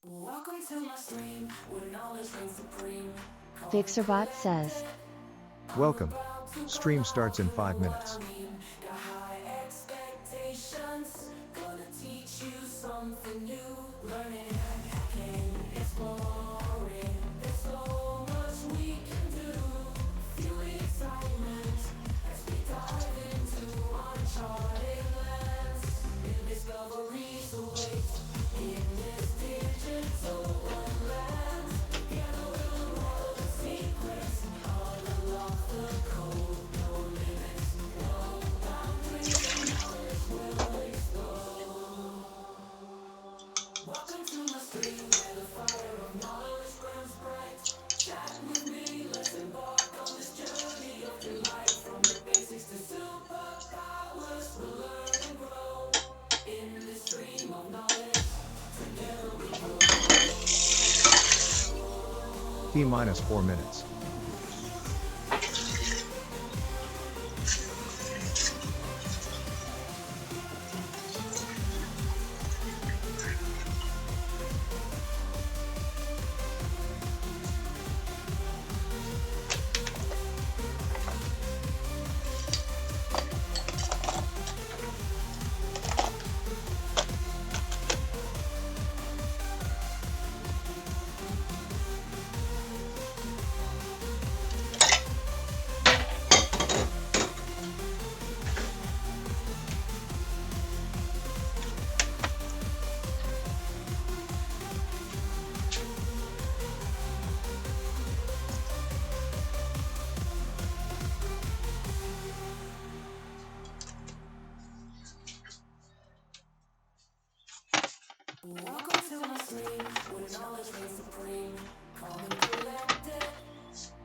Welcome to my stream, where knowledge reigns supreme. Fixerbot says. Welcome. Stream starts in 5 minutes. Got high expectations, gonna teach you something new. Learning, hacking, exploring. There's so much we can do. Feel the excitement as we dive into uncharted lands. New discoveries await in this digital wonderland. Together we'll unravel the secrets, unlock the code. No limits, no boundaries, and knowledge will explode. Welcome to my stream, where the fire of knowledge burns bright. Chat with me, let's embark on this journey of delight. From the basics to superpowers, we'll learn and grow. In this stream of knowledge, together we T minus 4 minutes. welcome to my stream, where knowledge reigns supreme. Calm and collected,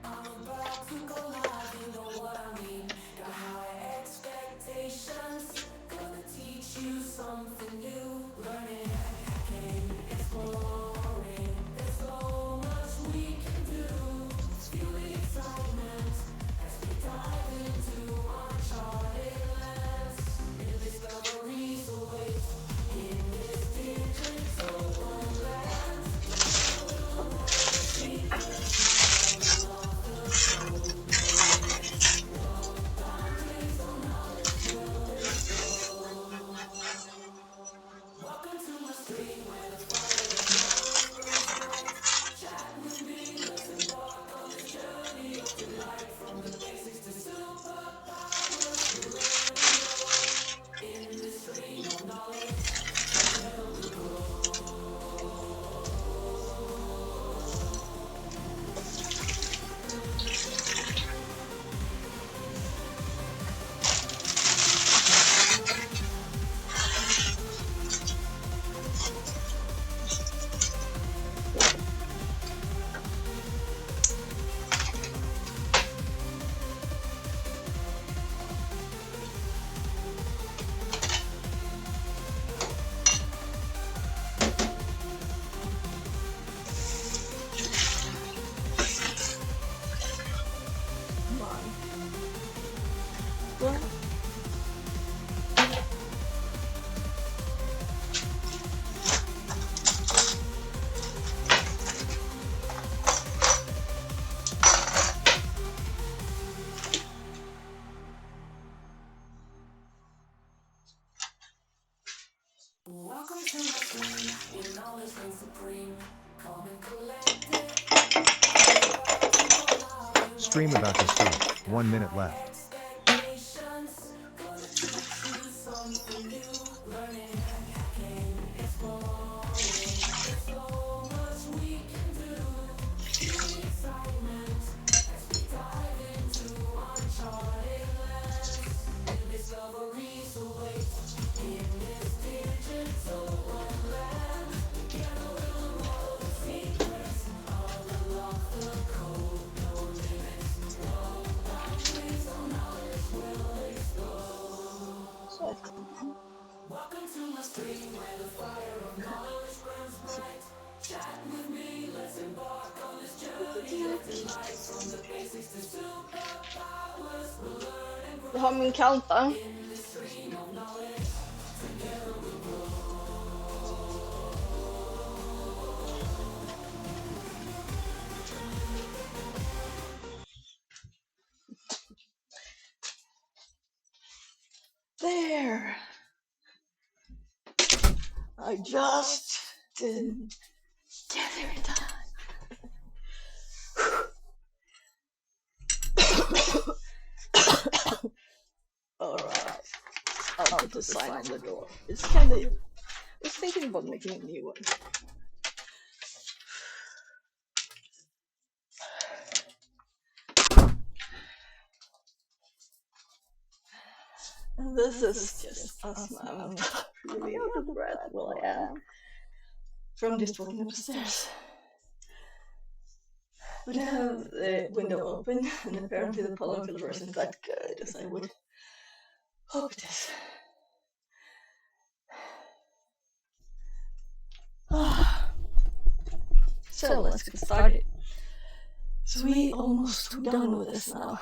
I'm about to go live, you know what I mean. Got high expectations, gonna teach you something new. Learning, hacking, exploring. There's so much we can do. Feel the excitement as we dive into uncharted lands. New discoveries await in this digital wonderland. Welcome to my stream, where the fire of knowledge burns bright. Chat with me, let's embark on this journey of delight. From the basics to superpowers, we learn and grow. In this stream of knowledge, together we welcome to my stream, where knowledge reigns supreme. Calm and collected, Stream about to start. 1 minute left. expectations, gonna teach you something new. Learning, hacking, exploring. There's so much we can do. Feel the excitement as we dive into uncharted lands. New discoveries await in this digital wonderland. Together we'll unravel the secrets, unlock the code. No limits, no boundaries, so knowledge will explode. Welcome to my stream, where the fire of knowledge burns bright. Chat with me, let's embark on this journey of delight. From the basics to superpowers, we'll learn and grow. Jag har min countdown. In this stream of knowledge, together we'll grow. I just didn't get there in time. Alright, I'll put the sign on the door. It's kinda... I was thinking about making a new one. And this is just us now. I'm really out of breath. Well, I am. From just walking upstairs. But I have the window open, and apparently the pollen filter isn't that good as I would hope it is. So let's get started. So we almost done with this now.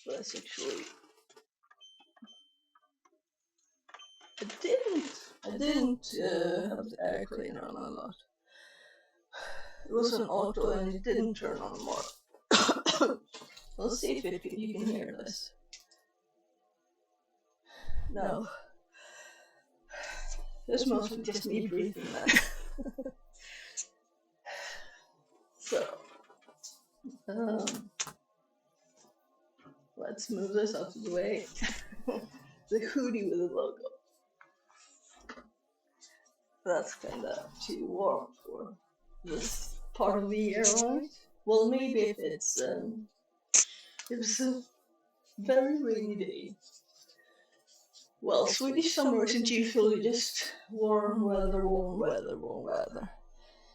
Let's actually... I didn't have the air cleaner on a lot. It was an auto and it didn't turn on more. We'll see if you can hear this. No. This must be just me breathing then. So, let's move this out of the way. The hoodie with the logo. That's kinda too warm for this part of the year, right? Well, maybe if it's a very rainy day. Well, Swedish summer isn't usually just warm weather, warm weather, warm weather.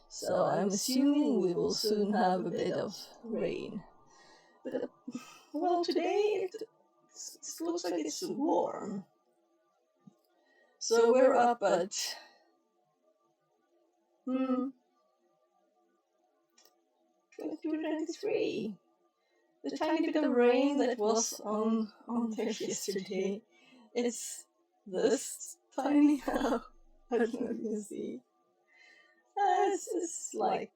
So I'm assuming we will soon have a bit of rain. But, well, today it looks like it's warm. So we're up at 22, 23. The tiny bit of rain that was on there yesterday, it's this tiny now. I don't know if you can see. It's like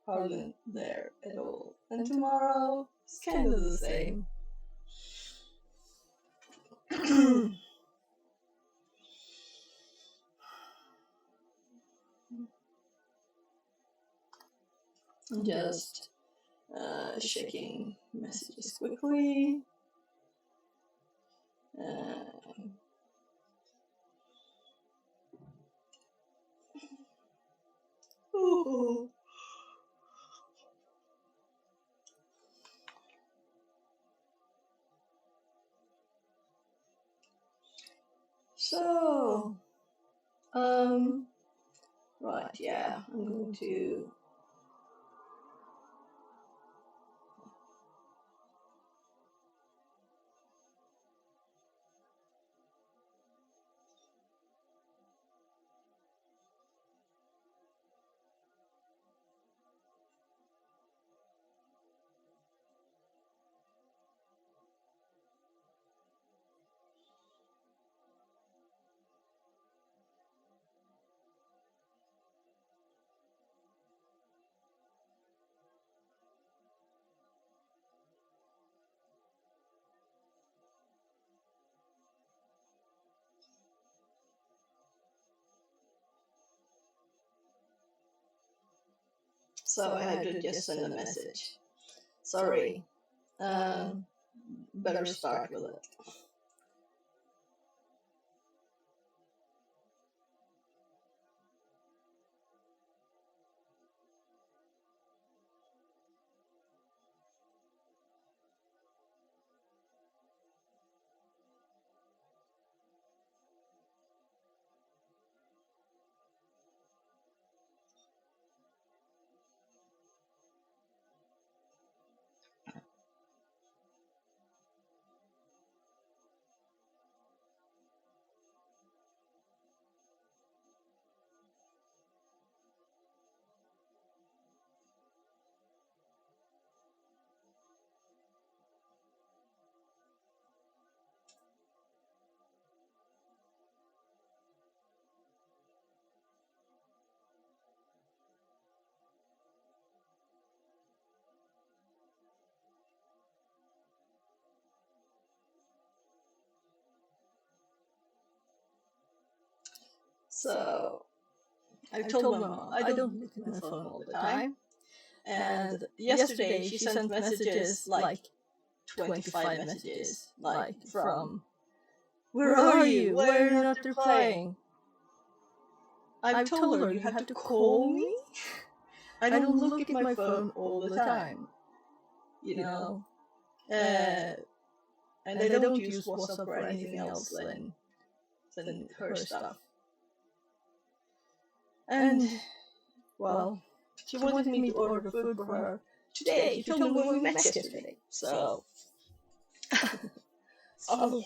hardly there at all. And tomorrow, it's kind of the same. Just checking messages quickly. Ooh. So, right, yeah, I'm going to So I had to just send a message. Sorry. Better start with it. So I told my mom I don't look at my phone all the time. And yesterday she sent messages, like 25 messages, like from, "Where are you? Why are you not replying?" I've told her you have to call me. I don't look at my phone all the time, you know. And I don't use WhatsApp or anything else than her stuff. And, well, she wanted me to order food for her today. She told me when we met yesterday. So, oh,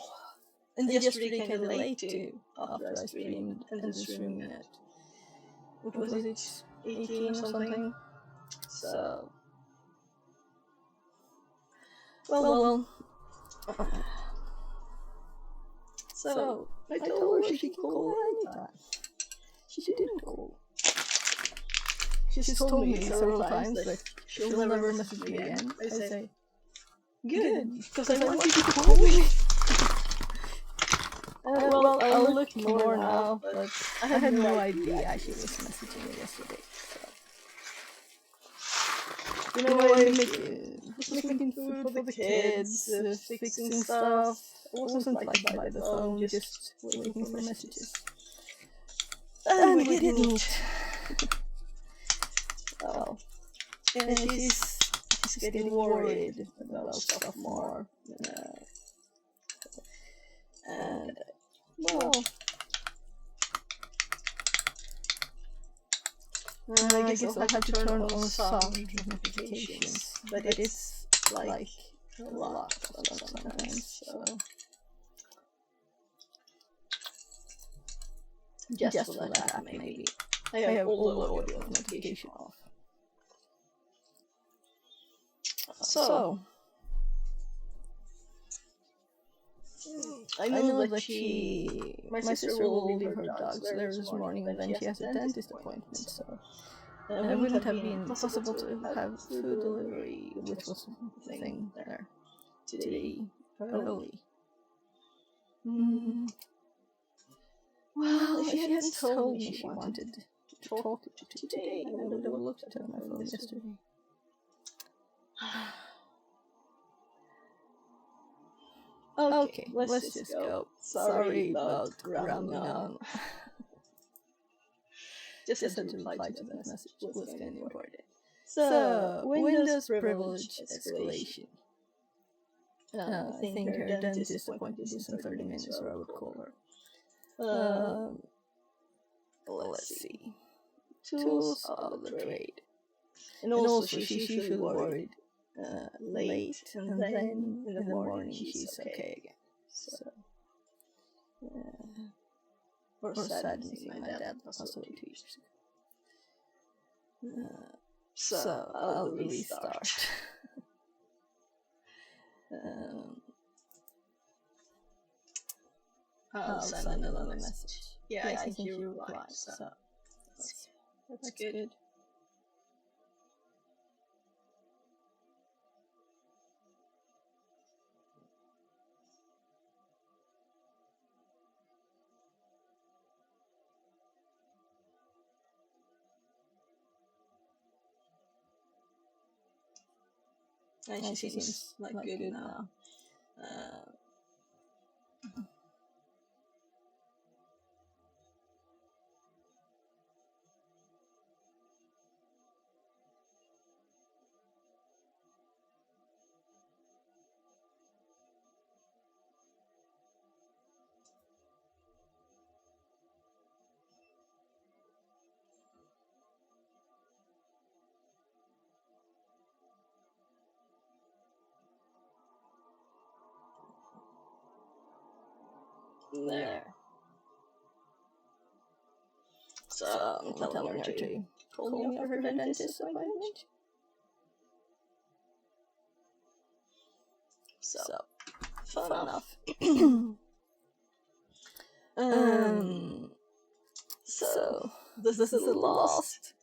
and yesterday came late too, after I streamed, and streaming at, what was it, 18 or something? So, well. So I told her she could call anytime. She didn't call. She's told me several times that she'll never message me again. I say, good, because I want you to call me. Well, I'll look more now, but I had no idea she was messaging me yesterday. So. You know, I was making food for the kids, fixing stuff. I wasn't like by the phone, just waiting for messages. And we didn't. Oh. And she's getting worried about stuff more. And, well, I guess I'll have to turn on some notifications, but it's like a lot of them sometimes, so. Just for that app, maybe. I have all the audio notification off. So I know that my sister will leave her dogs there this morning, and then she has a dentist appointment, so it wouldn't have been possible to have food delivery, which was the thing there today early. Well, if she hadn't told me she wanted to talk today, I would have looked at my phone yesterday. Okay, let's just go. Sorry about rambling on. Just had to reply to that message. It was kind of important. So, Windows privilege escalation. I think her dentist appointment is in 30 minutes, or I would call her. Let's see. Tools of the trade. And also she's usually worried late, and then in the morning she's okay again. So, or sad missing my dad passed away 2 years ago. So I'll restart. I'll send another message. Yeah, I think you replied, so that's good. And she seems like good now. There. So I'm telling her to call me after her dentist appointment. So fun enough. So this is the last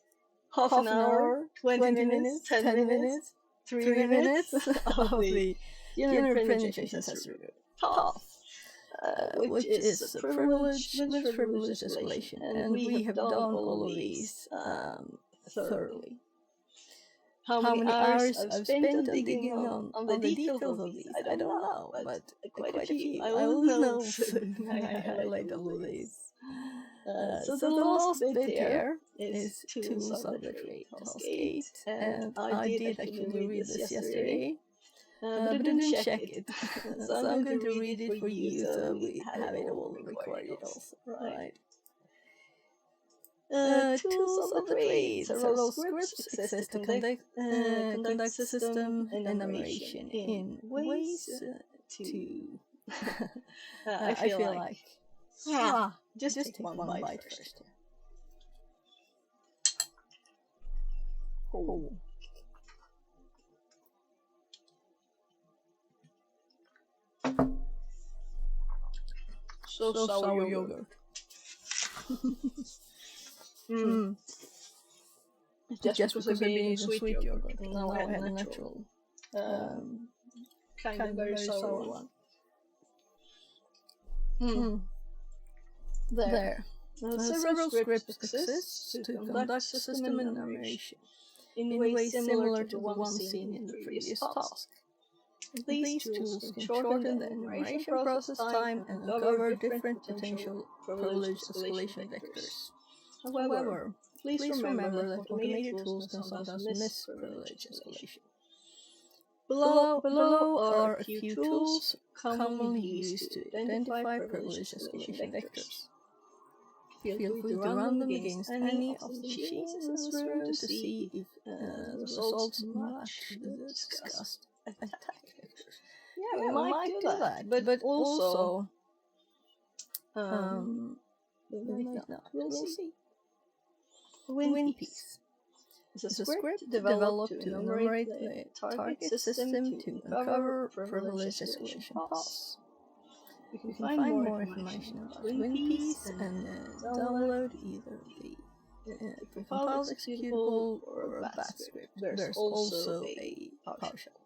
half an hour, 20 minutes, 10 minutes, 3 minutes of the general penetration test review. Tough. which is a privilege with privilege escalation, and we have done all of these thoroughly. How many hours I've spent on digging on the details of these, I don't know, but quite a few. I will know soon. I highlight all of these. So the last bit here is tools of the trade task 8, and I did actually read this yesterday, but I didn't check it. So I'm going to read it for you so we have it all recorded also, right? Tools of the trade. Several scripts exist to conduct system enumeration in ways to... I feel like... just take one bite first. Oh. So sour yogurt. Just because I've been eating sweet yogurt. Now I had a natural, kind of very sour one. There. Several scripts exist to conduct system enumeration in ways similar to the one seen in the previous task. These tools can shorten the enumeration process time and uncover different potential privilege escalation vectors. However, please remember that automated tools can sometimes miss privilege escalation. Below are a few tools commonly used to identify privilege escalation vectors. Feel free to run them against any of the machines in this room to see if the results match the discussed attack vectors. Yeah, we might do that, but also we might not. We'll see. Win piece. It's a script developed to enumerate the target system to uncover privilege escalation paths. You can find more information about WinPiece and download either the compiled executable or a bat script. There's also a PowerShell.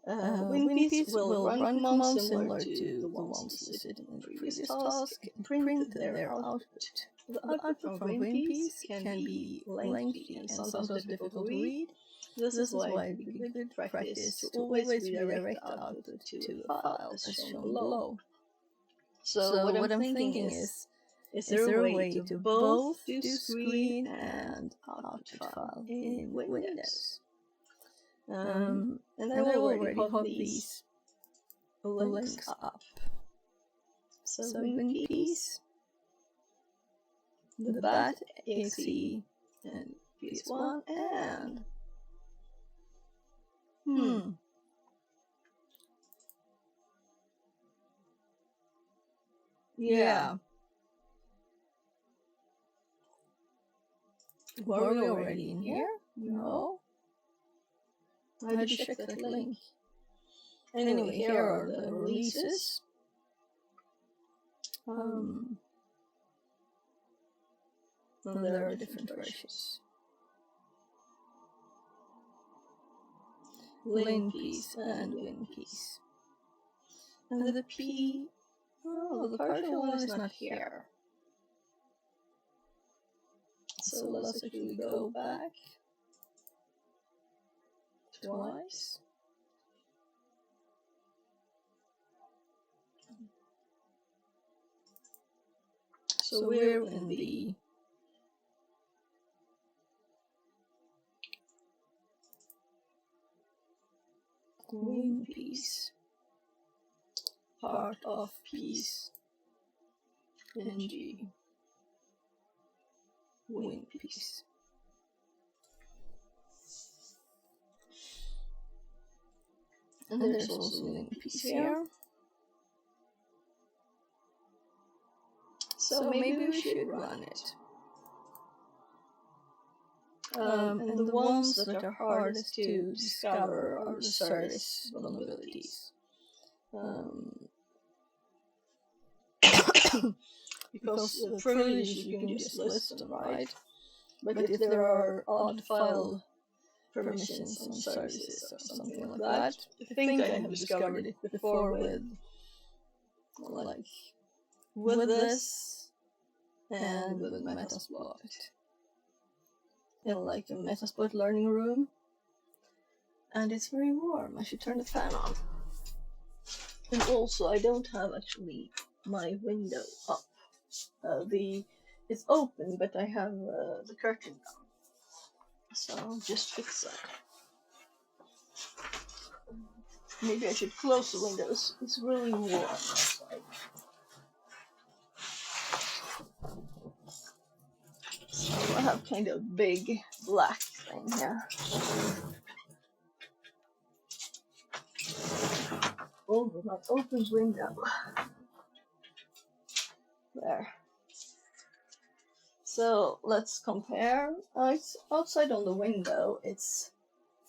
WinPiece will run commands similar to the ones listed in the previous task and print their output. The output from WinPiece can be lengthy and sometimes difficult to read. This is why it would be good practice to always redirect the output to a file as shown below. So what I'm thinking is there a way to both do screen and output file in Windows? And I already have these links up. So WinPiece, the bat exe and PS1 and yeah. Were we already in here? No. I had to check that link. Anyway, here are the releases. And there are different versions. WinPiece and WinPiece. And the P... Oh, the partial one is not here. So let's actually go back twice. So we're in the WinPiece part of piece ng WinPiece. And there's also WinPiece here. So maybe we should run it. And the ones that are hardest to discover are the service vulnerabilities. Because the privileges you can just list them, right? But if there are odd file permissions on services or something like that, I think I have discovered it before with like with this and with Metasploit in like a Metasploit learning room, and it's very warm. I should turn the fan on. And also, I don't have actually my window up. It's open, but I have the curtain down. So I'll just fix that. Maybe I should close the windows. It's really warm outside. So I have kind of big black thing here. Over my open window. There. So let's compare. It's outside on the window, it's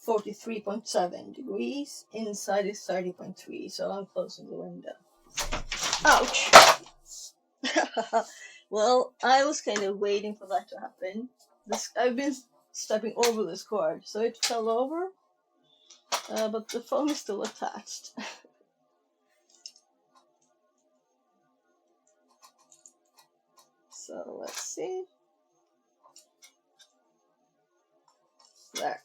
43.7 degrees. Inside is 30.3, so I'm closing the window. Ouch! Well, I was kind of waiting for that to happen. I've been stepping over this cord, so it fell over, but the phone is still attached. So let's see. There.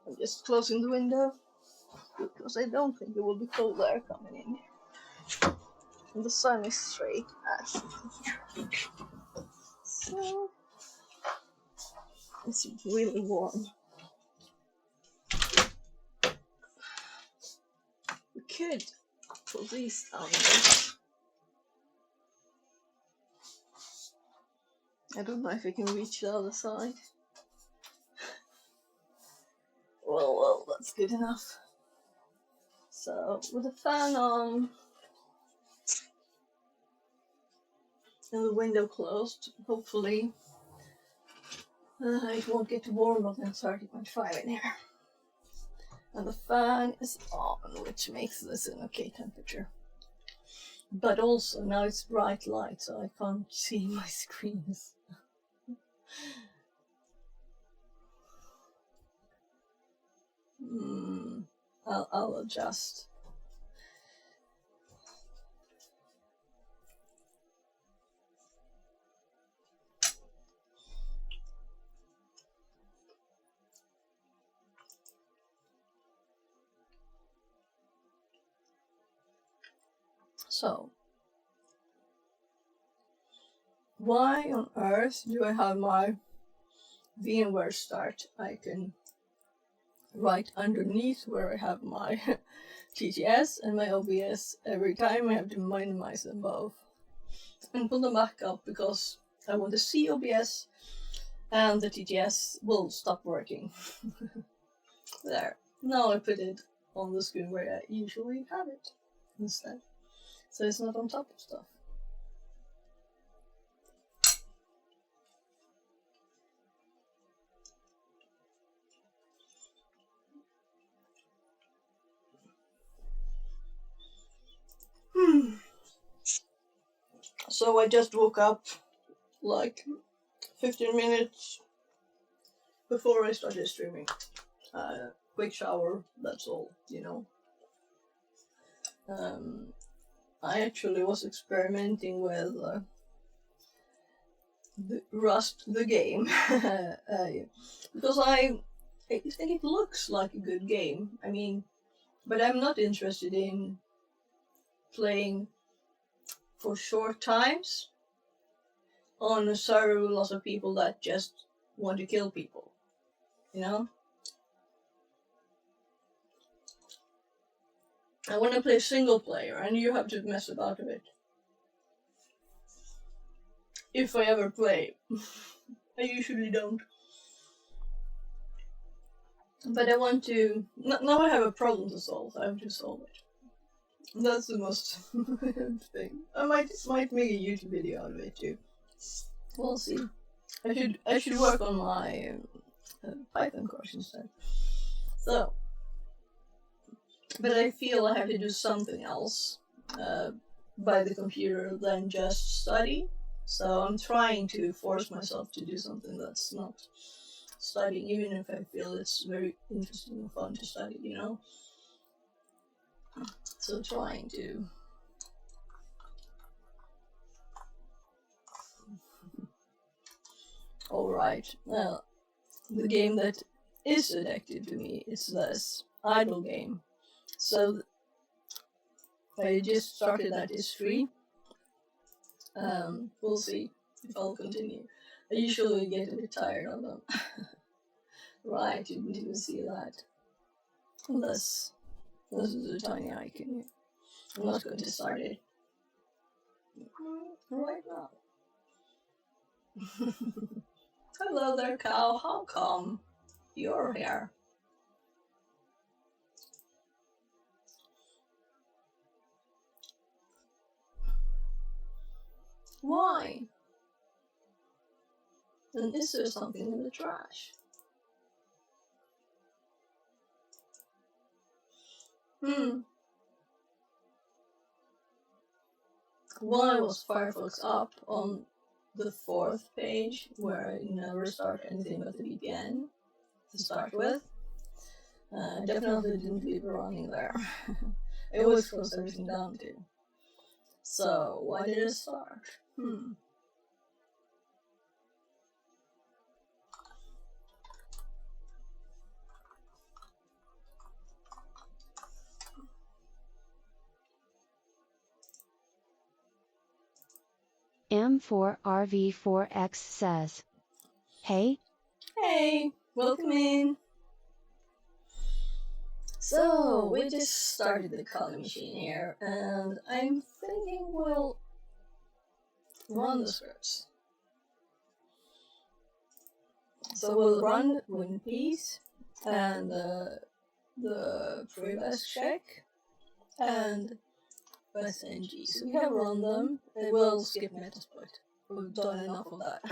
I'm just closing the window because I don't think there will be cold air coming in. And the sun is straight at me. So it's really warm. We could put these down there. I don't know if I can reach the other side. Well, that's good enough. So, with the fan on and the window closed, hopefully it won't get warmer than 30.5 in here. And the fan is on, which makes this an okay temperature. But also, now it's bright light, so I can't see my screens. I'll adjust. So, why on earth do I have my VMware start icon right underneath where I have my TTS and my OBS? Every time I have to minimize them both and put them back up because I want to see OBS and the TTS will stop working. There. Now I put it on the screen where I usually have it instead. So it's not on top of stuff. So I just woke up like 15 minutes before I started streaming. Quick shower, that's all, you know. I actually was experimenting with Rust the game because I think it looks like a good game. I mean, but I'm not interested in playing for short times on a server with lots of people that just want to kill people, you know? I want to play single player, and you have to mess about a bit. If I ever play. I usually don't. But I want to... Now I have a problem to solve, I have to solve it. That's the most thing. I might make a YouTube video out of it too. We'll see. I should work on my Python course instead. So, but I feel I have to do something else by the computer than just study. So I'm trying to force myself to do something that's not studying, even if I feel it's very interesting and fun to study, you know. So trying to. Alright, well, the game that is addictive to me is this idle game. So I just started that, it's free. We'll see if I'll continue. I usually get a bit tired of them. Right, you didn't even see that. This is a tiny icon here. I'm not going to start it right now. Hello there, cow. How come you're here? Why? And is there something in the trash? Why was Firefox up on the 4th page, where I never start anything but the VPN to start with? Definitely didn't leave it running there. I always close everything down too. So why did it start? M4RV4X says, "Hey, Hey, welcome in. So we just started the calling machine here, and I'm thinking we'll run the scripts. So we'll run Win Peace and the Freebase check and SNG. So we have run them, and we'll skip Metasploit. We've done enough of that.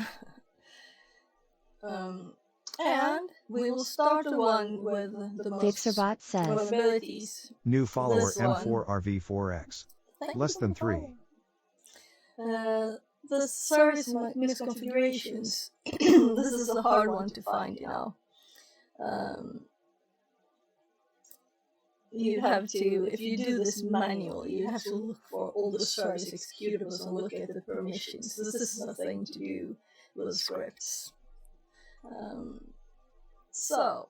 And we will start the one with the most Fixerbot says, vulnerabilities. New follower This one. M4RV4X. Less than 3. The service misconfigurations. This is a hard one to find, you know. You have to, if you do this manually, you have to look for all the service executables and look at the permissions. This is nothing to do with scripts. So,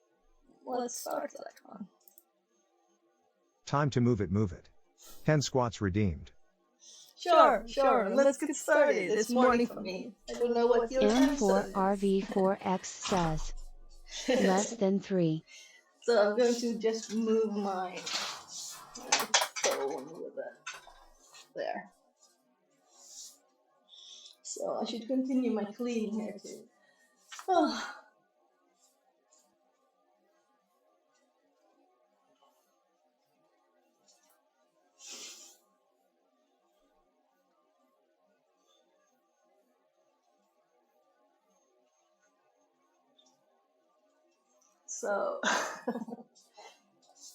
let's start that one. Time to move it, move it. 10 squats redeemed. Sure. Let's get started. It's morning for me. I don't know what your time zone is. M4RV4X says, less than 3. So I'm going to just move my phone with it. There. So I should continue my cleaning here too. Oh.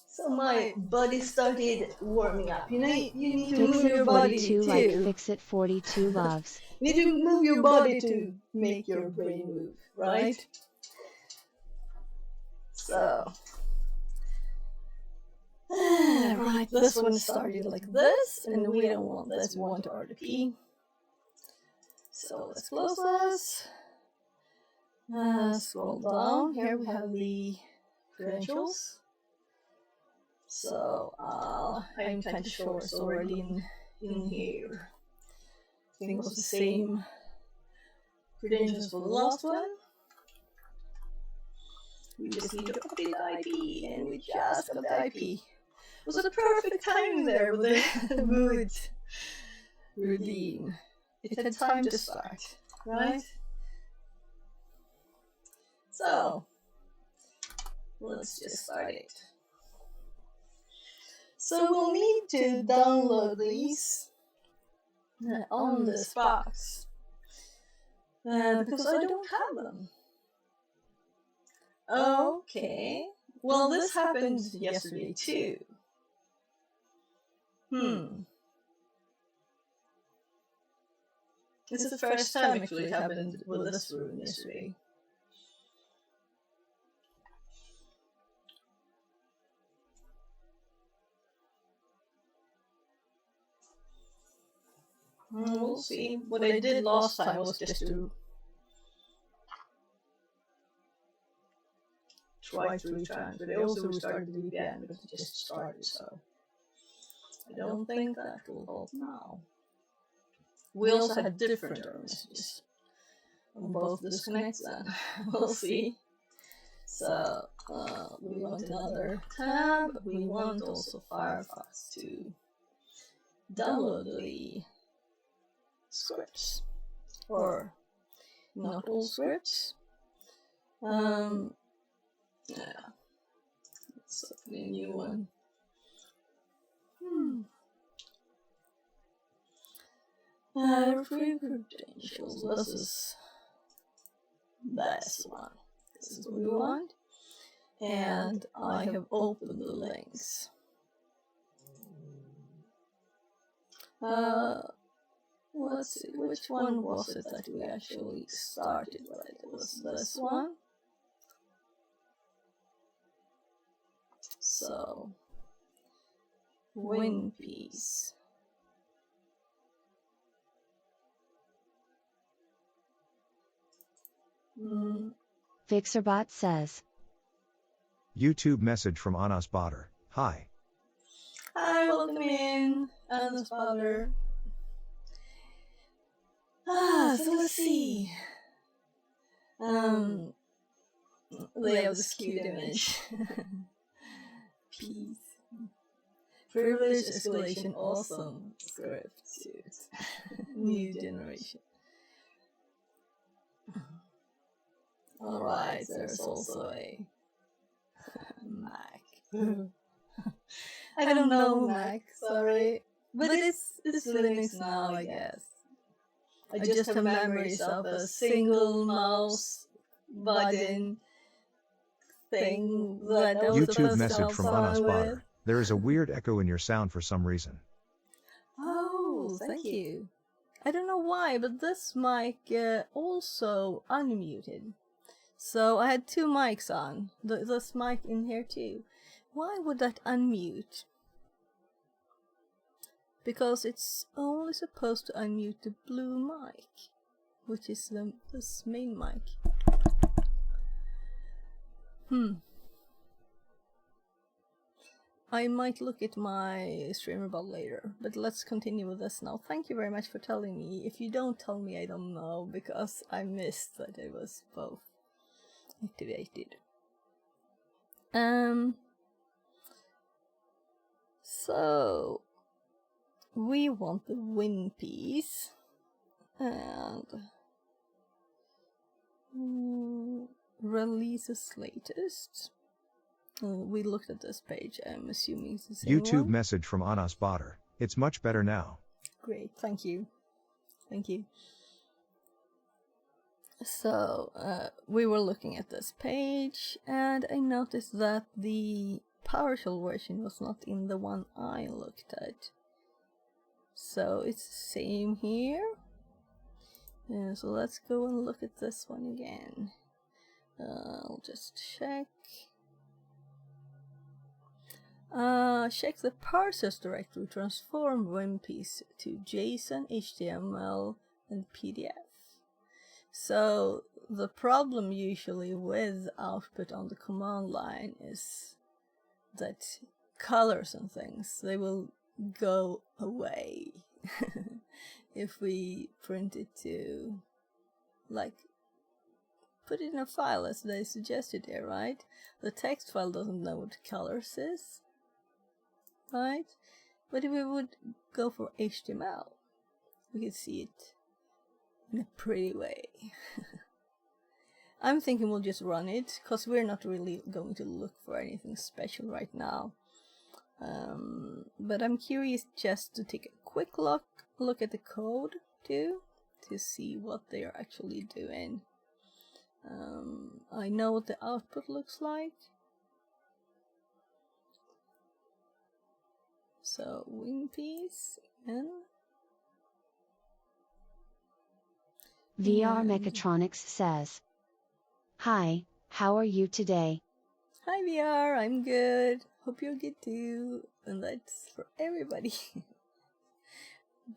So my body started warming up. You know, you need to move your body Fixit42 too. like Fixit42 loves. You need to move your body to make your brain move, right? So, right, this one started like this, and we don't want this, we want RDP. So let's close this. Scroll down, here we have the credentials. So, I'm kind of sure it's already in here. I think it was the same credentials for the last one. We just need to update the IP, and we just got the IP. It was a perfect timing there with the mood redeem. It had time to start, right? So, let's just start it. So we'll need to download these on this box because I don't have them. Okay. Well, this happened yesterday too. This is the first time actually it happened with this room yesterday. We'll see. What I did last time was just to try to return, but I also restarted the VPN, but it just started, so I don't think that will help now. We also had different error messages on both disconnects then. We'll see. So we want another tab. We want also Firefox to download the scripts, or not all scripts. Yeah, let's open a new one. Free credentials. This is this one. This is what we want. And I have opened the links. Let's see, which one was it that we actually started with? It was this one. So, win piece. Fixerbot says, YouTube message from Anas Bader. Hi. Hi, welcome in, Anna's father. So let's see. They have this cute image. Peace. Privilege, escalation, awesome script suit. New generation. Alright, there's also a Mac. I don't know Mac, sorry. But it's Linux now, I guess. I just have memories of a single mouse button thing that I was YouTube supposed to message help from Anas someone Bader. with. There is a weird echo in your sound for some reason. Oh, thank you. I don't know why, but this mic also unmuted. So I had two mics on. This mic in here too. Why would that unmute? Because it's only supposed to unmute the blue mic, which is this main mic. I might look at my streamer bot later, but let's continue with this now. Thank you very much for telling me. If you don't tell me, I don't know, because I missed that it was both activated. So we want the win piece and releases latest. We looked at this page. I'm assuming it's the same YouTube one. message from Anas Bader. It's much better now. Great, thank you. Thank you. So, we were looking at this page, and I noticed that the PowerShell version was not in the one I looked at. So, it's the same here. So let's go and look at this one again. I'll just check. Check the parsers directory, transform WinPiece to JSON, HTML, and PDF. So the problem usually with output on the command line is that colors and things, they will go away if we print it to, like, put it in a file as they suggested here, right? The text file doesn't know what colors is, right? But if we would go for HTML, we could see it in a pretty way. I'm thinking we'll just run it, because we're not really going to look for anything special right now. But I'm curious just to take a quick look at the code too, to see what they are actually doing. I know what the output looks like. So WinPiece and VR Mechatronics says, "Hi, how are you today?" Hi VR, I'm good. Hope you're good too. And that's for everybody.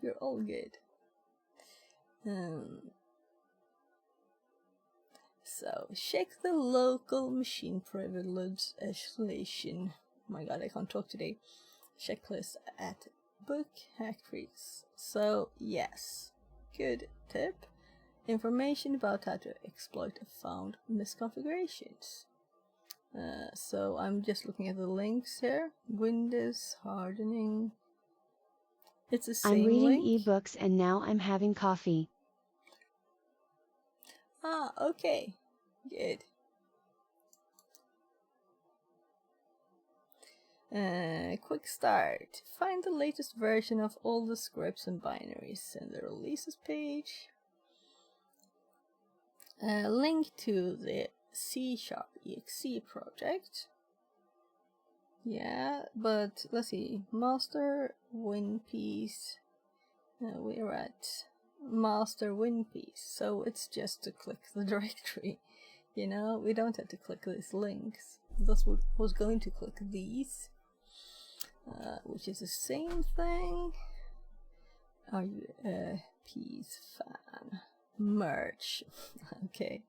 You're all good. So check the local machine privilege escalation. Oh my god, I can't talk today. Checklist at book hack freaks. So yes, good tip. Information about how to exploit found misconfigurations. So I'm just looking at the links here. Windows hardening. It's the same I'm reading link. ebooks and now I'm having coffee. Ah, okay. Good. Quick start. Find the latest version of all the scripts and binaries in the releases page. Link to the C#exe project. Yeah, but let's see. Master win piece. We're at master win piece, so it's just to click the directory. You know, we don't have to click these links. That's what was going to click these, which is the same thing. Are you a peace fan? Merge. Okay.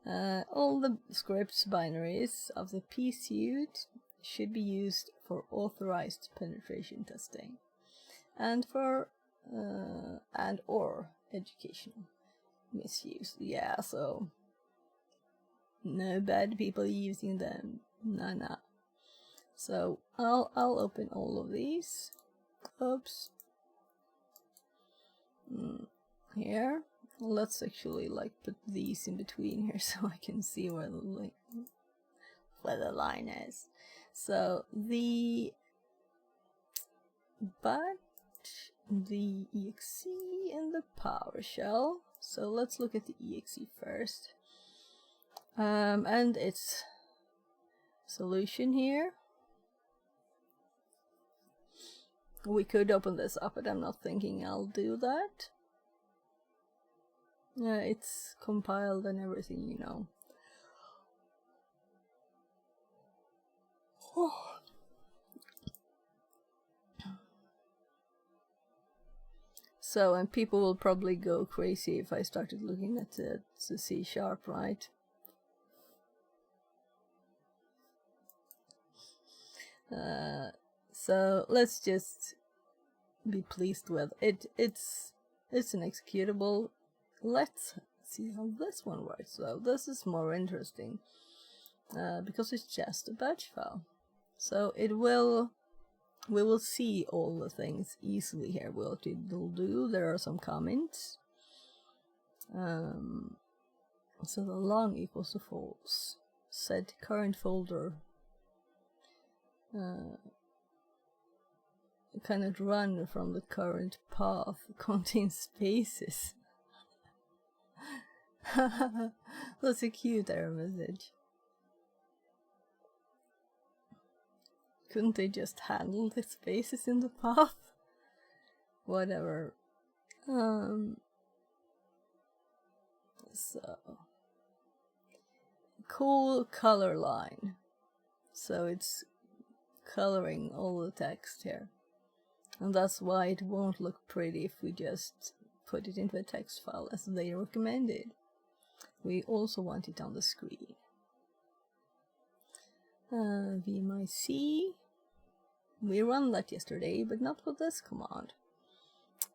All the scripts binaries of the P suite should be used for authorized penetration testing and for and or educational misuse. Yeah, so no bad people using them. No. So I'll open all of these. Oops. Here. Let's actually like put these in between here so I can see where the line is. So the exe and the PowerShell. So let's look at the exe first. And its solution here. We could open this up, but I'm not thinking I'll do that. It's compiled and everything, you know. So, and people will probably go crazy if I started looking at the C#, right? So let's just be pleased with it. It's an executable. Let's see how this one works. So this is more interesting because it's just a batch file. So we will see all the things easily here. What it'll do. There are some comments. So the long equals to false. Set current folder. Cannot run from the current path. Contains spaces. That's a cute error message. Couldn't they just handle the spaces in the path? Whatever. So cool color line. So it's coloring all the text here. And that's why it won't look pretty if we just put it into a text file as they recommended. We also want it on the screen. vmic. We ran that yesterday, but not with this command.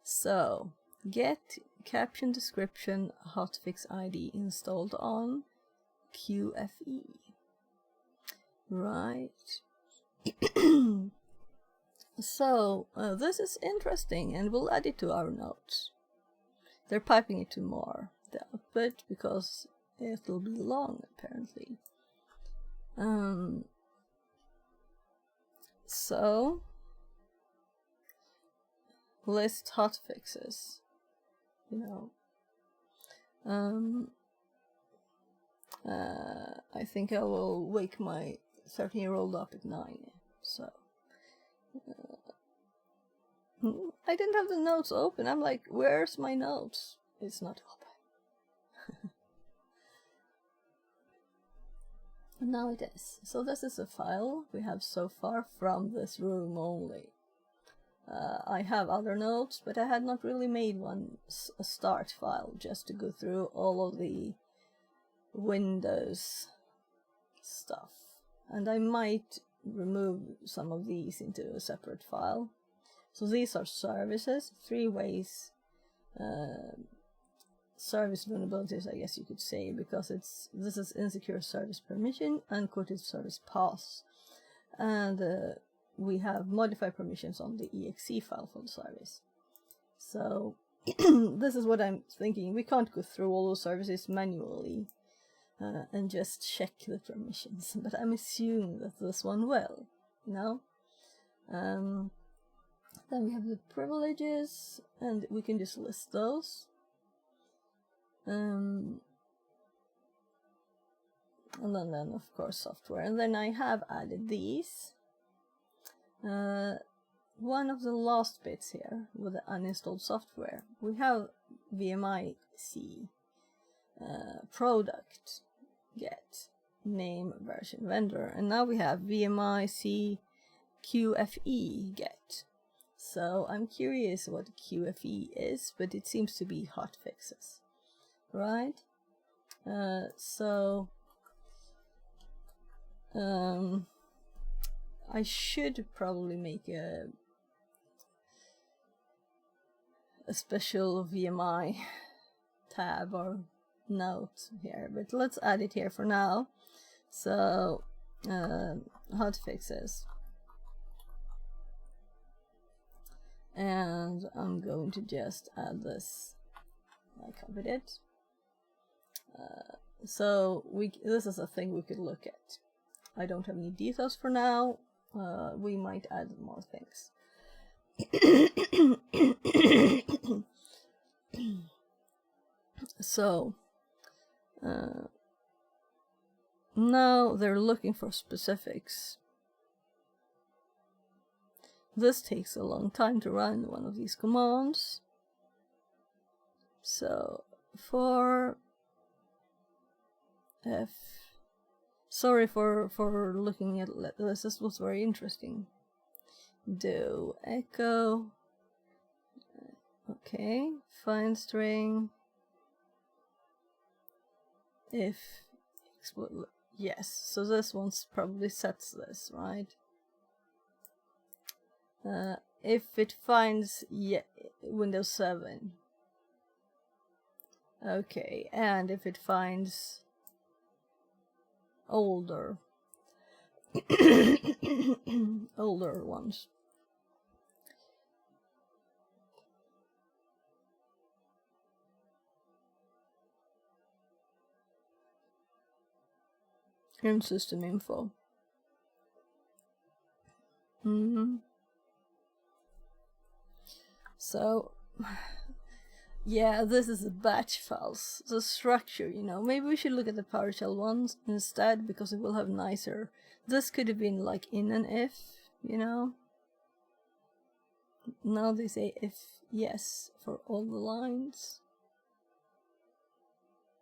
So, get caption description hotfix ID installed on QFE. Right. So, this is interesting, and we'll add it to our notes. They're piping it to more, the output, because it'll be long, apparently. So, list hotfixes, you know. I think I will wake my 13-year-old up at 9, so. I didn't have the notes open. I'm like, where's my notes? It's not open. And now it is. So this is a file we have so far from this room only. I have other notes, but I had not really made a start file just to go through all of the Windows stuff. And I might remove some of these into a separate file. So these are services, 3 ways, service vulnerabilities, I guess you could say, because this is insecure service permission, unencrypted service paths, and we have modified permissions on the exe file for the service. So this is what I'm thinking. We can't go through all those services manually and just check the permissions, but I'm assuming that this one will, you know. Then we have the privileges, and we can just list those. And then of course software, and then I have added these. One of the last bits here with the uninstalled software, we have VMIC product get name version vendor, and now we have VMIC QFE get. So I'm curious what QFE is, but it seems to be hot fixes, right? I should probably make a special VMI tab or note here, but let's add it here for now. So hotfixes, and I'm going to just add this. I copied it. So this is a thing we could look at. I don't have any details for now. We might add more things. So now they're looking for specifics. This takes a long time to run one of these commands. So for F, sorry for looking at this. This was very interesting. Do echo. Okay, find string. If yes, so this one probably sets this, right? If it finds Windows 7. Okay, and if it finds older older ones. In system info. So yeah, this is the batch files, the structure, you know. Maybe we should look at the PowerShell ones instead, because it will have nicer. This could have been like in an if, you know. Now they say if yes for all the lines.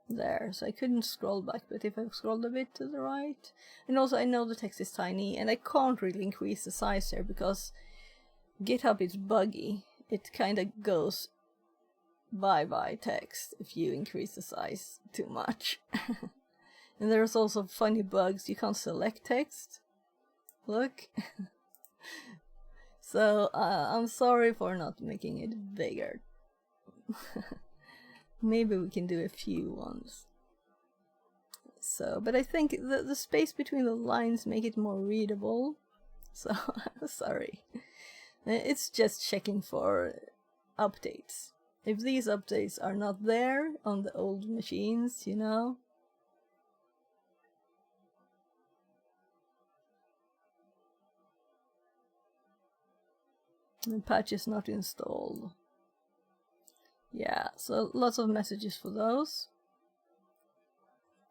There, so I couldn't scroll back, but if I scrolled a bit to the right, and also I know the text is tiny, and I can't really increase the size here because GitHub is buggy. It kind of goes bye text if you increase the size too much. And there's also funny bugs. You can't select text. Look. So I'm sorry for not making it bigger. Maybe we can do a few ones. So, but I think the space between the lines make it more readable. So, sorry. It's just checking for updates. If these updates are not there on the old machines, you know. The patch is not installed. Yeah, so lots of messages for those.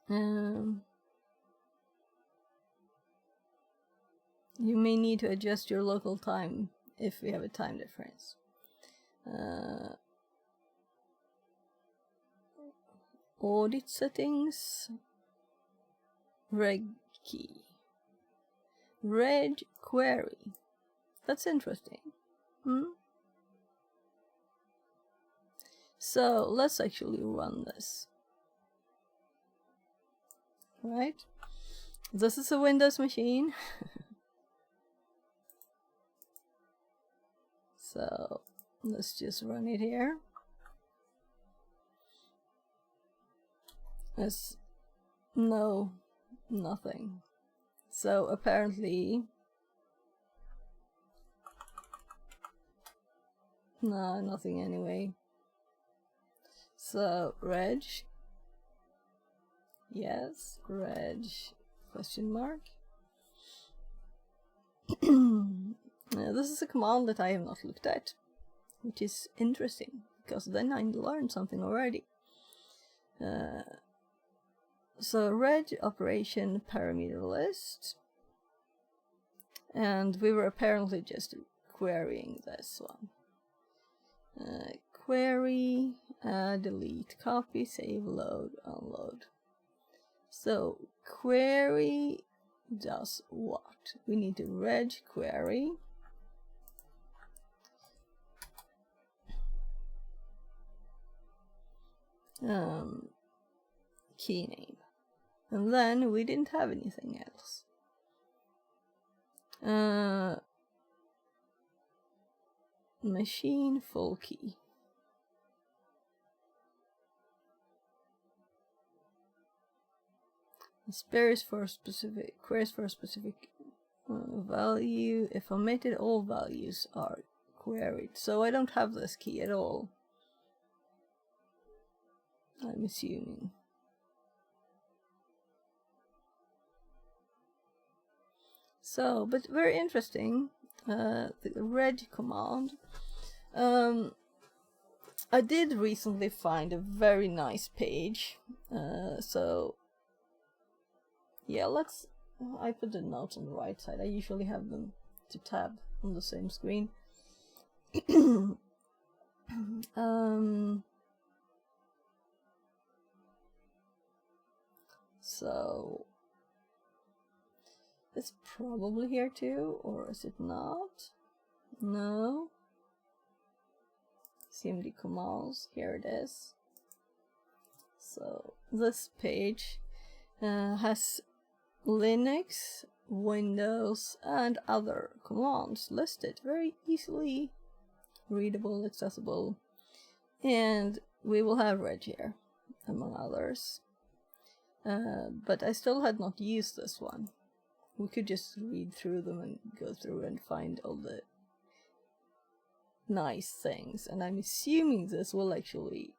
You may need to adjust your local time if we have a time difference. Audit settings. Reg key. Reg query. That's interesting. So let's actually run this. Right? This is a Windows machine. So let's just run it here. There's nothing. So apparently, no, nothing anyway. So reg, yes, reg, question mark. Now, this is a command that I have not looked at, which is interesting, because then I learned something already. So reg operation parameter list, and we were apparently just querying this one. Query, delete, copy, save, load, unload. So query does what? We need to reg query. Key name. And then we didn't have anything else. Machine full key. Queries for a specific value. If omitted, all values are queried. So I don't have this key at all, I'm assuming. So, but very interesting, the reg command. I did recently find a very nice page, so yeah, I put the notes on the right side. I usually have them to tab on the same screen. So it's probably here too, or is it not? No. CMD commands, here it is. So this page has Linux, Windows, and other commands listed, very easily readable, accessible, and we will have reg here, among others. But I still had not used this one. We could just read through them and go through and find all the nice things, and I'm assuming this will actually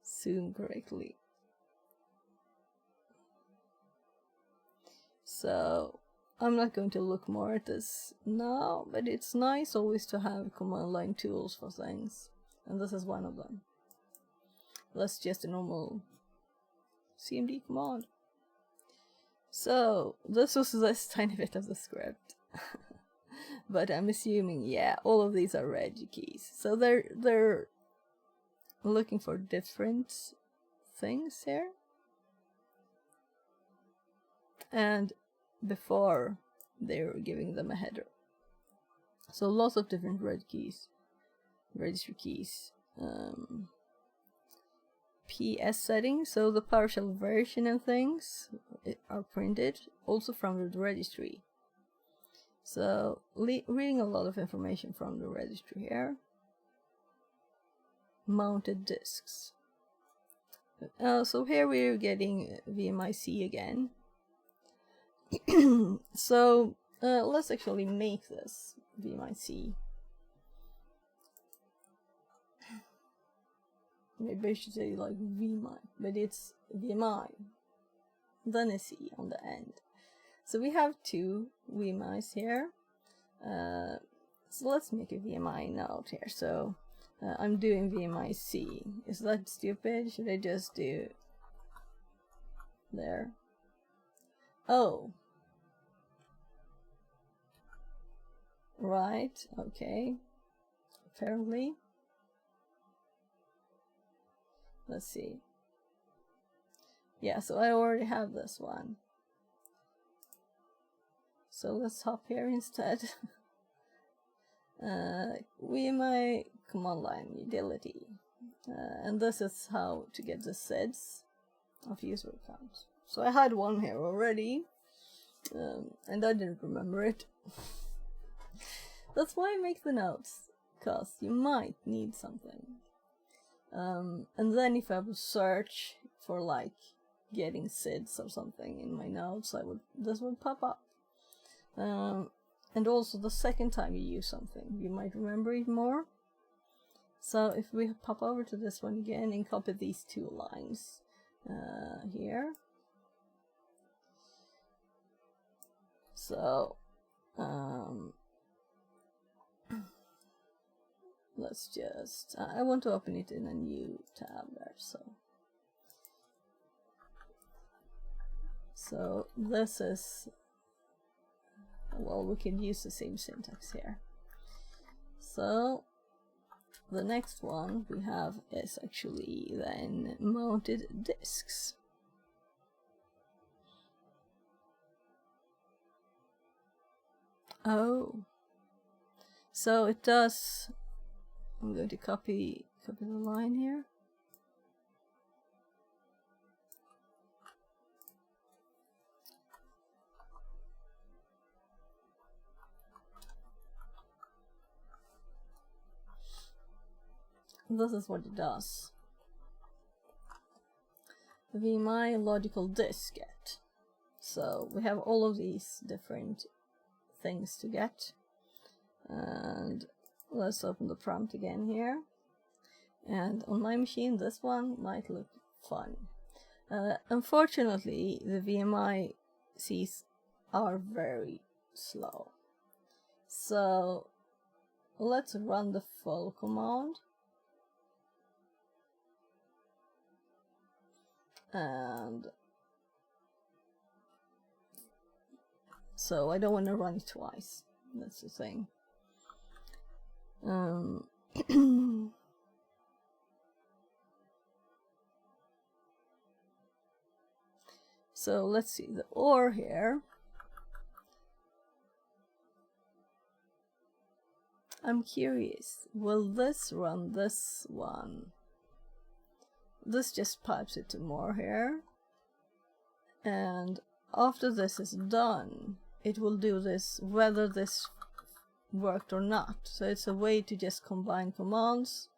zoom correctly. So I'm not going to look more at this now, but it's nice always to have command line tools for things, and this is one of them. That's just a normal CMD command. So this was this tiny bit of the script. But I'm assuming, yeah, all of these are reg keys. So they're looking for different things here. And before they were giving them a header. So lots of different reg keys, registry keys. PS settings, so the PowerShell version and things are printed also from the registry. So reading a lot of information from the registry here. Mounted disks. So here we're getting VMIC again. So let's actually make this VMIC. Maybe I should say like VMI, but it's VMI, then a C on the end. So we have two VMIs here. So let's make a VMI note here. So I'm doing VMIC. Is that stupid? Should I just do there? Oh. Right, okay. Apparently. Let's see. Yeah, so I already have this one. So let's hop here instead. VMI command line utility, and this is how to get the SIDs of user accounts. So I had one here already, and I didn't remember it. That's why I make the notes, cause you might need something. And then if I would search for like getting SIDs or something in my notes, this would pop up. And also the second time you use something, you might remember it more. So if we pop over to this one again and copy these two lines here. So let's just, I want to open it in a new tab there, so this is, well, we can use the same syntax here. So the next one we have is actually then mounted disks. Oh, so it does. I'm going to copy the line here. This is what it does. VMI logical disk get. So we have all of these different things to get. And let's open the prompt again here. And on my machine, this one might look fun. Unfortunately, the VMI Cs are very slow. So let's run the full command. And so I don't want to run it twice. That's the thing. So let's see the OR here. I'm curious, will this run this one? This just pipes it to more here, and after this is done, it will do this whether this worked or not. So it's a way to just combine commands.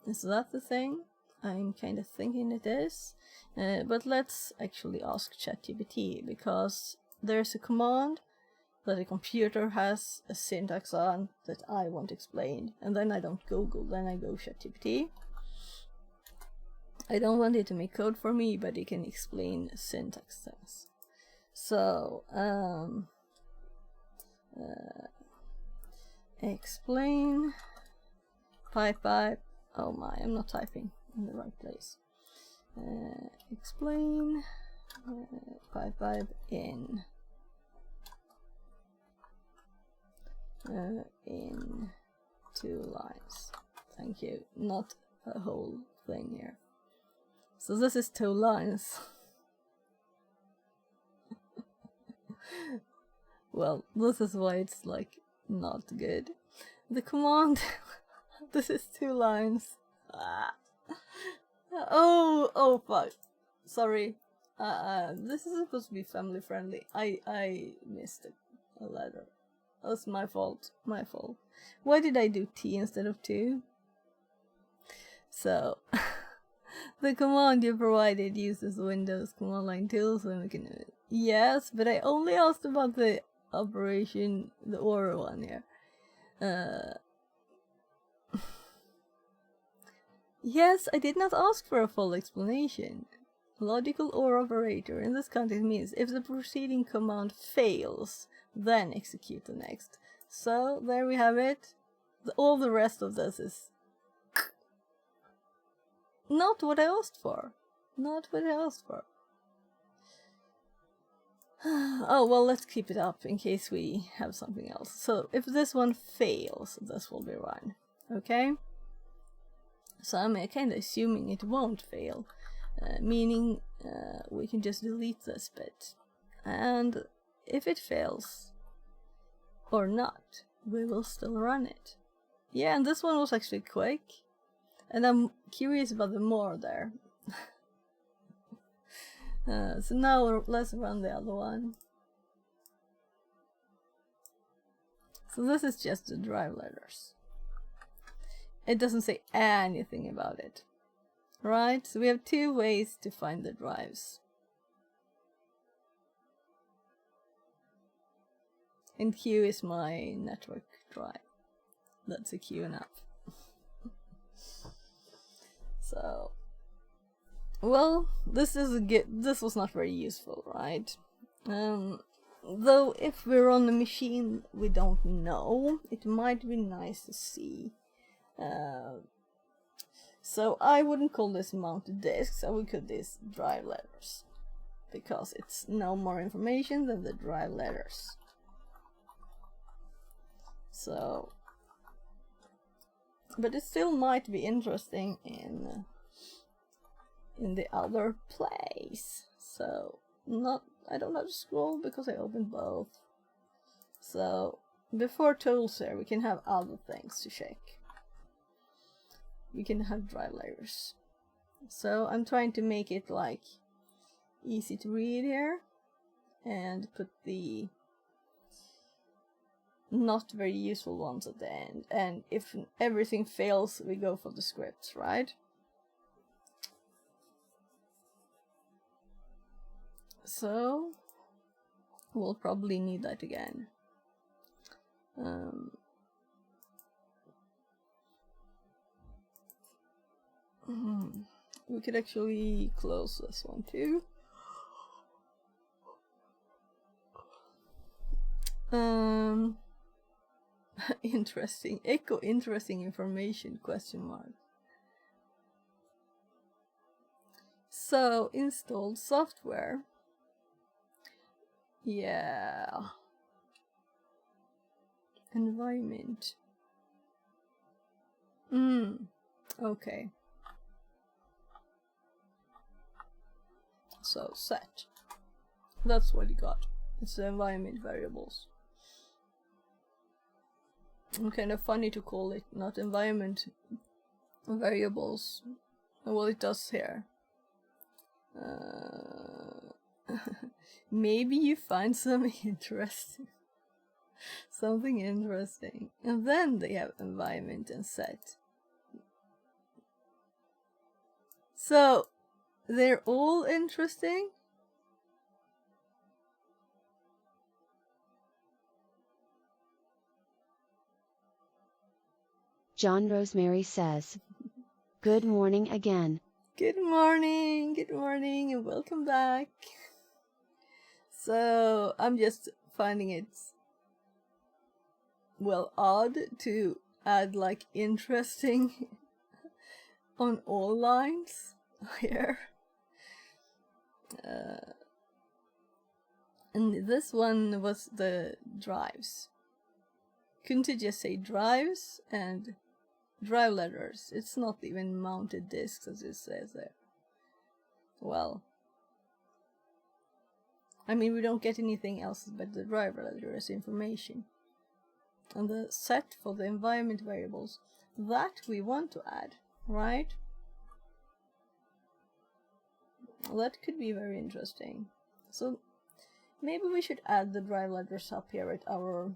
Is that the thing? I'm kind of thinking it is, but let's actually ask ChatGPT, because there's a command that a computer has a syntax on that I want explained, and then I don't Google, then I go ChatGPT. I don't want it to make code for me, but it can explain syntax things. So, explain pipe. Oh my, I'm not typing in the right place. Explain pipe in 2 lines. Thank you. Not a whole thing here. So this is 2 lines. Well, this is why it's like not good. The command. This is 2 lines. Oh fuck. Sorry. This is supposed to be family friendly. I missed a letter. That's my fault. My fault. Why did I do T instead of 2? So the command you provided uses Windows command line tools, and we can. Yes, but I only asked about the operation, the OR one here. Yes, I did not ask for a full explanation. Logical OR operator in this context means if the preceding command fails, then execute the next. So there we have it. All the rest of this is not what I asked for. Not what I asked for. Oh, well, let's keep it up in case we have something else. So if this one fails, this will be run. Okay? So I'm kind of assuming it won't fail, meaning we can just delete this bit. And if it fails, or not, we will still run it. Yeah, and this one was actually quick. And I'm curious about the more there. So now let's run the other one. So this is just the drive letters. It doesn't say anything about it. Right? So we have two ways to find the drives. And Q is my network drive. That's a QNAP. So, well, this was not very useful, right? Though if we're on a machine we don't know, it might be nice to see. So I wouldn't call this mounted disks, I would call this drive letters, because it's no more information than the drive letters. So, but it still might be interesting in the other place. So I don't have to scroll because I opened both. So before tools here we can have other things to check. We can have drive layers. So I'm trying to make it like easy to read here and put the not very useful ones at the end. And if everything fails, we go for the scripts, right? So we'll probably need that again. We could actually close this one too. Interesting. Echo interesting information, question mark. So, installed software. Yeah. Environment. Okay. So, set. That's what you got. It's the environment variables. Kind of funny to call it not environment variables. Well, it does here. Maybe you find something interesting. Something interesting. And then they have environment and set. So, they're all interesting. John Rosemary says, "Good morning again." Good morning, and welcome back. So, I'm just finding it, well, odd to add like interesting on all lines here. And this one was the drives. Couldn't you just say drives and drive letters? It's not even mounted disks as it says there. Well, I mean, we don't get anything else but the driver letters information. And the set for the environment variables, that we want to add, right? Well, that could be very interesting. So maybe we should add the drive letters up here at our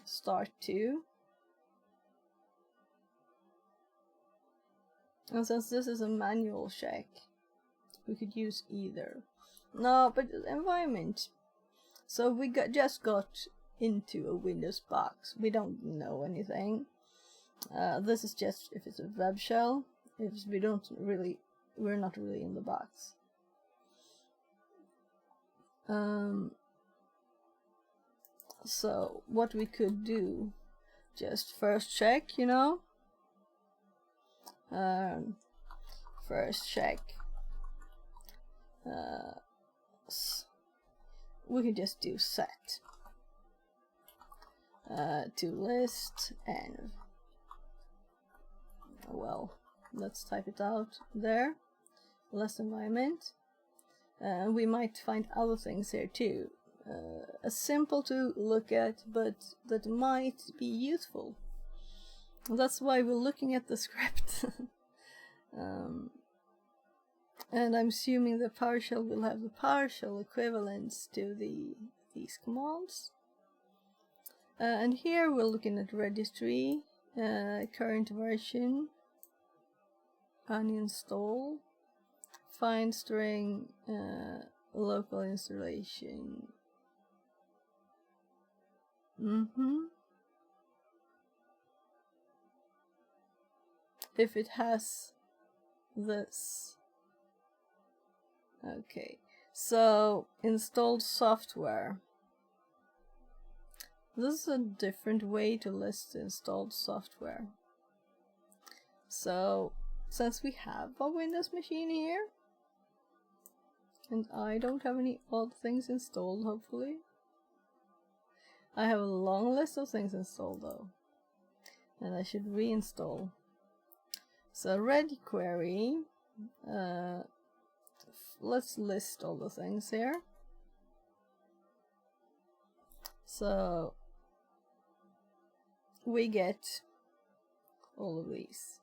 start too. And since this is a manual check, we could use either. No, but environment. So we just got into a Windows box. We don't know anything. This is just if it's a web shell. If we're not really in the box. So what we could do, just first check, you know. First check. We can just do set to list, and well, let's type it out there. List environment. We might find other things here too. simple to look at, but that might be useful. That's why we're looking at the script. And I'm assuming the PowerShell will have the PowerShell equivalents to these commands. And here we're looking at registry, current version, uninstall, find string, local installation. If it has this. Okay, so installed software. This is a different way to list installed software. So, since we have a Windows machine here, and I don't have any odd things installed, hopefully. I have a long list of things installed though, and I should reinstall. So ready query, let's list all the things here. So we get all of these.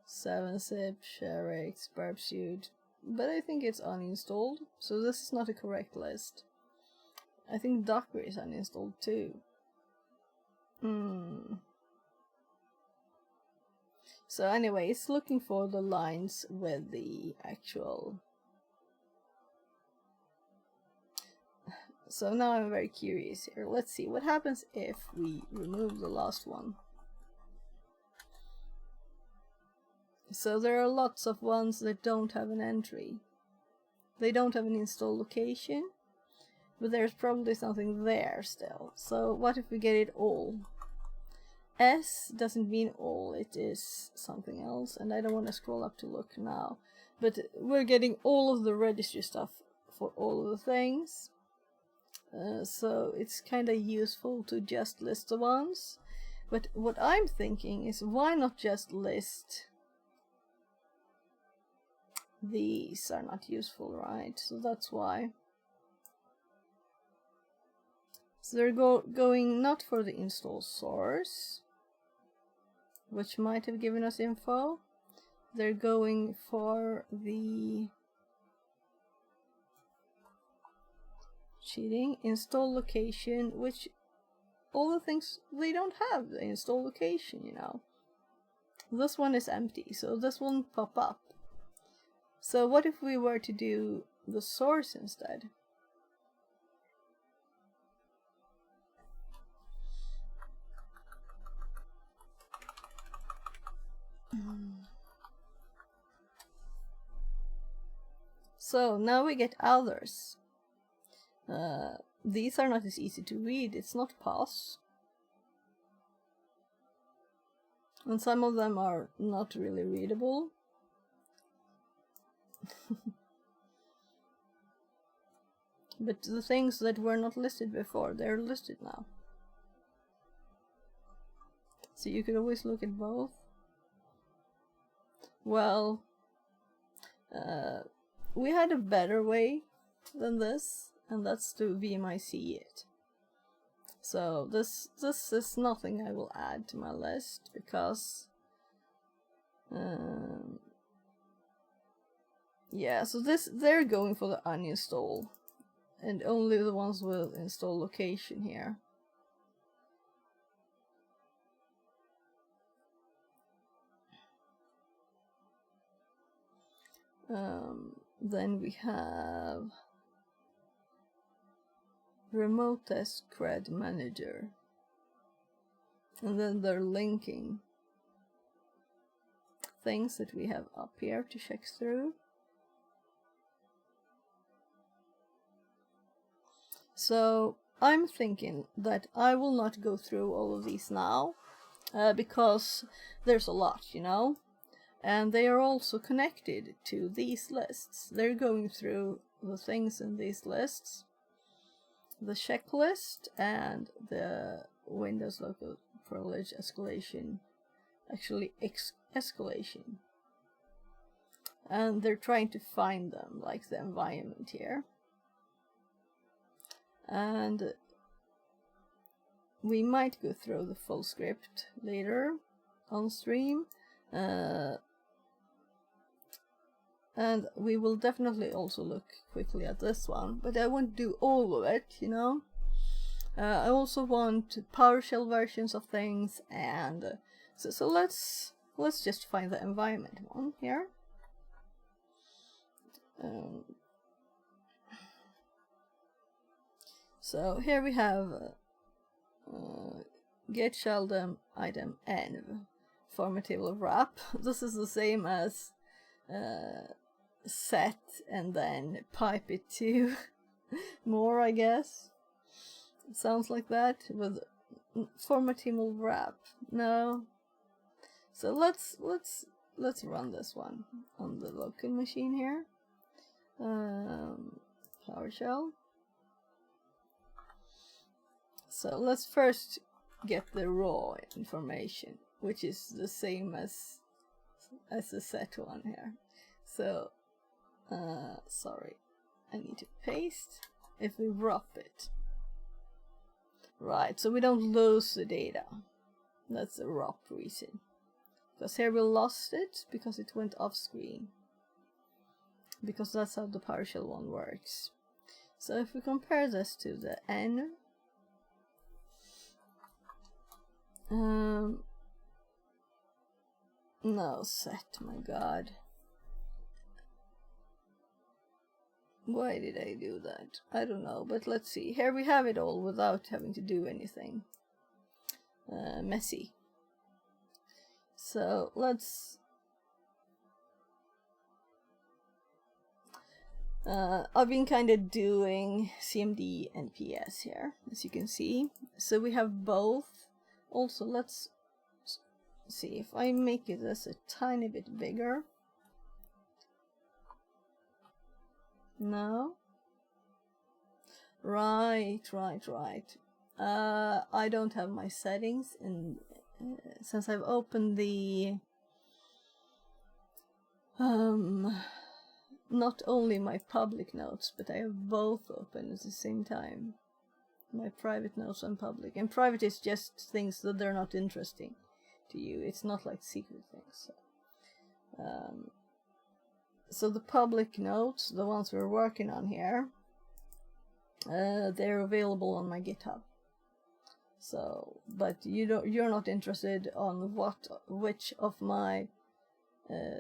7-zip, ShareX, Barbsuit, but I think it's uninstalled, so this is not a correct list. I think Docker is uninstalled too. So anyway, it's looking for the lines with the actual. So now I'm very curious here. Let's see what happens if we remove the last one. So there are lots of ones that don't have an entry. They don't have an install location, but there's probably something there still. So what if we get it all? S doesn't mean all, it is something else, and I don't want to scroll up to look now. But we're getting all of the registry stuff for all of the things. So it's kind of useful to just list the ones. But what I'm thinking is, why not just list these? Are not useful, right? So that's why. So they're going not for the install source, which might have given us info. They're going for the cheating install location, which all the things they don't have the install location, you know. This one is empty, so this won't pop up. So what if we were to do the source instead? So now we get others. These are not as easy to read. It's not POS. And some of them are not really readable. But the things that were not listed before, they're listed now. So you could always look at both. Well, we had a better way than this, and that's to VMIC it. So this is nothing I will add to my list, because yeah, so they're going for the uninstall, and only the ones with install location here. Then we have remote test cred manager, and then they're linking things that we have up here to check through. So I'm thinking that I will not go through all of these now, because there's a lot, you know, and they are also connected to these lists. They're going through the things in these lists, the checklist and the Windows local privilege escalation, actually escalation, and they're trying to find them, like the environment here. and we might go through the full script later on stream, and we will definitely also look quickly at this one, but I won't do all of it, you know. I also want PowerShell versions of things, and so let's just find the environment one here. So here we have get sheldom item env format table wrap. This is the same as set and then pipe it to more, I guess. It sounds like that with format table wrap. No. So let's run this one on the local machine here. PowerShell. So let's first get the raw information, which is the same as the set one here. So, sorry, I need to paste if we wrap it. Right, so we don't lose the data. That's the wrap reason. Because here we lost it because it went off screen. Because that's how the PowerShell one works. So if we compare this to the N, no, set, my god. Why did I do that? I don't know, but let's see. Here we have it all without having to do anything. Messy. So let's... I've been kind of doing CMD and PS here, as you can see. So we have both. Also, let's see if I make this a tiny bit bigger. No. Right. I don't have my settings, and since I've opened the not only my public notes, but I have both open at the same time. My private notes and public. And private is just things that they're not interesting to you. It's not like secret things. So the public notes, the ones we're working on here, they're available on my GitHub. So, but you're not interested on which of my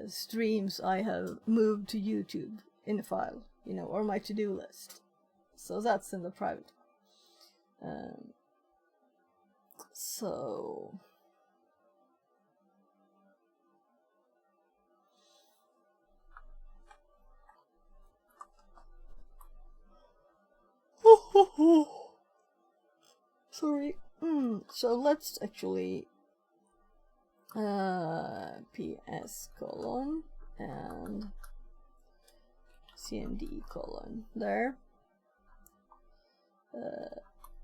streams I have moved to YouTube in a file, you know, or my to-do list. So that's in the private. So sorry. So let's actually PS colon and CMD colon there.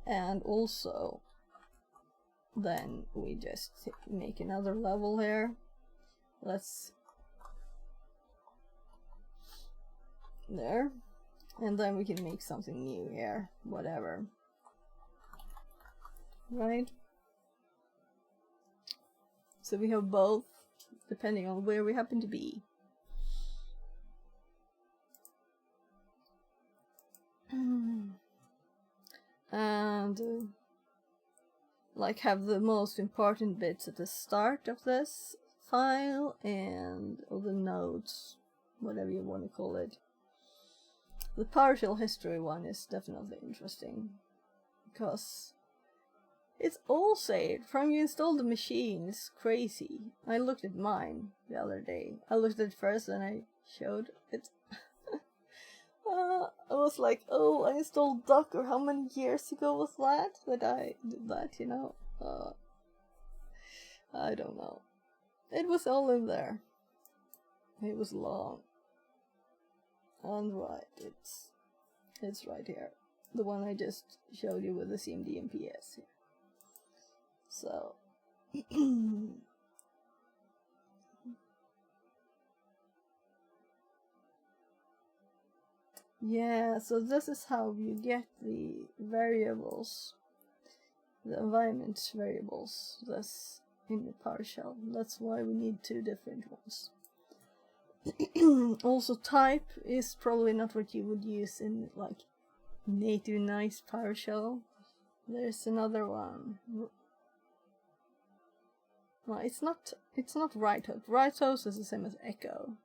And also then we just make another level here. Let's there, and then we can make something new here, whatever, right? So we have both depending on where we happen to be. And like have the most important bits at the start of this file and all the nodes, whatever you want to call it. The PowerShell history one is definitely interesting because it's all saved from you installed the machine. It's crazy. I looked at mine the other day. I looked at it first and I showed it. I was like, oh, I installed Docker. How many years ago was that I did that, you know? I don't know. It was all in there. It was long. And right, it's right here. The one I just showed you with the CMD and PS here. So... Yeah, so this is how you get the variables, the environment variables, this in the PowerShell. That's why we need two different ones. Also, type is probably not what you would use in like native nice PowerShell. There's another one. No, it's not right host. Right host is the same as echo.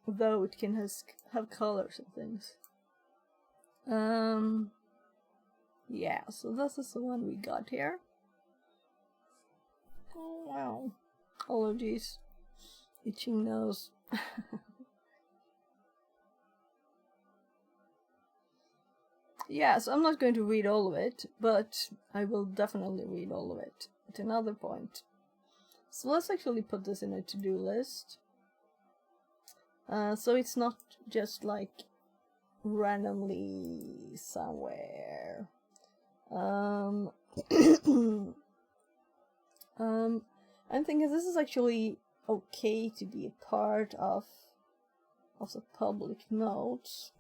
Though it can have colors and things. Yeah, so this is the one we got here. Oh wow. Allergies. Itching nose. Yeah, so I'm not going to read all of it, but I will definitely read all of it at another point. So let's actually put this in a to-do list. So it's not just like randomly somewhere. I'm thinking this is actually okay to be a part of the public notes,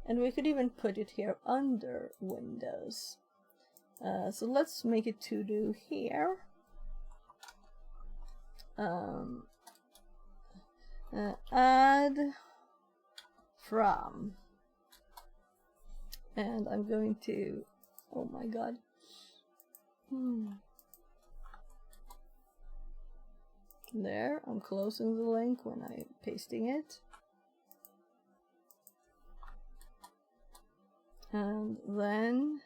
and we could even put it here under Windows. So let's make it to do here. Add from, and I'm going to, oh my god. There, I'm closing the link when I'm pasting it. And then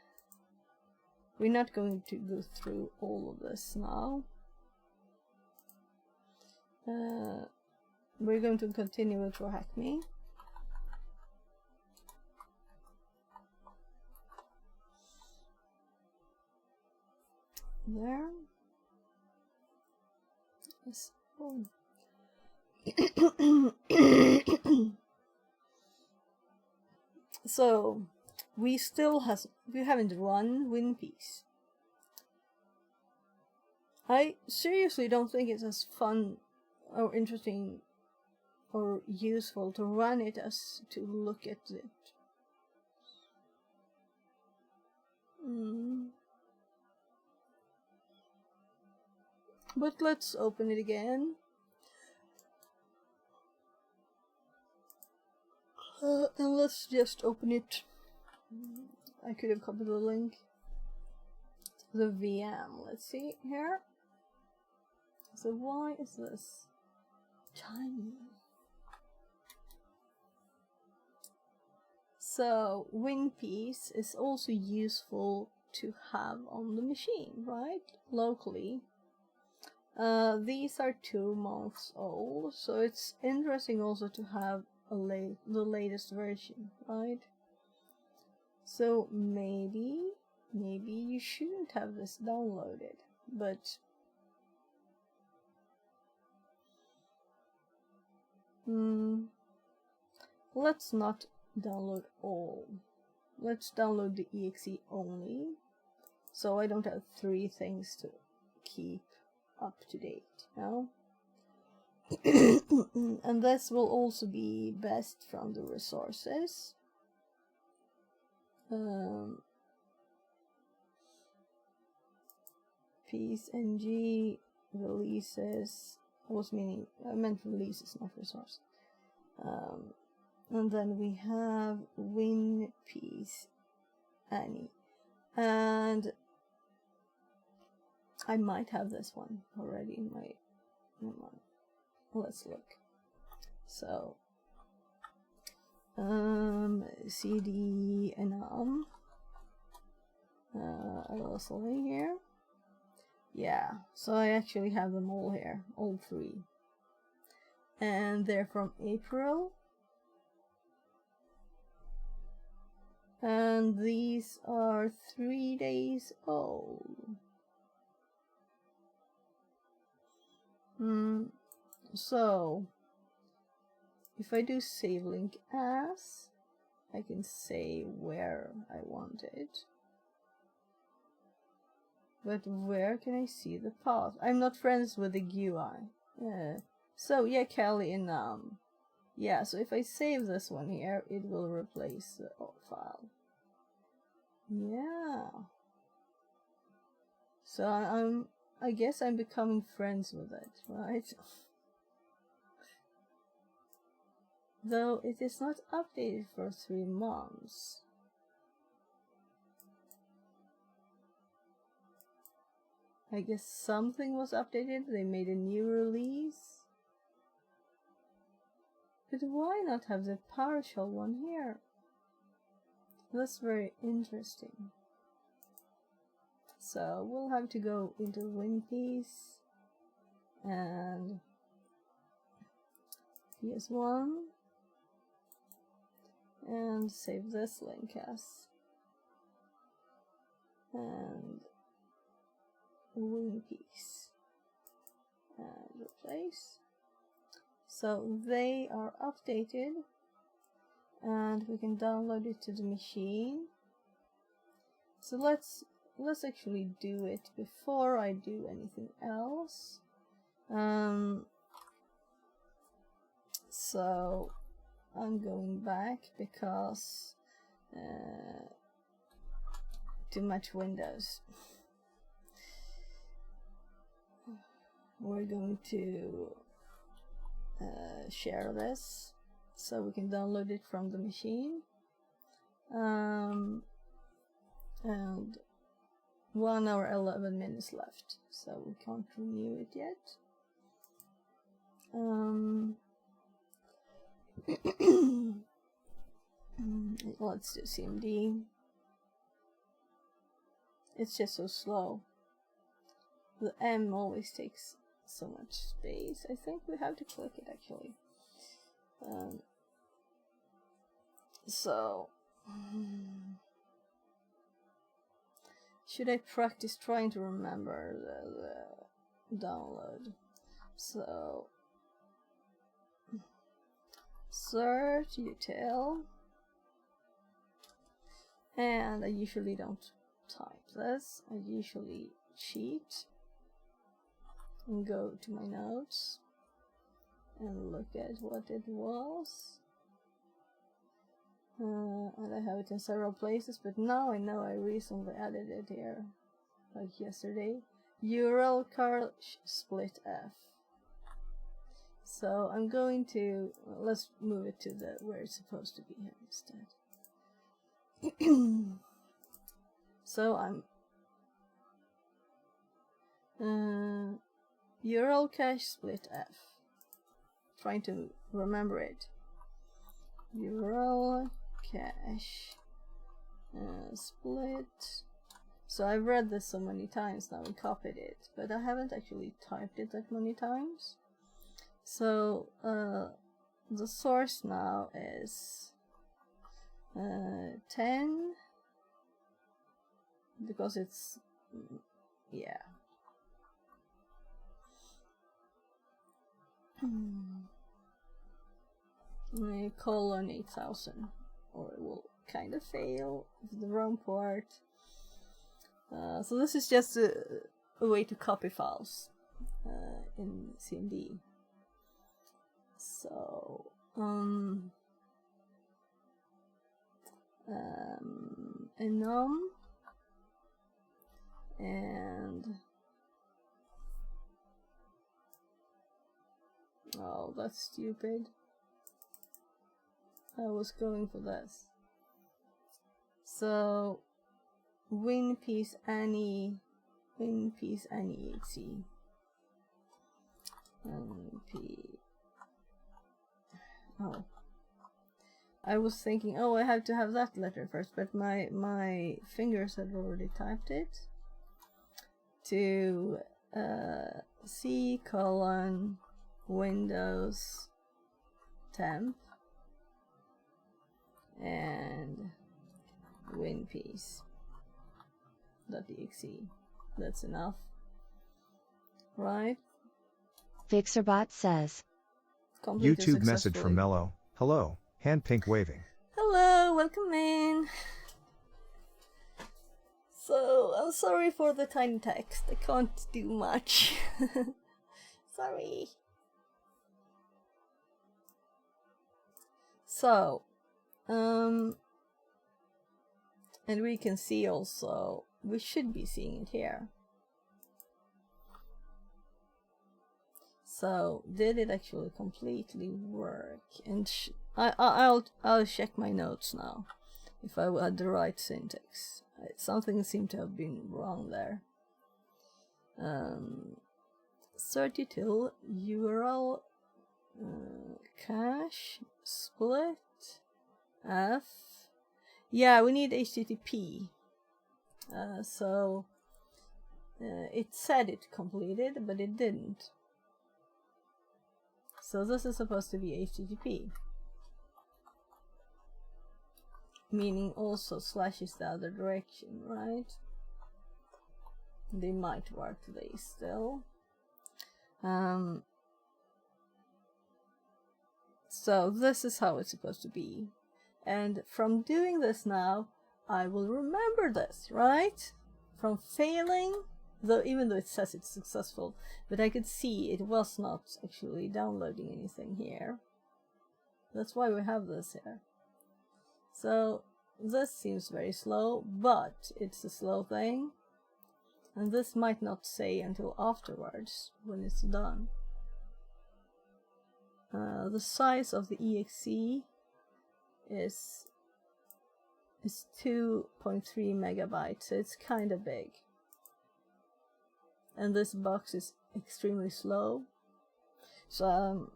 we're not going to go through all of this now. We're going to continue with TryHackMe. There. Yes. Oh. So we haven't run WinPiece. I seriously don't think it's as fun or interesting or useful to run it as to look at it. But let's open it again. And let's just open it. I could have copied the link. The VM. Let's see here. So why is this tiny? So WinPiece is also useful to have on the machine, right? Locally. These are 2 months old, so it's interesting also to have the latest version, right? So maybe you shouldn't have this downloaded, but let's not download all. Let's download the exe only, so I don't have 3 things to keep up to date, you know? And this will also be best from the resources. Piece ng releases. I meant releases, not resource. And then we have WinPiece Annie, and I might have this one already in my. Let's look. So, cd enum. I was in here. Yeah, so I actually have them all here, all 3, and they're from April. And these are 3 days old. So if I do save link as, I can say where I want it. But where can I see the path? I'm not friends with the GUI. So yeah, Kelly and Yeah, so if I save this one here, it will replace the old file. Yeah. So I guess I'm becoming friends with it, right? Though it is not updated for 3 months. I guess something was updated, they made a new release. But why not have the PowerShell one here? That's very interesting. So we'll have to go into WinPiece and PS1 and save this link as and WinPiece and replace. So they are updated and we can download it to the machine. So let's actually do it before I do anything else. So I'm going back because too much Windows. We're going to share this so we can download it from the machine. And 1 hour 11 minutes left, so we can't renew it yet. Let's do CMD. It's just so slow. The M always takes so much space. I think we have to click it actually. Should I practice trying to remember the download? So search util, and I usually don't type this. I usually cheat and go to my notes and look at what it was. And I have it in several places, but now I know I recently added it here, like yesterday. Ural cache split F. So I'm going to, let's move it to the where it's supposed to be here instead. So I'm Ural cache split F. Trying to remember it. Ural cache split. So I've read this so many times now and copied it, but I haven't actually typed it that many times. So the source now is 10 because it's yeah. Colon 8000, or it will kind of fail with the wrong part. So this is just a way to copy files in CMD. So enum and oh, that's stupid. I was going for this. So WinPiece any exe. Oh, I was thinking, oh, I have to have that letter first, but my fingers had already typed it to C colon Windows temp and WinPiece.exe. That's enough, right? Fixerbot says. Completed YouTube message successfully. from Mello. Hello, hand pink waving. Hello, welcome in. So, I'm sorry for the tiny text. I can't do much. Sorry. So, and we can see also, we should be seeing it here. So, did it actually completely work? And I'll check my notes now if I had the right syntax. Something seemed to have been wrong there. 32 URL cache split F. Yeah, we need HTTP. So it said it completed, but it didn't. So this is supposed to be HTTP, meaning also slashes the other direction, right? They might work today still. So this is how it's supposed to be. And from doing this now, I will remember this, right? From failing, even though it says it's successful, but I could see it was not actually downloading anything here. That's why we have this here. So this seems very slow, but it's a slow thing. And this might not say until afterwards, when it's done. The size of the exe is 2.3 megabytes, so it's kind of big. And this box is extremely slow. So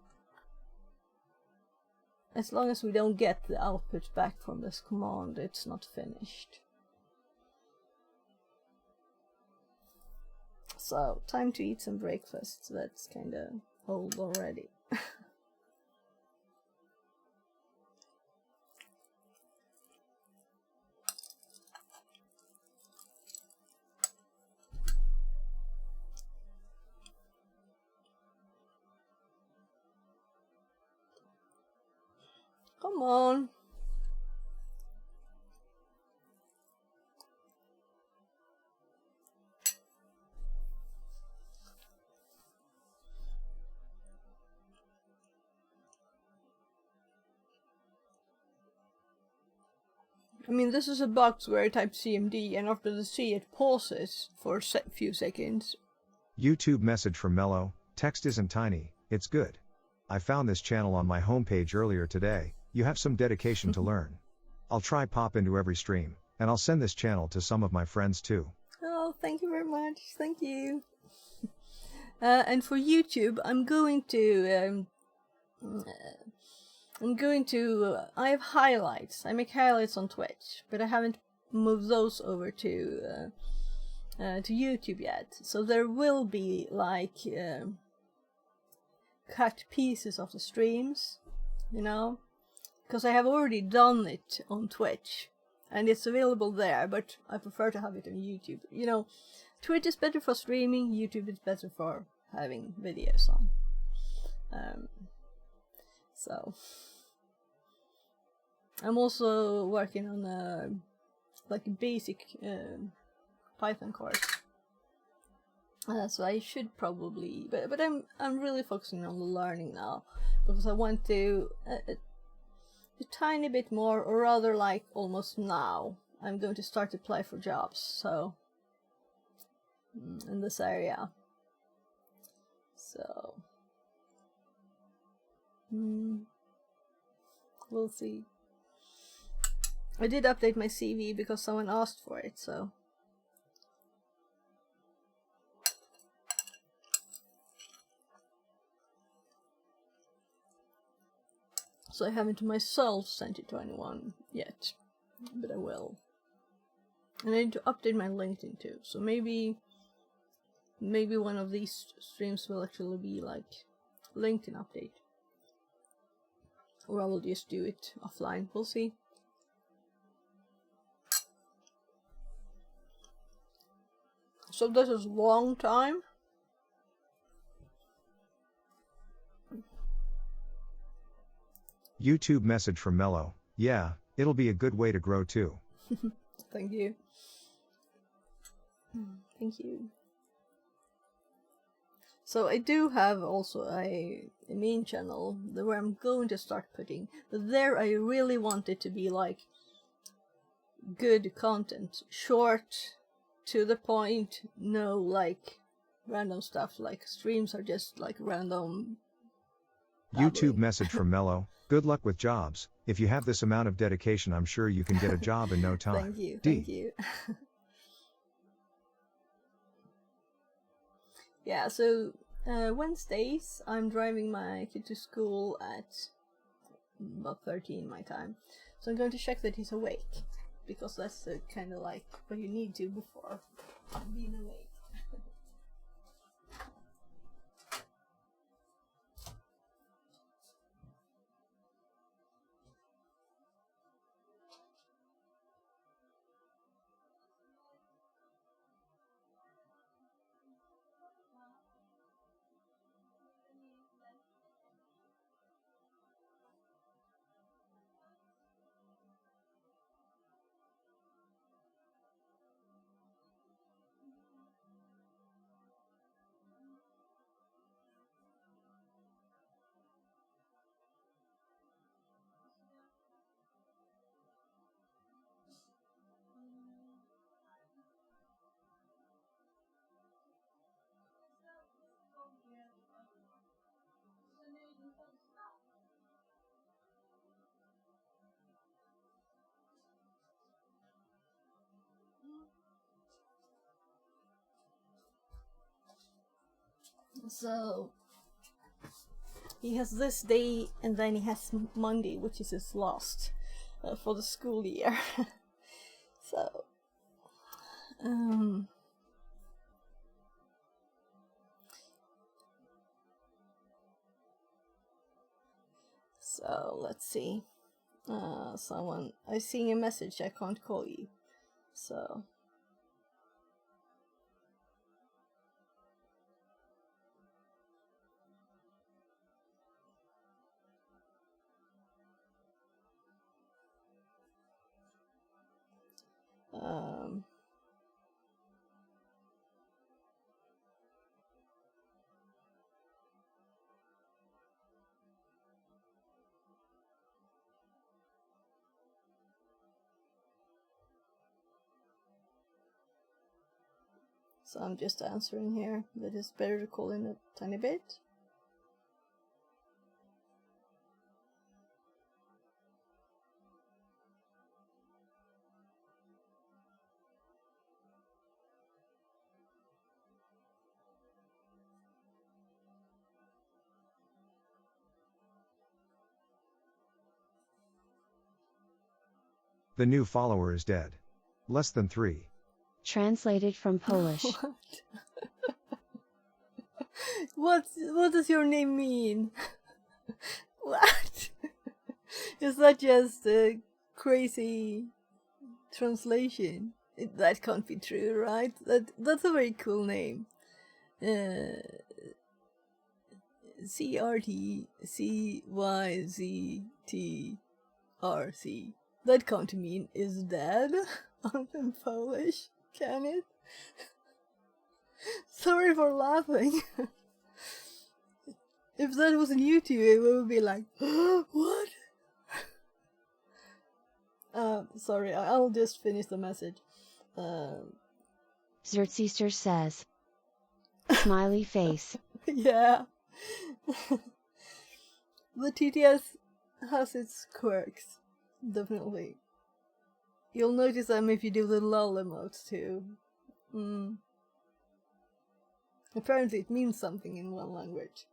as long as we don't get the output back from this command, it's not finished. So, time to eat some breakfast. That's kind of old already. Come on. I mean, this is a box where I type CMD, and after the C it pauses for a few seconds. YouTube message from Mello, text isn't tiny, it's good. I found this channel on my homepage earlier today, you have some dedication to learn. I'll try pop into every stream, and I'll send this channel to some of my friends too. Oh, thank you very much, thank you. And for YouTube, I have highlights. I make highlights on Twitch, but I haven't moved those over to YouTube yet. So there will be like cut pieces of the streams, you know, because I have already done it on Twitch, and it's available there. But I prefer to have it on YouTube. You know, Twitch is better for streaming. YouTube is better for having videos on. So I'm also working on a basic Python course. So I should probably, but I'm really focusing on the learning now, because I want to a tiny bit more, or rather like almost now, I'm going to start to apply for jobs. So in this area. So we'll see. I did update my CV because someone asked for it, so. So I haven't myself sent it to anyone yet, but I will. And I need to update my LinkedIn too, so maybe one of these streams will actually be like LinkedIn update. Or I will just do it offline, we'll see. So this is a long time. YouTube message from Mello, yeah, it'll be a good way to grow too. Thank you. Thank you. So I do have also a main channel where I'm going to start putting, but there I really want it to be like good content, short, to the point, no like random stuff, like streams are just like random YouTube babbling. message from Mello. Good luck with jobs. If you have this amount of dedication, I'm sure you can get a job in no time. Thank you, D. thank you. Yeah, so Wednesdays I'm driving my kid to school at about 13 my time. So I'm going to check that he's awake, because that's kind of like what you need to before being awake. So he has this day, and then he has Monday, which is his last for the school year. So so let's see. Someone, I see a message, I can't call you. So so I'm just answering here. That is better to call in a tiny bit. The new follower is dead. Less than 3. Translated from Polish. What does your name mean? What? Is that just a crazy translation? That can't be true, right? That's a very cool name. CRTCYZTRC. That can't mean is dead in Polish, can it? Sorry for laughing. If that was in YouTube, it would be like, what? Sorry, I'll just finish the message. Zertsister says. Smiley face. Yeah. The TTS has its quirks, definitely. You'll notice them if you do the lol emotes too. Apparently it means something in one language.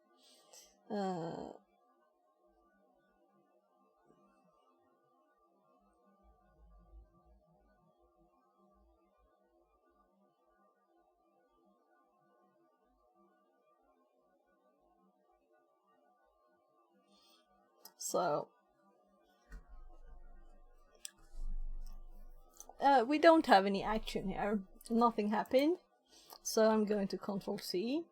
So we don't have any action here. Nothing happened. So I'm going to Control C.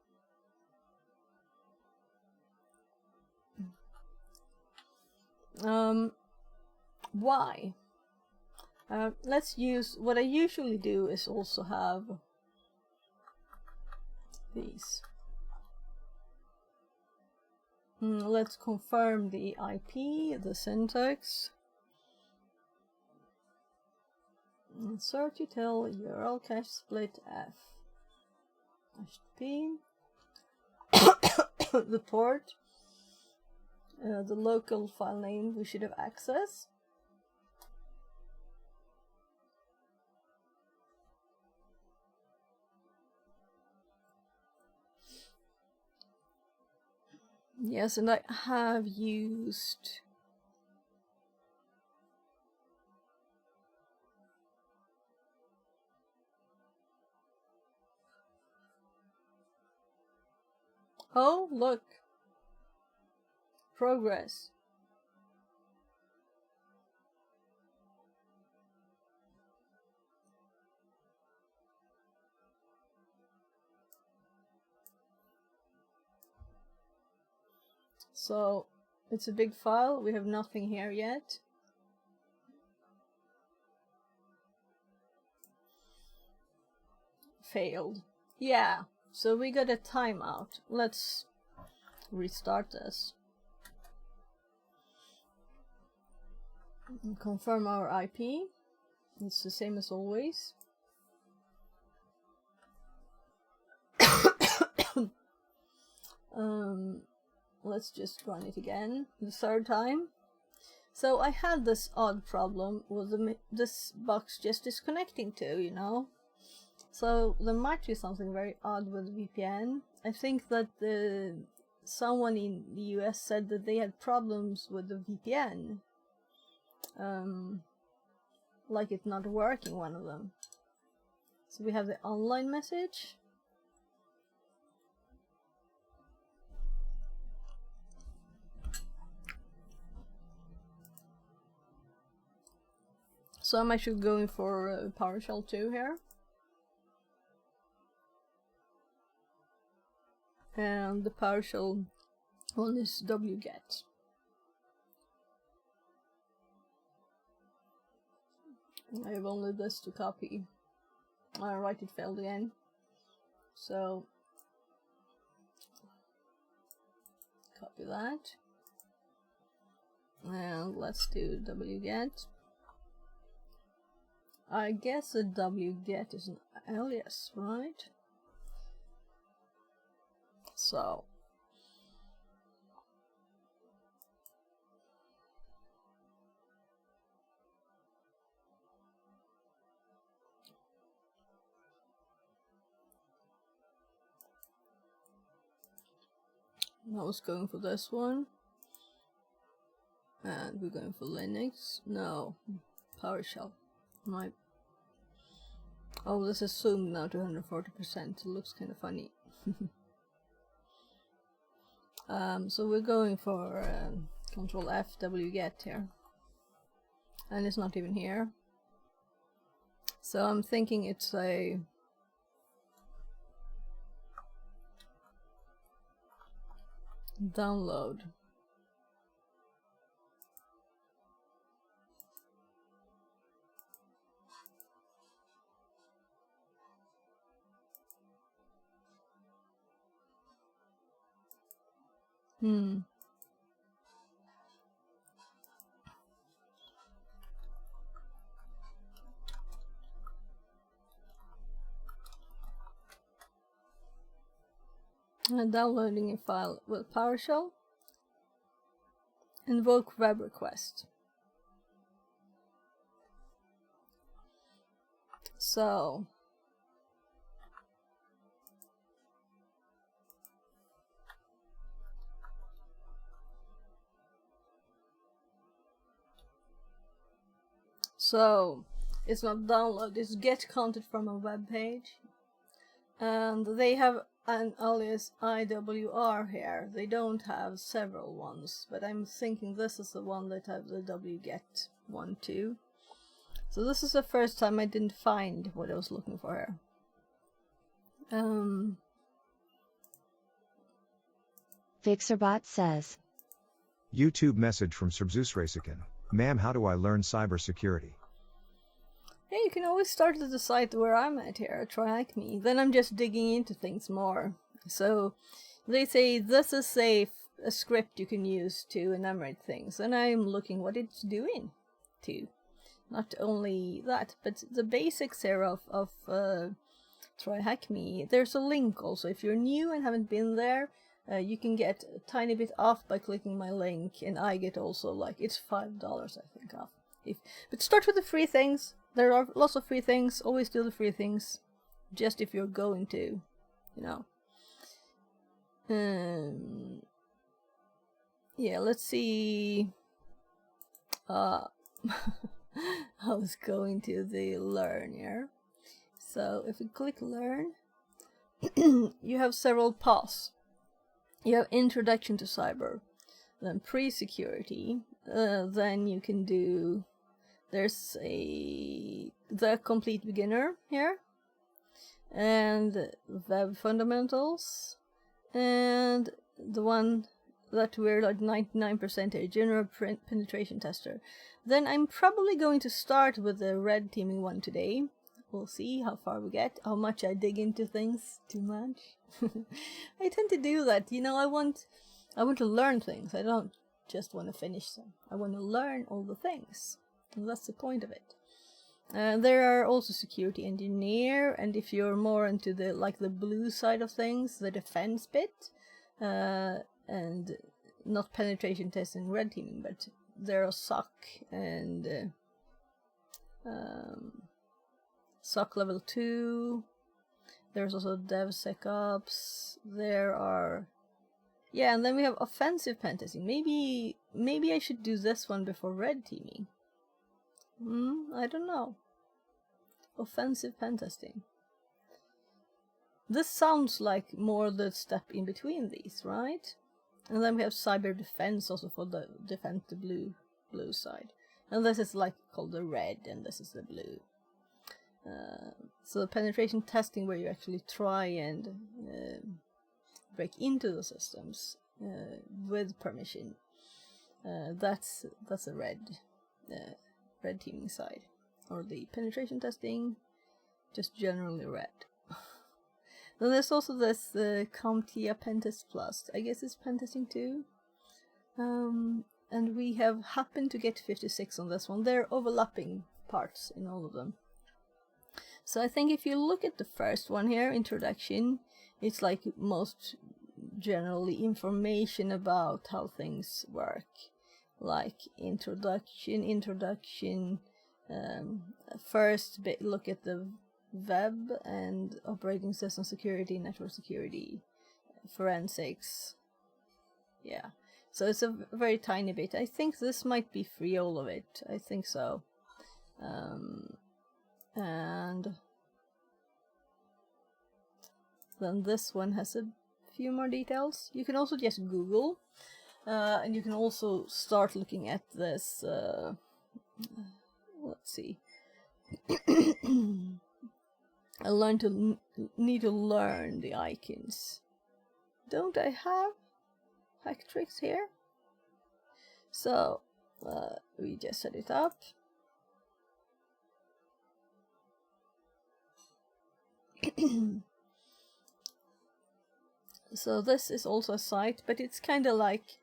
Why? Let's use, what I usually do is also have these. Let's confirm the IP, the syntax. Insert util URL cache split F. HTTP. The port. The local file name we should have access. Yes, and I have used oh, look. Progress. So, it's a big file. We have nothing here yet. Failed. Yeah, so we got a timeout. Let's restart this. And confirm our IP. It's the same as always. Let's just run it again, the third time. So I had this odd problem with this box just disconnecting to, you know. So there might be something very odd with VPN. I think that someone in the US said that they had problems with the VPN. Like it not working, one of them. So we have the online message. So I'm actually going for PowerShell 2 here. And the PowerShell one is wget. I have only this to copy. Right, it failed again. So copy that. And let's do wget. I guess a wget is an alias, right? So I was going for this one. And we're going for Linux. No, PowerShell. Oh, this is zoomed now to 140%. It looks kind of funny. So we're going for Control F wget here. And it's not even here. So I'm thinking it's a download. Downloading a file with PowerShell. Invoke web request. So it's not download, it's get content from a web page. And they have an alias IWR here. They don't have several ones, but I'm thinking this is the one that have the wget one too. So this is the first time I didn't find what I was looking for here. Fixerbot says, YouTube message from Serbzusrasikin. Ma'am, how do I learn cybersecurity? Yeah, you can always start at the site where I'm at here, TryHackMe. Then I'm just digging into things more. So they say this is safe, a script you can use to enumerate things, and I'm looking what it's doing too. Not only that, but the basics here of TryHackMe. There's a link also. If you're new and haven't been there, you can get a tiny bit off by clicking my link, and I get also like it's $5 I think off. But start with the free things. There are lots of free things. Always do the free things. Just if you're going to, you know. Yeah, let's see. I was going to the learn here. So if we click learn, you have several paths. You have introduction to cyber, then pre-security, then you can do, there's the complete beginner here, and web fundamentals, and the one that we're like 99% a general penetration tester. Then I'm probably going to start with the red teaming one today. We'll see how far we get, how much I dig into things. Too much. I tend to do that, you know. I want to learn things. I don't just want to finish them. I want to learn all the things, and that's the point of it. There are also security engineer, and if you're more into the the blue side of things, the defense bit, and not penetration testing, red teaming, but there are SOC and SOC level 2. There's also DevSecOps. There are, yeah, and then we have offensive pen testing. Maybe I should do this one before red teaming. I don't know. Offensive pen testing. This sounds like more the step in between these, right? And then we have cyber defense also for the defense, the blue side. And this is like called the red, and this is the blue. So the penetration testing, where you actually try and break into the systems with permission. That's a red teaming side, or the penetration testing, just generally red. Then there's also this CompTIA Pentest Plus. I guess it's pen testing too. And we have happened to get 56 on this one. There are overlapping parts in all of them. So I think if you look at the first one here, introduction, it's like most generally information about how things work. Like introduction, first look at the web and operating system security, network security, forensics. Yeah, so it's a very tiny bit. I think this might be free, all of it. I think so. And then this one has a few more details. You can also just Google, and you can also start looking at this. Let's see. I need to learn the icons. Don't I have hack tricks here? So we just set it up. So this is also a site, but it's kind of like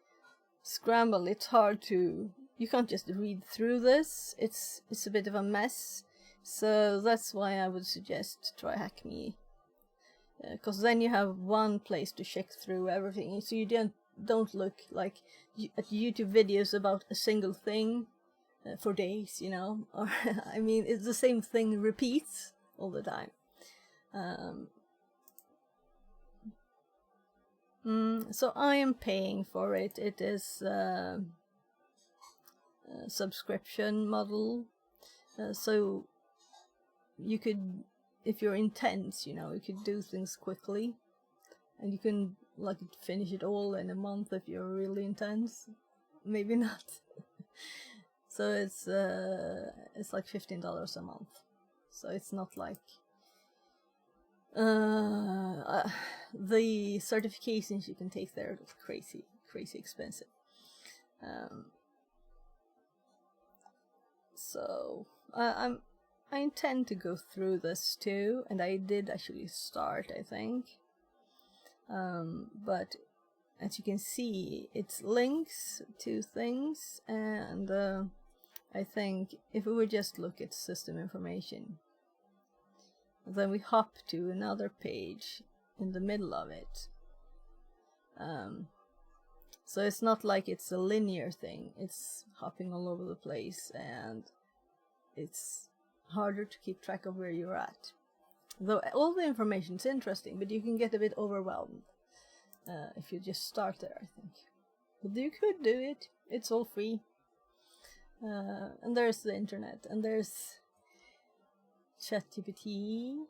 scramble. It's hard to, you can't just read through this. It's a bit of a mess. So that's why I would suggest TryHackMe, because then you have one place to check through everything. So you don't look like at YouTube videos about a single thing for days, you know. Or I mean, it's the same thing repeats all the time. So I am paying for it. It is a subscription model. So you could, if you're intense, you know, you could do things quickly, and you can like finish it all in a month if you're really intense. Maybe not. So it's like $15 a month. So it's not like the certifications you can take there are crazy expensive. So I intend to go through this too, and I did actually start, I think. But as you can see, it's links to things, and I think if we would just look at system information, then we hop to another page in the middle of it. So it's not like it's a linear thing, it's hopping all over the place, and it's harder to keep track of where you're at. Though all the information is interesting, but you can get a bit overwhelmed if you just start there, I think. But you could do it, it's all free. And there's the internet, and there's ChatGPT.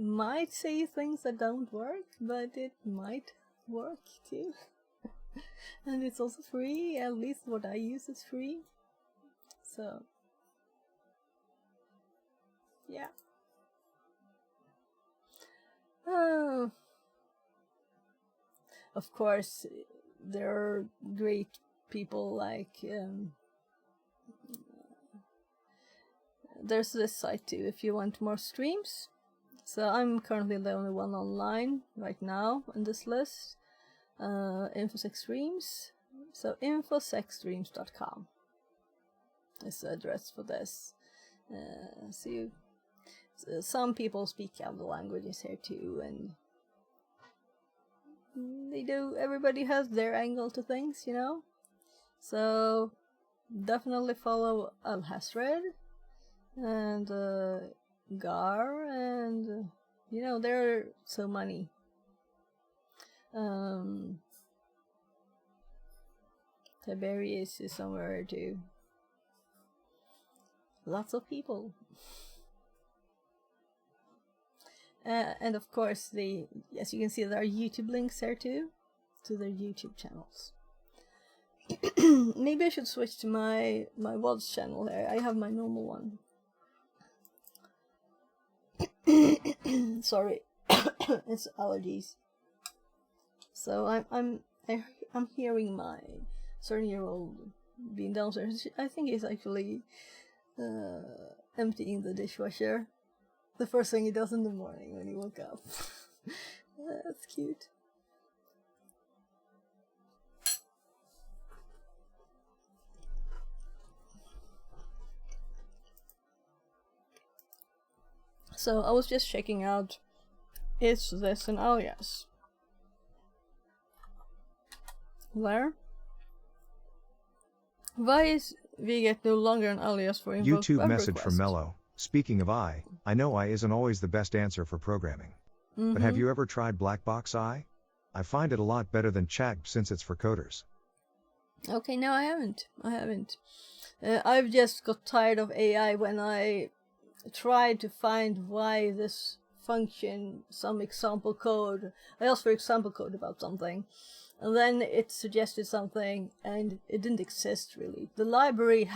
Might say things that don't work, but it might work too. And it's also free, at least what I use is free. So, yeah. Of course, there are great people like there's this site too if you want more streams. So I'm currently the only one online right now on this list. Infosec Streams. So infosecstreams.com is the address for this. Some people speak other languages here too, and everybody has their angle to things, you know? So definitely follow Al-Hasred and Gar, and you know, there are so many. Tiberius is somewhere too. Lots of people. And of course, as you can see, there are YouTube links there too, to their YouTube channels. Maybe I should switch to my VODs channel here. I have my normal one. Sorry, it's allergies. So I'm hearing my 7-year-old being downstairs. I think he's actually emptying the dishwasher. The first thing he does in the morning when he woke up. That's cute. So I was just checking out, is this an alias? There. Why is Viget no longer an alias for invoke YouTube web message request? from Mello. Speaking of I know I isn't always the best answer for programming. But have you ever tried Blackbox I? I find it a lot better than Chat since it's for coders. Okay, no, I haven't. I've just got tired of AI when I tried to find why this function, some example code. I asked for example code about something, and then it suggested something, and it didn't exist really. The library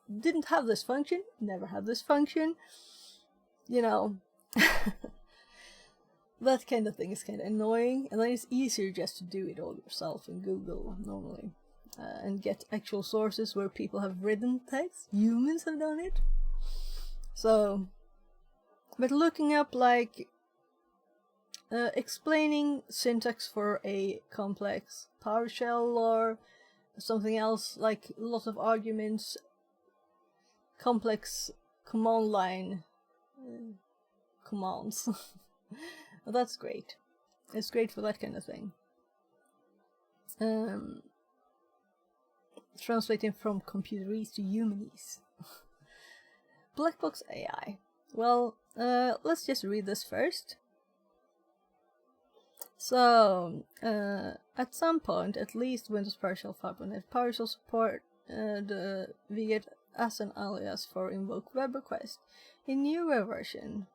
didn't have this function, never had this function. You know, that kind of thing is kind of annoying, and then it's easier just to do it all yourself in Google normally, and get actual sources where people have written text. Humans have done it. So, but looking up like explaining syntax for a complex PowerShell or something else, like a lot of arguments, complex command line commands. That's great. It's great for that kind of thing. Translating from computerese to humanese. Blackbox AI. Well, let's just read this first. So, at some point, at least Windows PowerShell 5.net PowerShell support Viget as an alias for invoke web request. In newer version,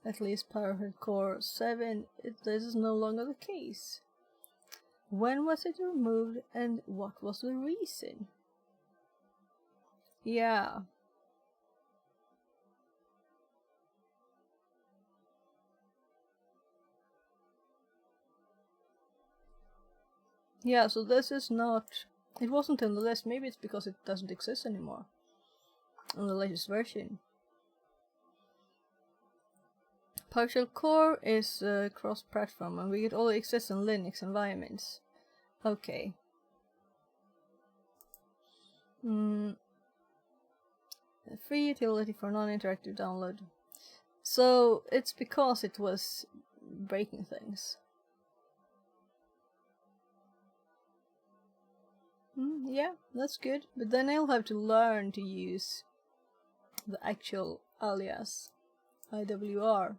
at least PowerShell Core 7, this is no longer the case. When was it removed, and what was the reason? Yeah. Yeah, so this is not... It wasn't in the list. Maybe it's because it doesn't exist anymore in the latest version. Partial core is cross-platform, and we get all exist in Linux environments. Okay. A free utility for non-interactive download. So it's because it was breaking things. Yeah, that's good. But then I'll have to learn to use the actual alias IWR,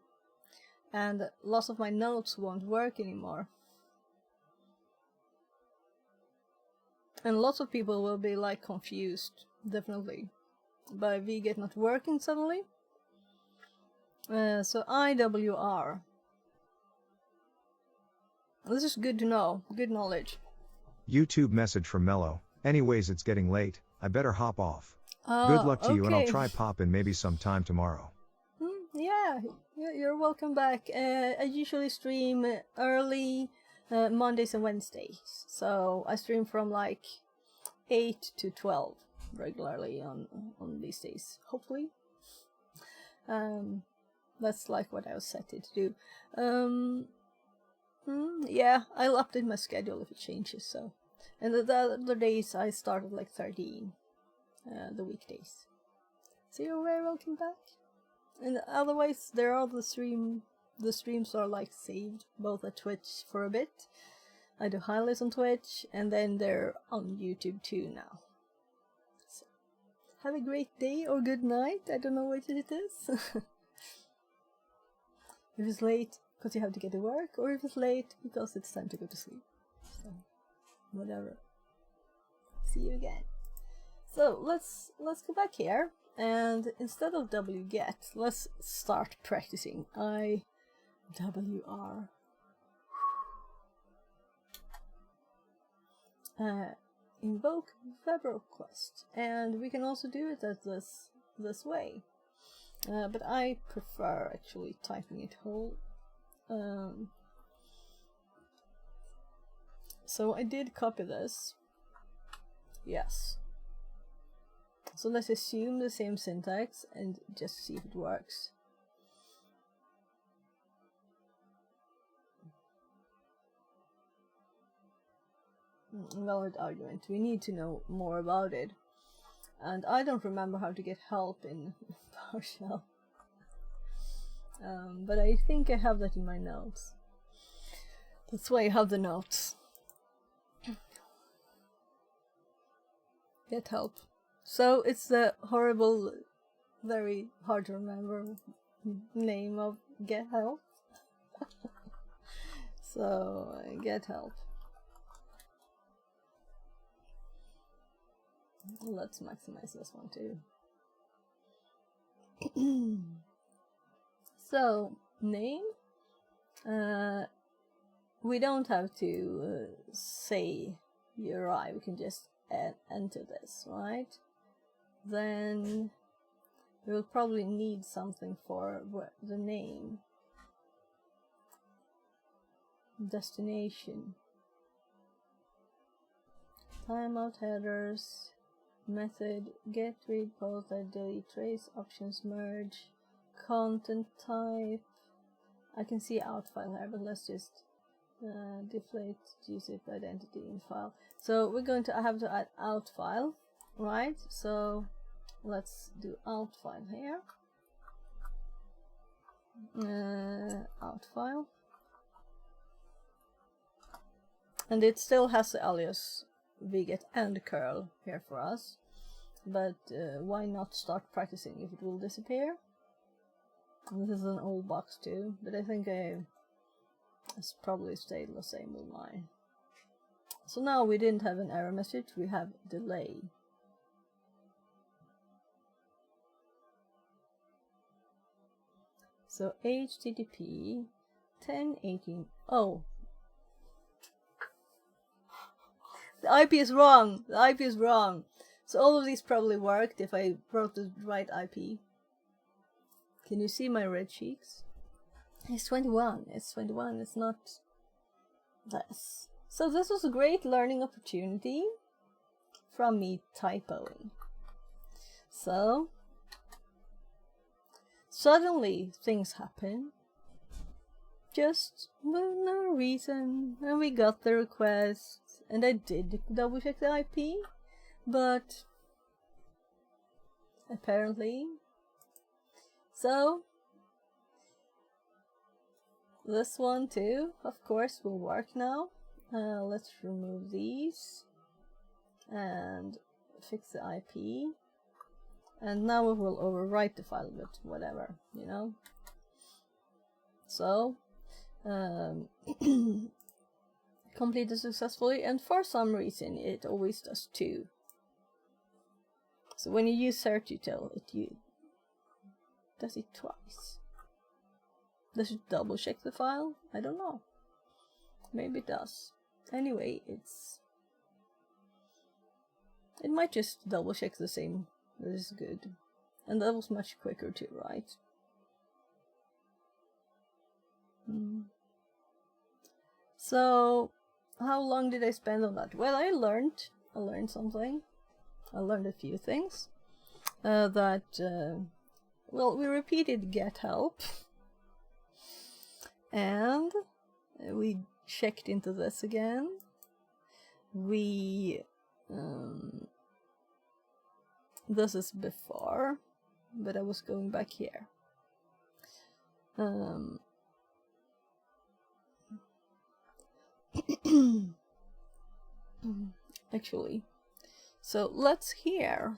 and lots of my notes won't work anymore. And lots of people will be like confused, definitely, by vget not working suddenly. So IWR. This is good to know, good knowledge. YouTube message from Mello. Anyways, it's getting late. I better hop off. Good luck to you, and I'll try pop in maybe sometime tomorrow. Yeah, you're welcome back. I usually stream early Mondays and Wednesdays. So I stream from like 8 to 12 regularly on these days, hopefully. That's like what I was set to do. Yeah, I'll update my schedule if it changes. So, and the other days I start at like 13, the weekdays. So you're very welcome back. And otherwise, there are the streams are like saved both at Twitch for a bit. I do highlights on Twitch, and then they're on YouTube too now. So, have a great day or good night. I don't know which it is. If it's late because you have to get to work, or if it's late because it's time to go to sleep. So, whatever. See you again. So let's go back here, and instead of wget, let's start practicing IWR. Invoke web request, and we can also do it as this way. But I prefer actually typing it whole. So I did copy this. Yes. So let's assume the same syntax and just see if it works. Valid argument. We need to know more about it. And I don't remember how to get help in PowerShell. But I think I have that in my notes. That's why I have the notes. Get help. So it's the horrible, very hard to remember name of get help. So get help. Let's maximize this one too. So name. We don't have to say URI. We can just enter this, right? Then we will probably need something for the name. Destination. Timeout headers. Method get, read, post, delete, trace, options, merge, content type. I can see out file here, but let's just deflate gzip identity in file. So we're going to have to add out file, right? So let's do out file here. Out file, and it still has the alias vget and curl here for us, but why not start practicing if it will disappear? And this is an old box too, but I think it's probably stayed the same with mine. So now we didn't have an error message, we have delay. So HTTP 1018. Oh, the IP is wrong. The IP is wrong. So all of these probably worked if I wrote the right IP. Can you see my red cheeks? It's 21. It's 21. It's not this. So this was a great learning opportunity from me typoing. So suddenly things happen. just no reason, and we got the request, and I did double check the IP, but apparently. So this one too, of course, will work now. Let's remove these and fix the IP. And now we will overwrite the file, but whatever, you know. So, completed successfully, and for some reason it always does 2. So when you use certutil, it does it twice. Does it double check the file? I don't know. Maybe it does. Anyway, it might just double check the same. That is good. And that was much quicker too, right? So, how long did I spend on that? Well, I learned something. I learned a few things. Well, we repeated get help. And we checked into this again. We this is before, but I was going back here. Actually, so let's here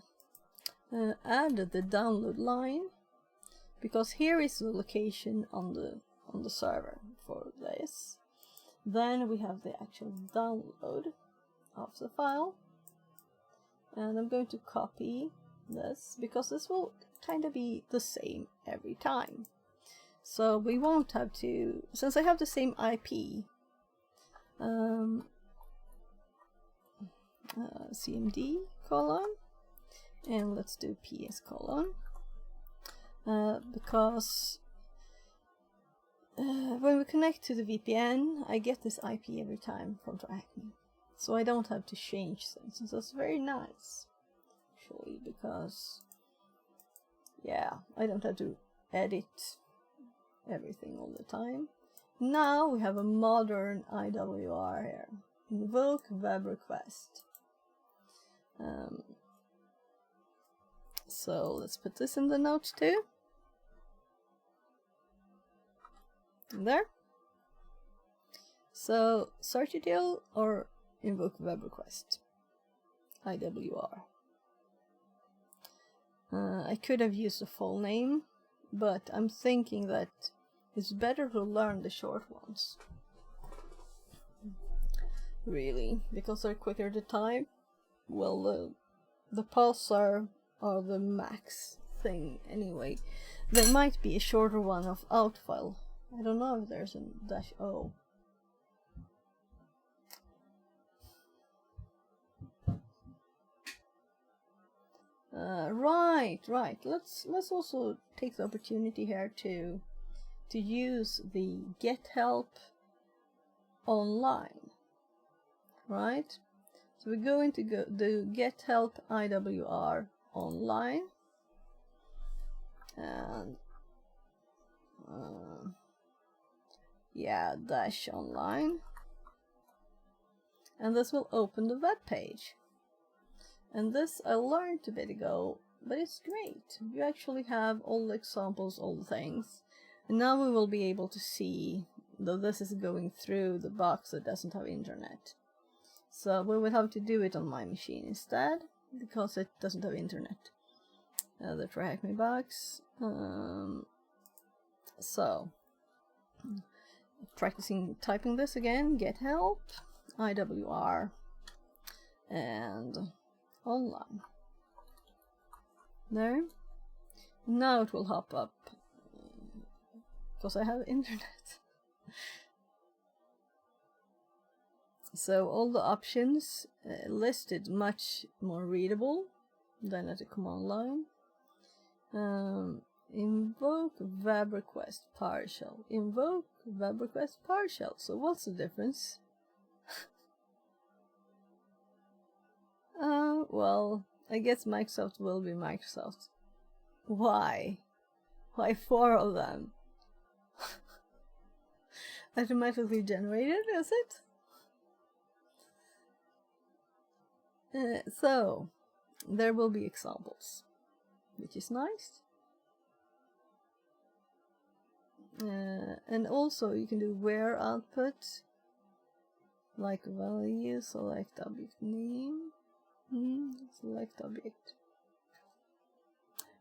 add the download line, because here is the location on the server for this. Then we have the actual download of the file, and I'm going to copy this because this will kind of be the same every time. So we won't have to, since I have the same IP, cmd colon, and let's do ps colon, because when we connect to the VPN, I get this IP every time from TryHackMe, so I don't have to change things. So that's very nice, actually, because yeah, I don't have to edit everything all the time. Now we have a modern IWR here. Invoke web request. So let's put this in the notes too. There. So certutil or invoke web request. IWR. I could have used the full name, but I'm thinking that it's better to learn the short ones. Really, because they're quicker to type. Well, the pulsar are the max thing anyway. There might be a shorter one of out file. I don't know if there's a -o. Right. Let's also take the opportunity here to use the get help online, right? So we're going to do get help IWR online, and yeah, dash online, and this will open the web page. And this I learned a bit ago, but it's great. You actually have all the examples, all the things. And now we will be able to see that this is going through the box that doesn't have internet. So we will have to do it on my machine instead, because it doesn't have internet. The TryHackMe box. So, practicing typing this again, get help, IWR, and online. There. Now it will hop up, because I have internet. So all the options listed much more readable than at the command line. Invoke web request PowerShell. Invoke web request PowerShell. So what's the difference? Well, I guess Microsoft will be Microsoft. Why? Why 4 of them? automatically generated, is it? So, there will be examples, which is nice. And also you can do where output, like value, select object name, select object.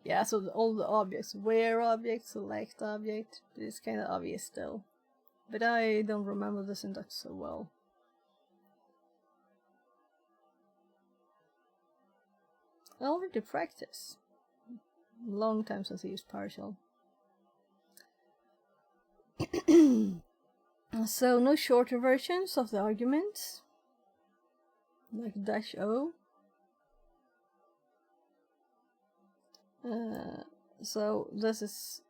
Yeah, so all the objects, where object, select object, it's kind of obvious still. But I don't remember the syntax so well. I already practice. Long time since I used partial. So no shorter versions of the arguments, like -o. So this is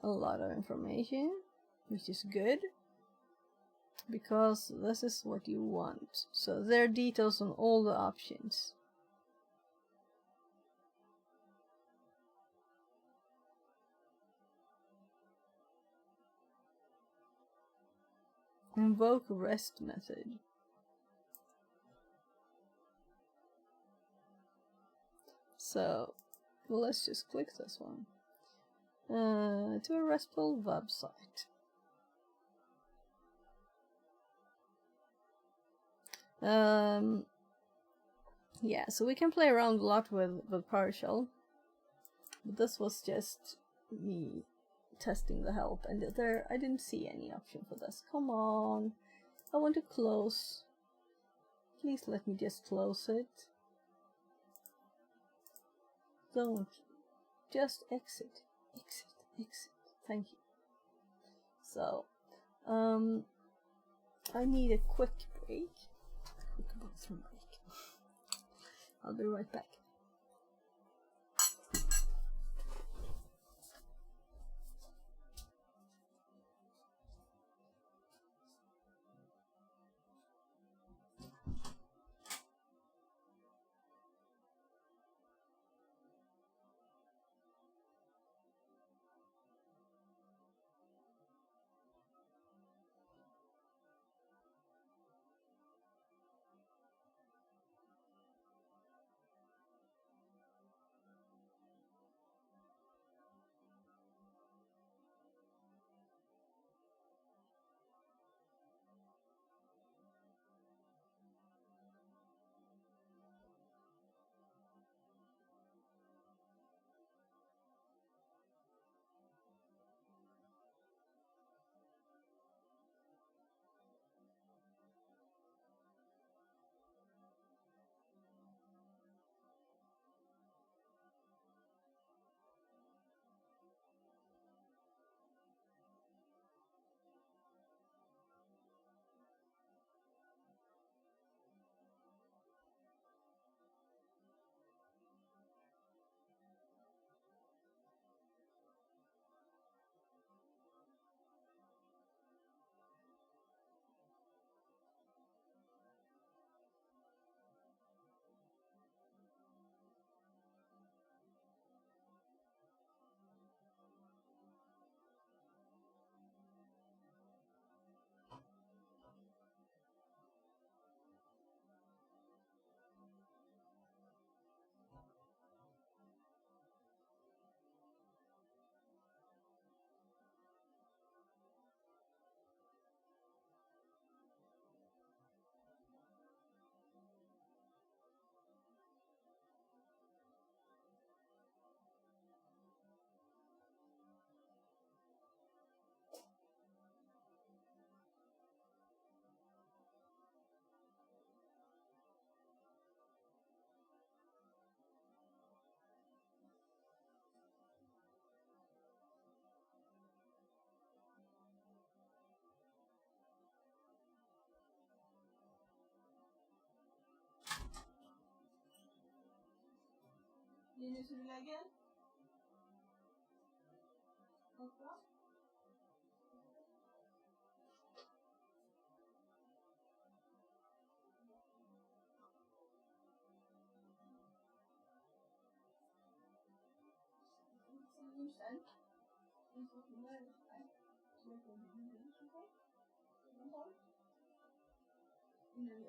a lot of information, which is good, because this is what you want. So there are details on all the options. Invoke rest method. So let's just click this one. To a RESTful website. Yeah, so we can play around a lot with partial. But this was just me testing the help, and there I didn't see any option for this. Come on, I want to close. Please let me just close it. Don't. Just exit. Exit. Exit. Thank you. So, I need a quick break. Quick bathroom break. I'll be right back. Vill du lägga?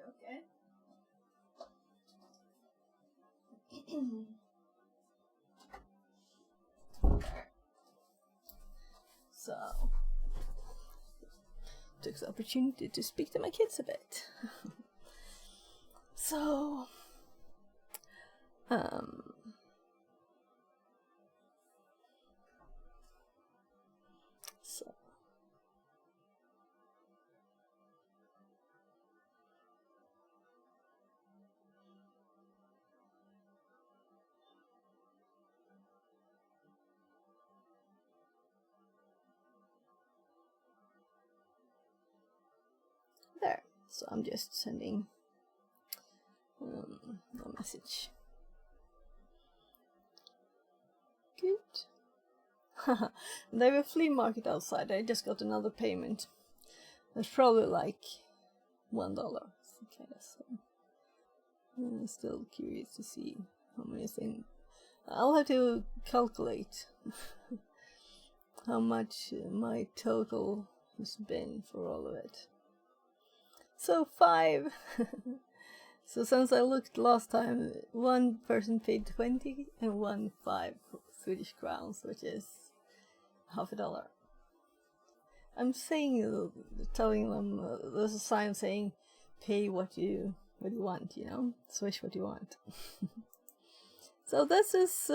Okay. So, took the opportunity to speak to my kids a bit. So, so there. So I'm just sending a message. Good. They have a flea market outside. I just got another payment. It's probably like $1. Okay, so I'm still curious to see how many things. I'll have to calculate how much my total has been for all of it. So 5. So since I looked last time, one person paid 20 and one 5 Swedish crowns, which is $50. I'm saying, telling them there's a sign saying, "Pay what you want," you know, swish what you want. So this is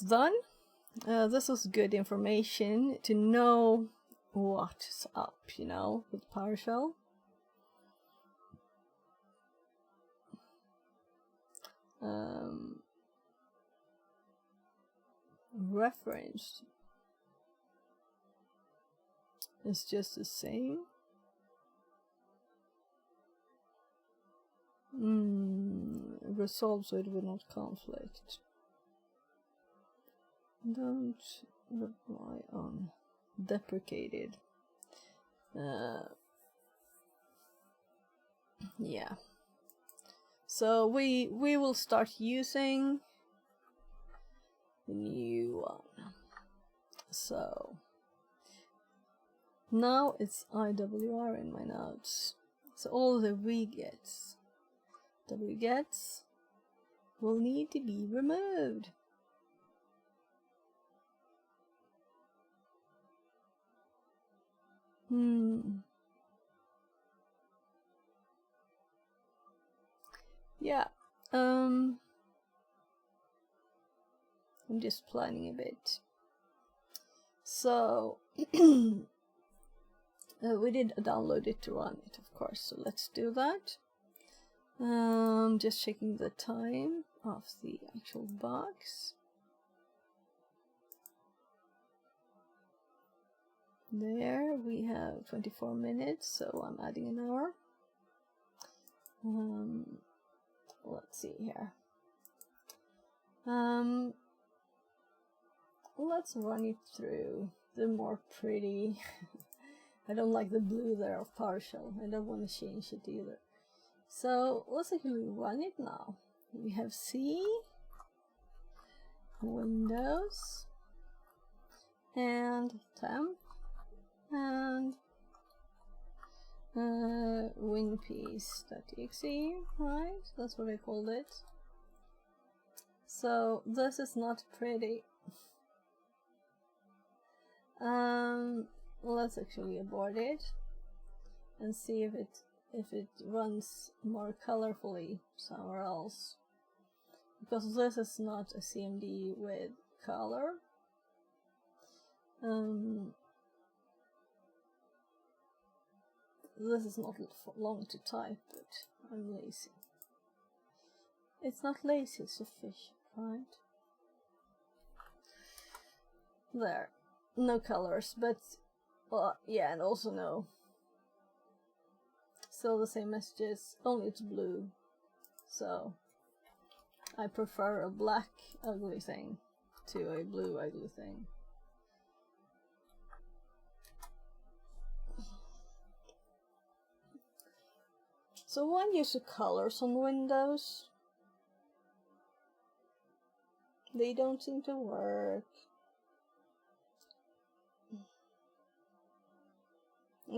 done. This was good information to know what's up, you know, with PowerShell. Reference is just the same. Resolved so it will not conflict. Don't rely on deprecated. Yeah. So we will start using the new one. So now it's IWR in my notes. So all the wgets, wgets will need to be removed. Yeah. I'm just planning a bit. So we did download it to run it, of course. So let's do that. Just checking the time of the actual box. There we have 24 minutes, so I'm adding an hour. Let's see here. Let's run it through the more pretty. I don't like the blue there of PowerShell. I don't want to change it either. So let's actually run it now. We have C, Windows, and temp, and winpiece.exe, right? That's what I called it. So this is not pretty. Let's actually abort it and see if it runs more colorfully somewhere else, because this is not a CMD with color. This is not long to type, but I'm lazy. It's not lazy, it's sufficient, right? There. No colors, but yeah, and also no. Still the same messages, only it's blue. So I prefer a black ugly thing to a blue ugly thing. So one use the colors on Windows. They don't seem to work.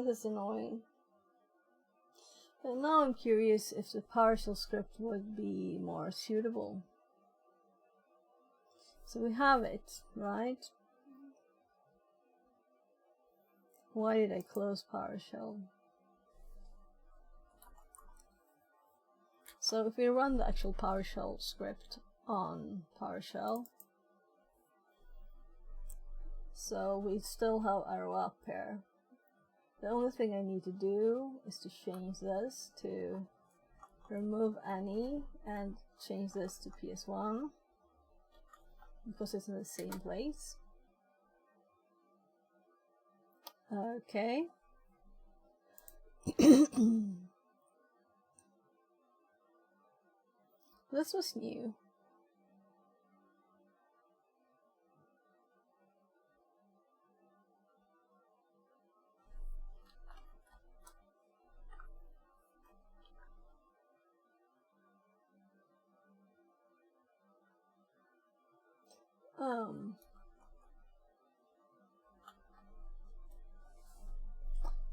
This is annoying. And now I'm curious if the PowerShell script would be more suitable. So we have it, right? Why did I close PowerShell? So if we run the actual PowerShell script on PowerShell, so we still have arrow up here. The only thing I need to do is to change this to remove any and change this to PS1 because it's in the same place. Okay. This was new.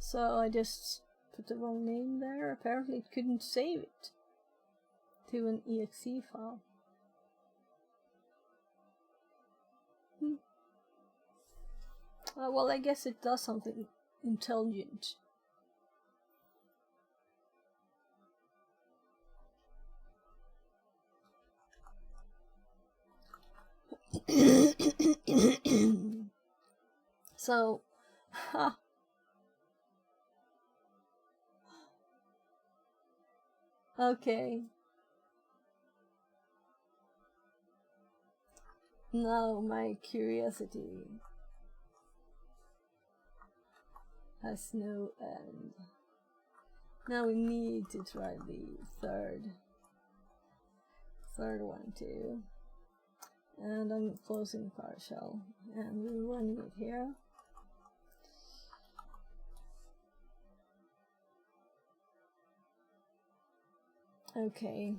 So I just put the wrong name there. Apparently it couldn't save it to an exe file. Well, I guess it does something intelligent. So, okay. Now my curiosity has no end. Now we need to try the third one too. And I'm closing PowerShell and we're running it here. Okay.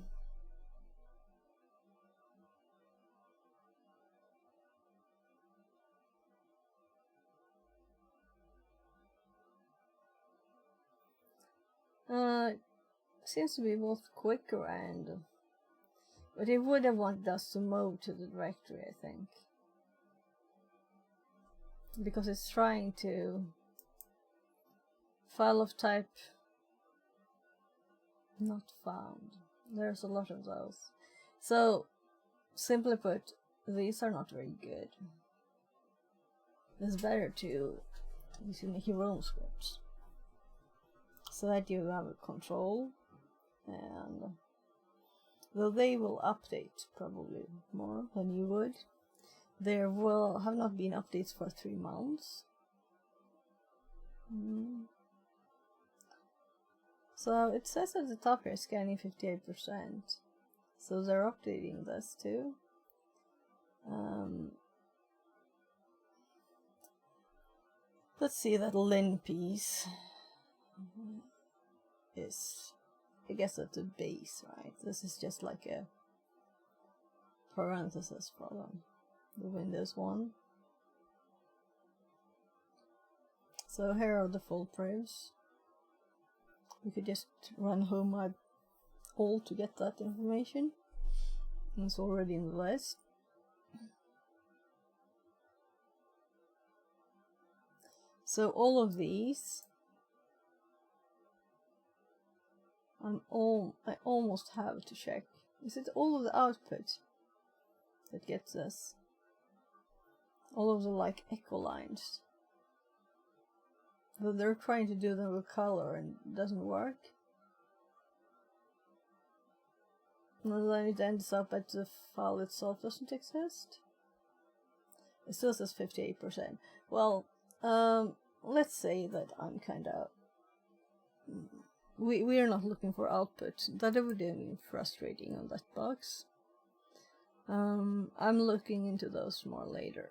Seems to be both quicker and... But it would have wanted us to move to the directory, I think. Because it's trying to... File of type... Not found. There's a lot of those. So, simply put, these are not very good. It's better to make your own scripts. So that you have a control, and though they will update probably more than you would, there will have not been updates for 3 months. So it says at the top here, scanning 58%. So they're updating this too. Let's see that Lin piece is, I guess that's a base, right? This is just like a parenthesis problem, the Windows one. So here are the full proofs. You could just run home all to get that information. It's already in the list. So all of these, I almost have to check. Is it all of the output that gets this? All of the like echo lines. But they're trying to do them with color and it doesn't work. And then it ends up at the file itself doesn't exist. It still says 58%. Well, let's say that I'm kind of... We are not looking for output. That would be frustrating on that box. I'm looking into those more later.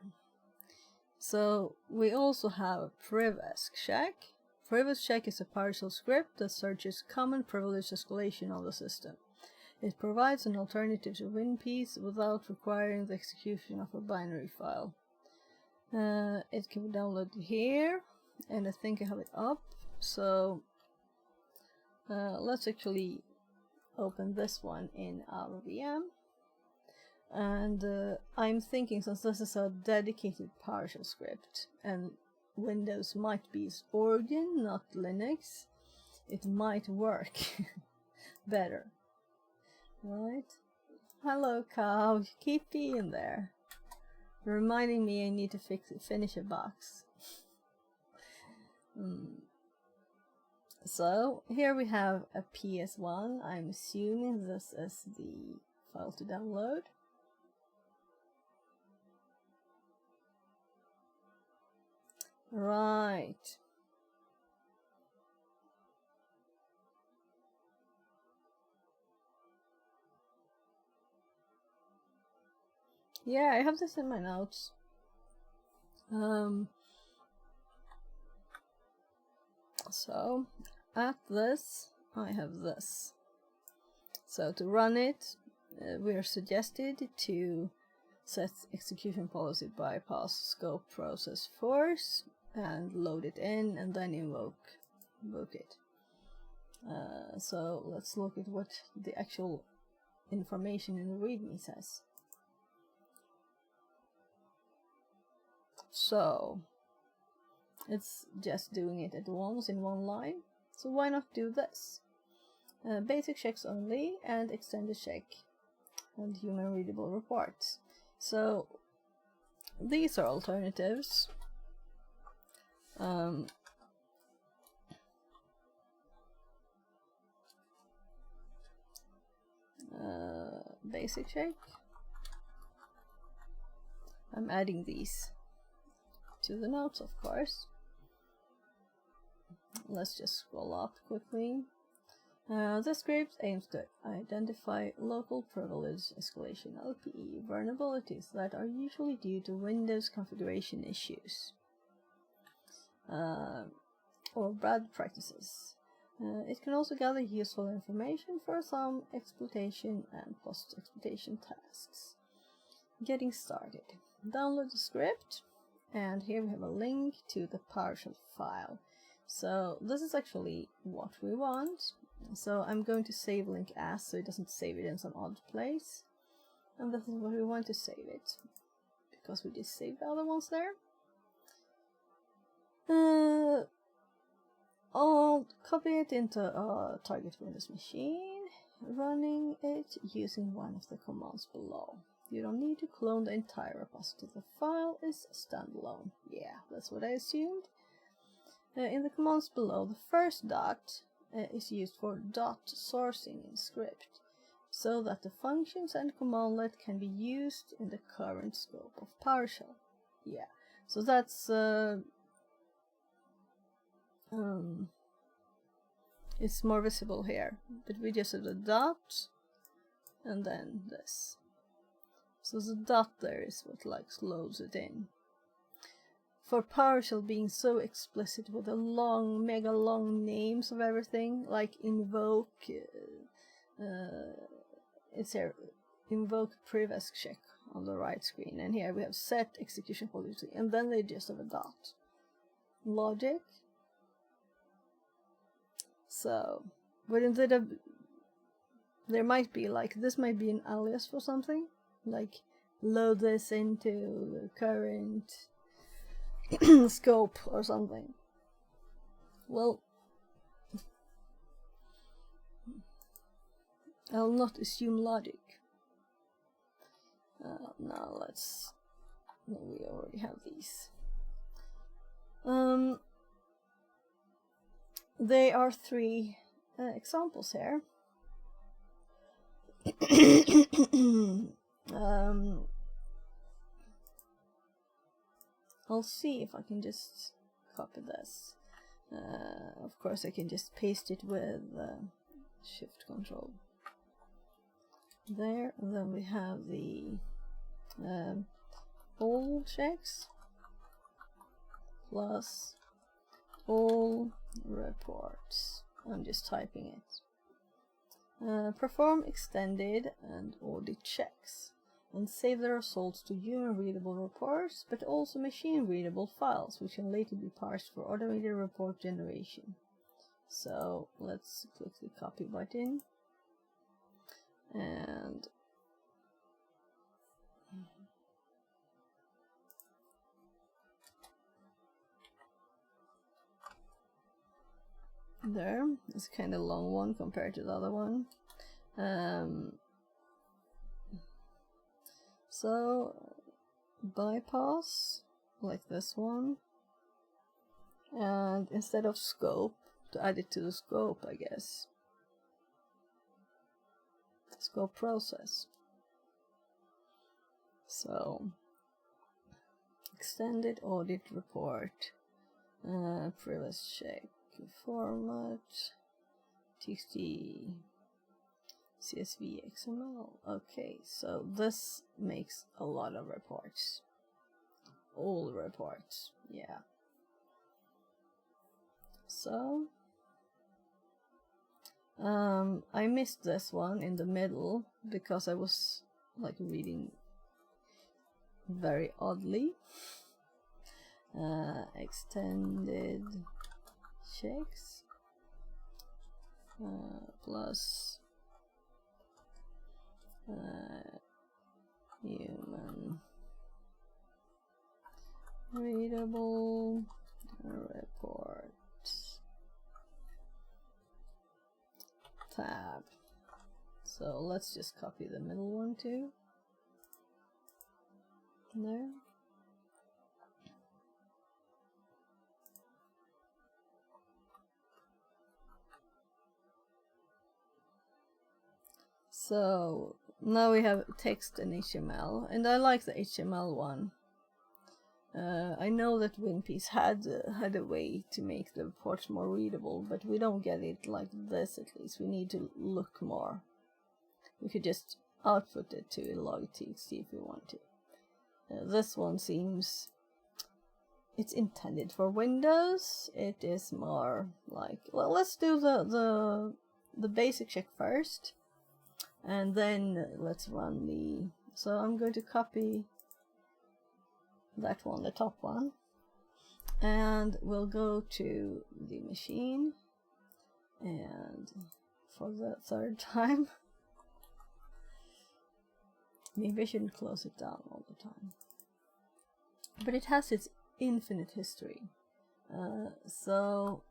So we also have PrivEscCheck. PrivEscCheck is a PowerShell script that searches common privilege escalation on the system. It provides an alternative to WinPeace without requiring the execution of a binary file. It can be downloaded here, and I think I have it up. So let's actually open this one in our VM. And I'm thinking, since this is a dedicated PowerShell script and Windows might be its origin, not Linux, it might work better. Right? Hello, cow. Keep being there. Reminding me I need to finish a box. So, here we have a PS1. I'm assuming this is the file to download. Right. Yeah, I have this in my notes. So, at this, I have this. So to run it, we are suggested to set execution policy bypass scope process force and load it in and then invoke it. So let's look at what the actual information in the README says. So it's just doing it at once in one line. So why not do this? Basic checks only and extended check and human readable reports. So these are alternatives. Basic check. I'm adding these to the notes, of course. Let's just scroll up quickly. This script aims to identify local privilege escalation (LPE) vulnerabilities that are usually due to Windows configuration issues or bad practices. It can also gather useful information for some exploitation and post-exploitation tasks. Getting started. Download the script, and here we have a link to the PowerShell file. So this is actually what we want. So I'm going to save link as, so it doesn't save it in some odd place. And this is where we want to save it, because we just saved the other ones there. I'll copy it into a target Windows machine, running it using one of the commands below. You don't need to clone the entire repository. The file is standalone. Yeah, that's what I assumed. In the commands below, the first dot is used for dot sourcing in script, so that the functions and commandlet can be used in the current scope of PowerShell. Yeah, so that's it's more visible here, but we just have the dot and then this. So the dot there is what loads it in. For PowerShell being so explicit with the long, mega long names of everything, like invoke, it's here, invoke priv-esc check on the right screen, and here we have set execution policy, and then they just have a dot. Logic. So, but instead of, there might be this might be an alias for something, like load this into the current scope or something. Well, I'll not assume logic. Now let's. No, we already have these. There are three examples here. I'll see if I can just copy this. Of course, I can just paste it with Shift Control. There, and then we have the all checks plus all reports. I'm just typing it. Perform extended and audit checks and save the results to human readable reports, but also machine readable files, which can later be parsed for automated report generation. So let's click the copy button and there. It's kind of a long one compared to the other one. So bypass like this one, and instead of scope, to add it to the scope, I guess. Scope process. So extended audit report, previous check format, txt, CSV, XML. Okay, so this makes a lot of reports. All reports, yeah. So I missed this one in the middle because I was like reading very oddly. Extended checks plus human readable reports tab. So let's just copy the middle one too. There. So now we have text and HTML, and I like the HTML one. I know that WinPiece had a way to make the reports more readable, but we don't get it like this. At least we need to look more. We could just output it to log.txt if we want to. This one seems it's intended for Windows. It is more like, well, let's do the basic check first, and then let's run the. So I'm going to copy that one, the top one, and we'll go to the machine, and for the third time, maybe I shouldn't close it down all the time, but it has its infinite history. So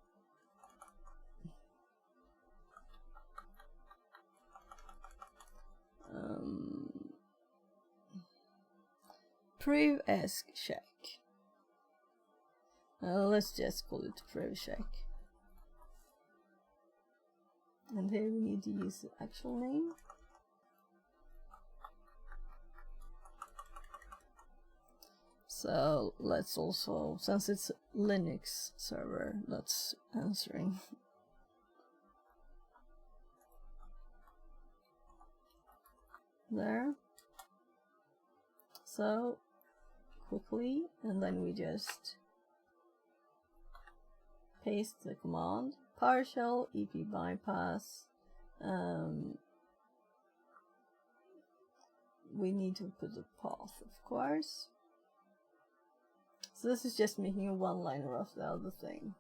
priv esc check. Let's just call it priv check. And here we need to use the actual name. So let's also, since it's Linux server that's answering, there. So quickly, and then we just paste the command PowerShell EP bypass. We need to put the path, of course. So this is just making a one-liner of the other thing.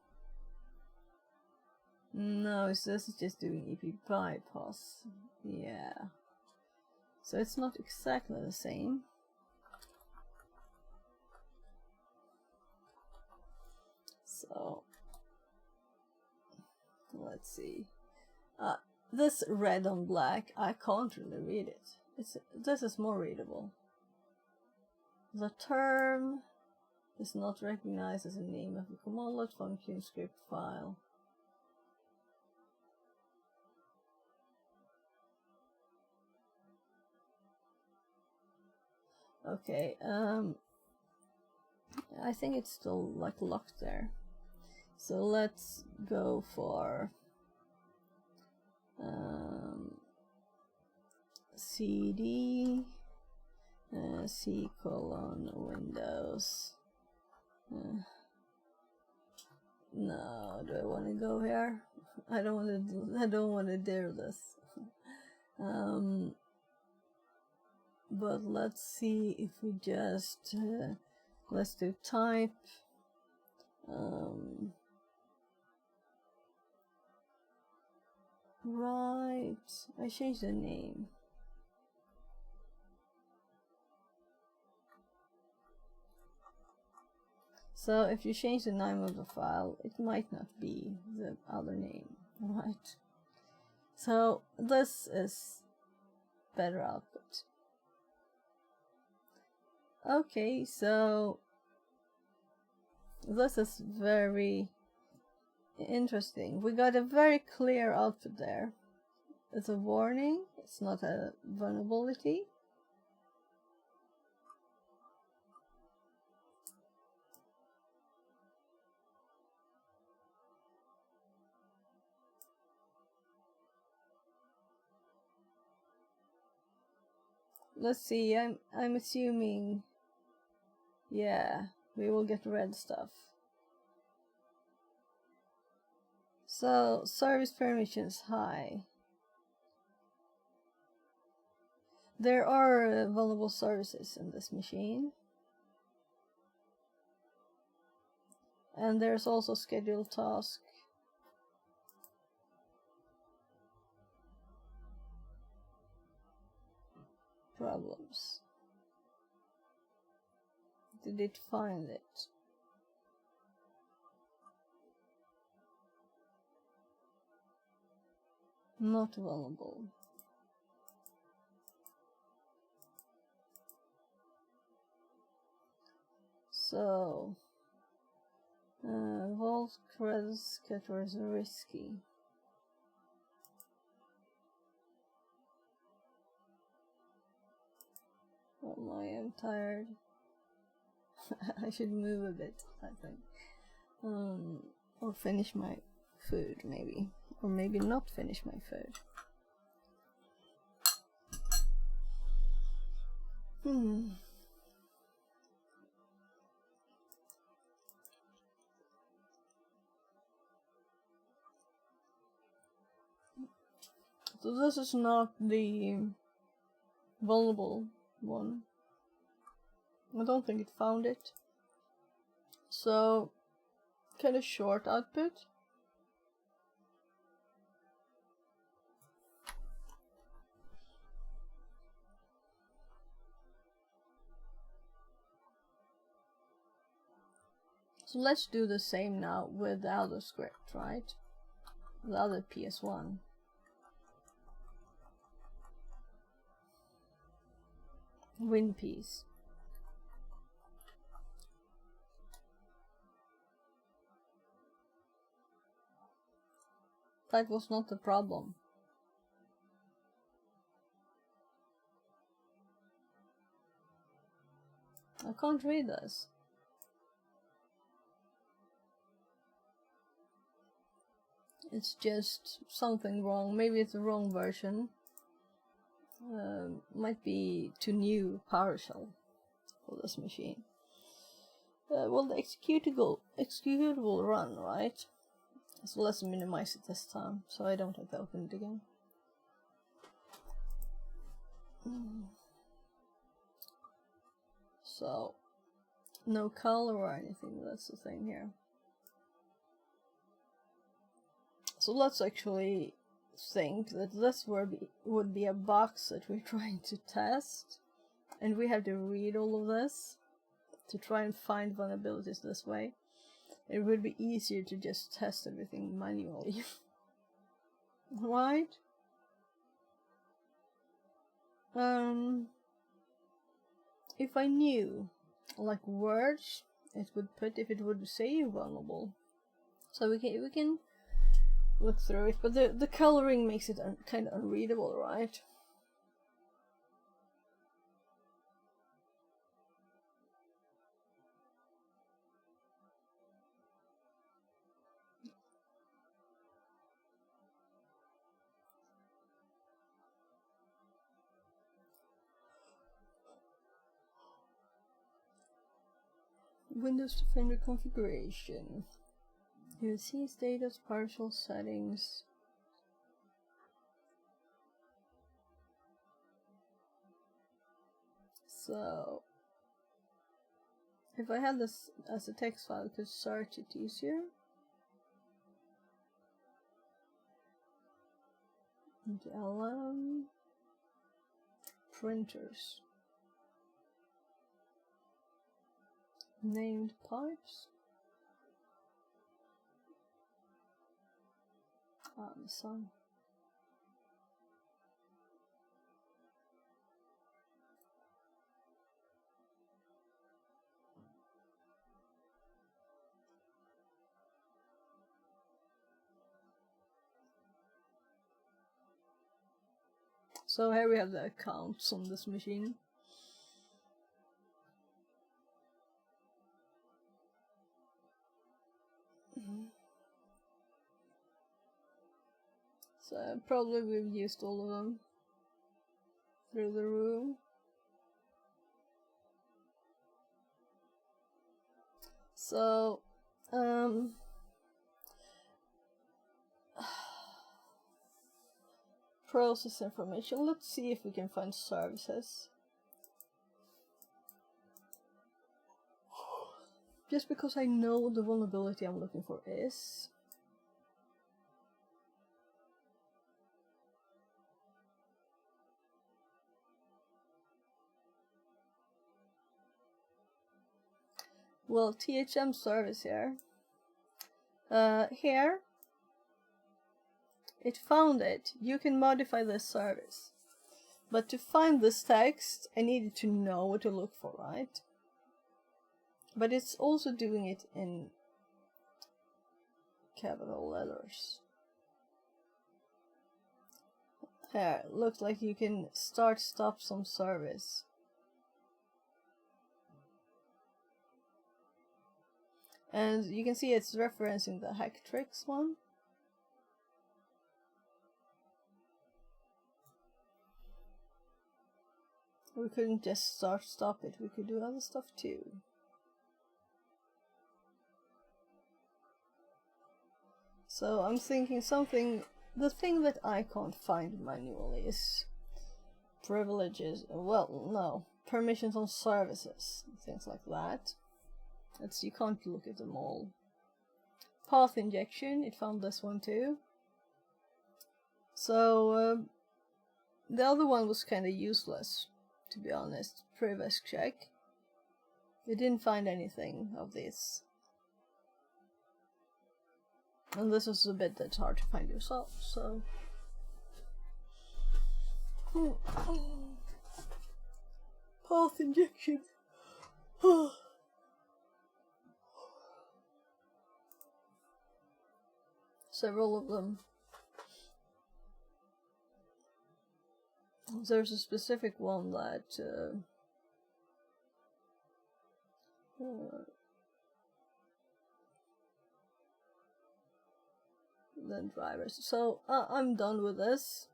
No, so this is just doing EP bypass. Yeah. So it's not exactly the same. So let's see. This red on black, I can't really read it. This is more readable. The term is not recognized as a name of a command function script file. Okay, I think it's still like locked there. So let's go for cd c colon Windows. No, do I want to go here? I don't want to dare this. But let's see if we just let's do type Right, I changed the name. So if you change the name of the file, it might not be the other name, right? So this is better output. Okay, so this is very interesting. We got a very clear output there. It's a warning, it's not a vulnerability. Let's see, I'm assuming, yeah, we will get red stuff. So service permissions high. There are vulnerable services in this machine. And there's also scheduled task. Problems. Did it find it? Not vulnerable. So, vault credit scatter is risky. Oh, I am tired. I should move a bit, I think. Or finish my food, maybe. Or maybe not finish my food. So this is not the vulnerable one. I don't think it found it. So, kind of short output. So let's do the same now with the other script, right? The other PS1. Win piece. That was not the problem. I can't read this. It's just something wrong. Maybe it's the wrong version. Might be too new PowerShell for this machine. Well, the executable run, right? So let's minimize it this time, so I don't have to open it again. So, no color or anything, that's the thing here. So let's actually think that this would be a box that we're trying to test, and we have to read all of this to try and find vulnerabilities this way. It would be easier to just test everything manually. Right? If I knew, like words, it would put if it would say vulnerable. So we can look through it, but the coloring makes it kind of unreadable, right? Windows Defender configuration. You see status partial settings. So, if I had this as a text file, I could search it easier. LM printers. Named pipes. The sun. So here we have the accounts on this machine. So probably we've used all of them through the room. So process information. Let's see if we can find services. Just because I know the vulnerability I'm looking for is. Well, THM service here. Here, it found it. You can modify this service. But to find this text, I needed to know what to look for, right? But it's also doing it in capital letters. Here, it looks like you can stop some service. And you can see it's referencing the hack tricks one. We couldn't just stop it, we could do other stuff too. So I'm thinking the thing that I can't find manually is privileges, well, no, permissions on services, things like that. You can't look at them all. Path injection, it found this one too. So the other one was kind of useless, to be honest. Privacy check. It didn't find anything of this. And this is a bit that's hard to find yourself, so. Path injection. Several of them. There's a specific one that then drivers. So I'm done with this.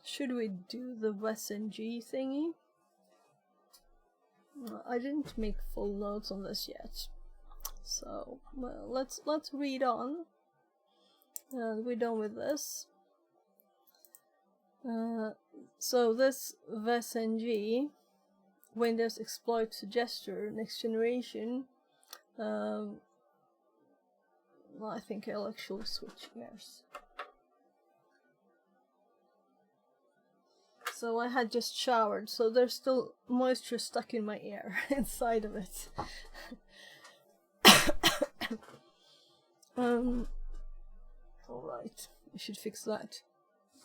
Should we do the WSNG thingy? I didn't make full notes on this yet. So well, let's read on. We're done with this. So this WSNG, Windows Exploit Suggester Next Generation. Well, I think I'll actually switch gears. So I had just showered, so there's still moisture stuck in my ear inside of it. Alright, I should fix that.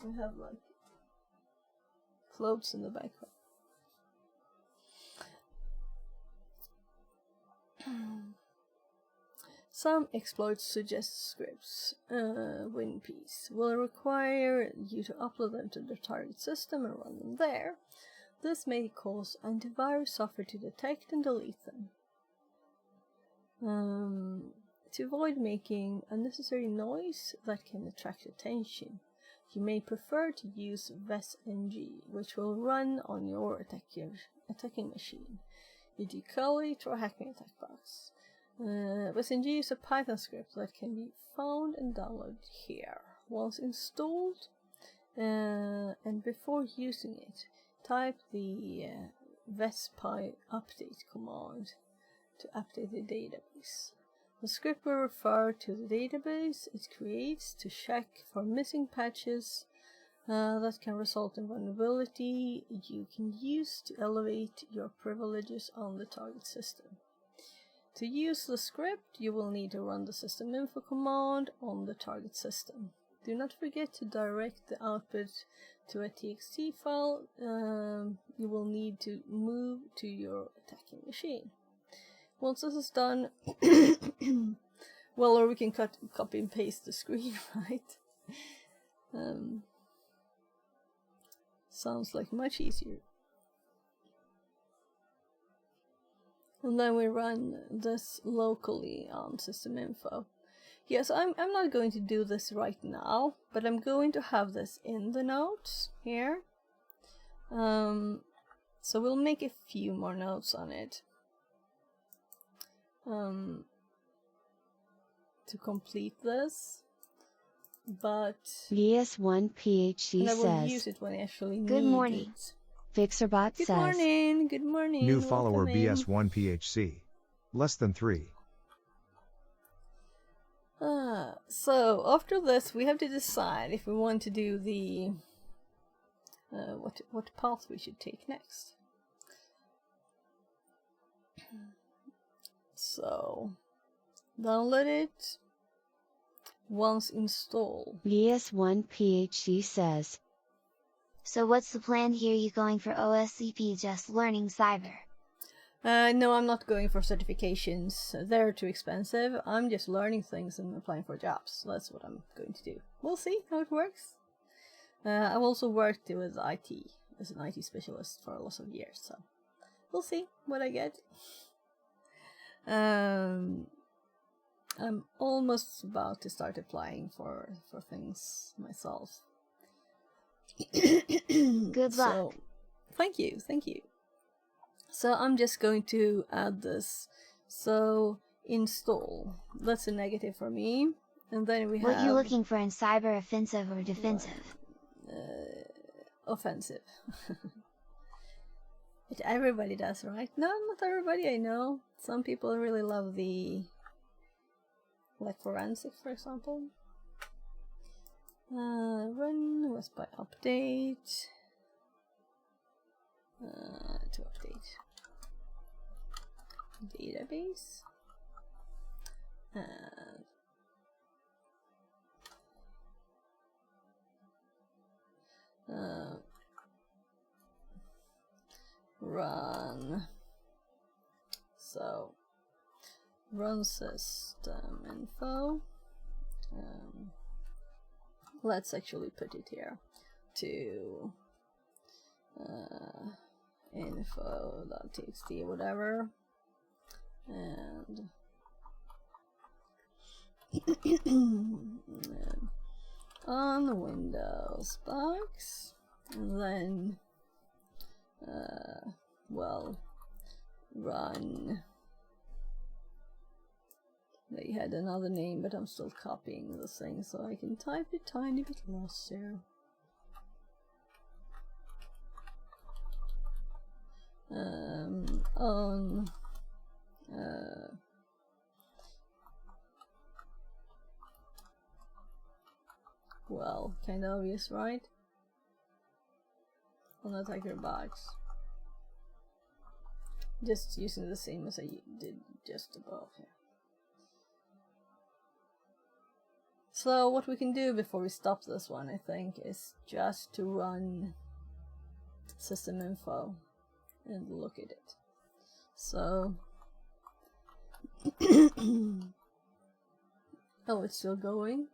I have like clothes in the background. Some exploits suggest scripts, WinPs, will require you to upload them to the target system and run them there. This may cause antivirus software to detect and delete them. To avoid making unnecessary noise that can attract attention, you may prefer to use WSNG, which will run on your attacking machine. E.g. Curly, TryHackMe attack box. WSNG is a Python script that can be found and downloaded here. Once installed, and before using it, type the wspy update command to update the database. The script will refer to the database it creates to check for missing patches that can result in vulnerability you can use to elevate your privileges on the target system. To use the script, you will need to run the system info command on the target system. Do not forget to direct the output to a TXT file you will need to move to your attacking machine. Once this is done, well, or we can copy and paste the screen, right? Sounds like much easier. And then we run this locally on system info. Yes, I'm not going to do this right now, but I'm going to have this in the notes here. So we'll make a few more notes on it. To complete this, but VS1PHC I will use says, it when I actually Good need morning. it. Fixerbot Good says, morning, good morning. New follower welcome in. BS1PHC. Less than 3. So after this, we have to decide if we want to do the what path we should take next. So download it. Once installed. VS1PHC says, So what's the plan here? You going for OSCP, just learning cyber? No, I'm not going for certifications. They're too expensive. I'm just learning things and applying for jobs. That's what I'm going to do. We'll see how it works. I've also worked with IT as an IT specialist for lots of years, so we'll see what I get. I'm almost about to start applying for things myself. Good luck. So, thank you. So I'm just going to add this. So install. That's a negative for me. And then we have... What you looking for in cyber, offensive or defensive? Offensive. Which everybody does, right? No, not everybody, I know. Some people really love the... like forensic, for example. Run was by update. To update database. Run. So run system info. Let's actually put it here to info.txt whatever, and on the Windows box, and then well, run. They had another name, but I'm still copying the thing so I can type it tiny bit less here. On well, kind of obvious, right? On the attacker box. Just using the same as I did just above here. So what we can do before we stop this one, I think, is just to run system info and look at it. So oh, it's still going.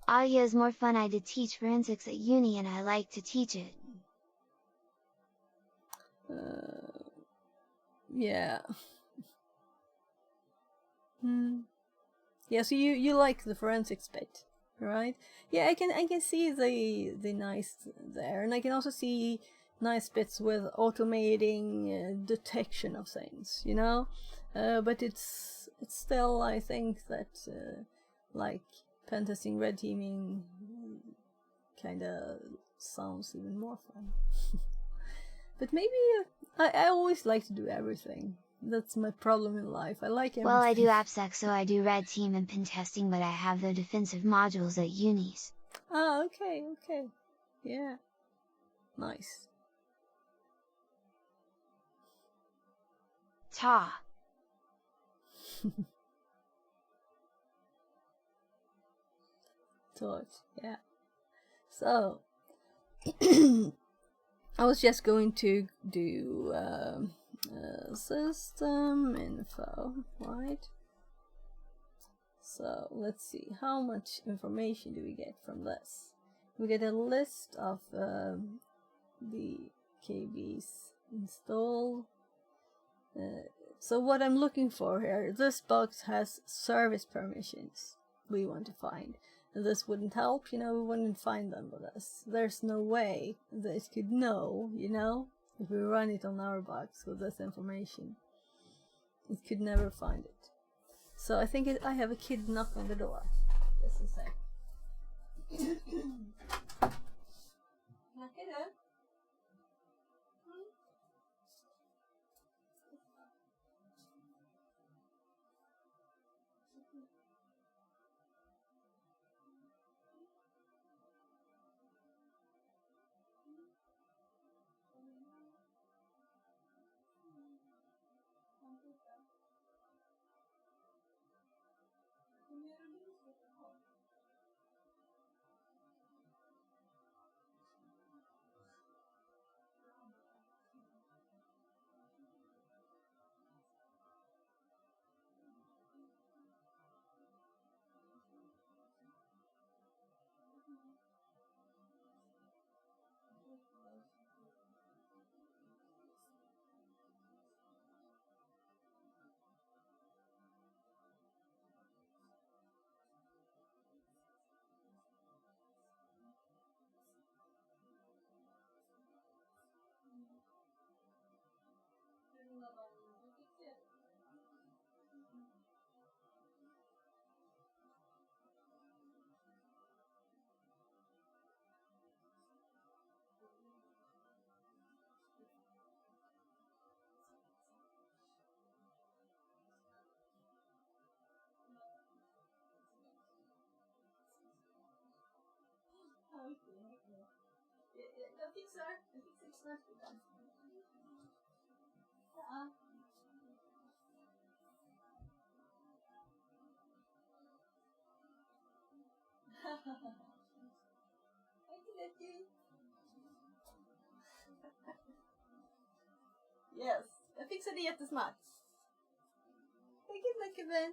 Audio is more fun. I did teach forensics at uni and I like to teach it. Yeah. Yeah, so you like the forensics bit, right? Yeah, I can see the nice there, and I can also see nice bits with automating detection of things, you know. But it's still, I think that like pen testing, red teaming, kind of sounds even more fun. But maybe I always like to do everything. That's my problem in life. I like everything. Well, I do AppSec, so I do red team and pen testing, but I have the defensive modules at unis. Ah, okay, okay. Yeah. Nice. Ta. Torch, yeah. So, I was just going to do system info, right? So let's see, how much information do we get from this? We get a list of the KBs installed. So what I'm looking for here, this box has service permissions we want to find. And this wouldn't help, you know, we wouldn't find them with us. There's no way that it could know, you know, if we run it on our box with this information. It could never find it. So I think I have a kid knock on the door. Just a sec. Knock it up. Jag fixar det snart. Ja. Yes, jag fixar det jättesmart. Thank you, Kevin.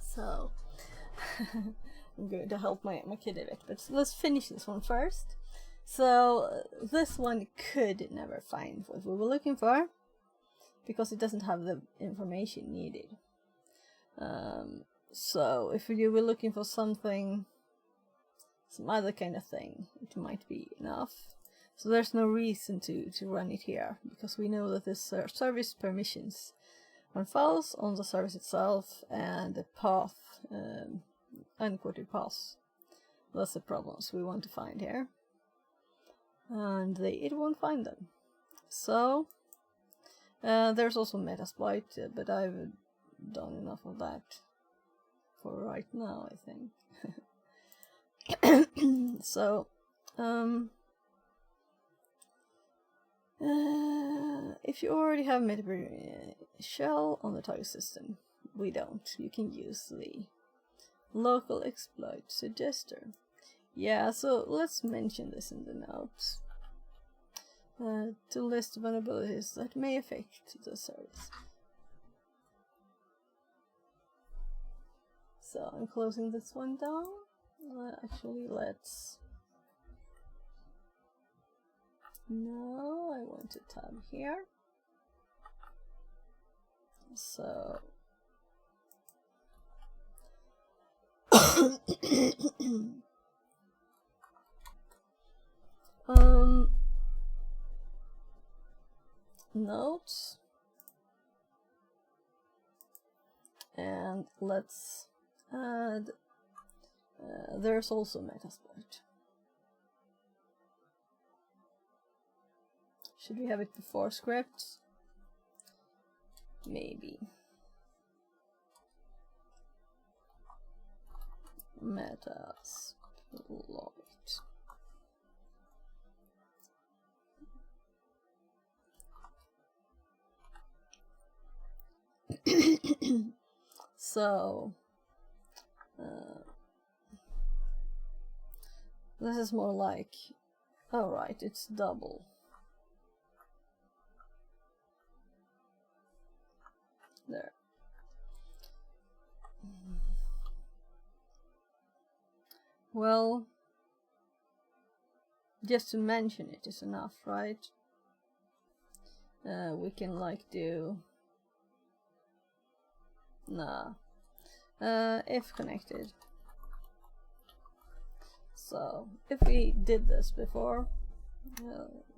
So, I'm going to help my kid a bit, but let's finish this one first. So, this one could never find what we were looking for, because it doesn't have the information needed. So, if you were looking for something, some other kind of thing, it might be enough. So there's no reason to run it here, because we know that this service permissions on files, on the service itself, and the path, unquoted paths. That's the problems we want to find here. And it won't find them. So, there's also Metasploit, but I've done enough of that for right now, I think. So, if you already have Metasploit shell on the target system, we don't. You can use the local exploit suggester. Yeah, so let's mention this in the notes. To list vulnerabilities that may affect the service. So I'm closing this one down. Actually, let's... No, I want to tab here. So... notes, and let's add, there's also Metasploit. Should we have it before scripts? Maybe. Metasploit. So this is more like, oh right, it's double. There. Well, just to mention it is enough, right? We can like do, nah, if connected. So if we did this before,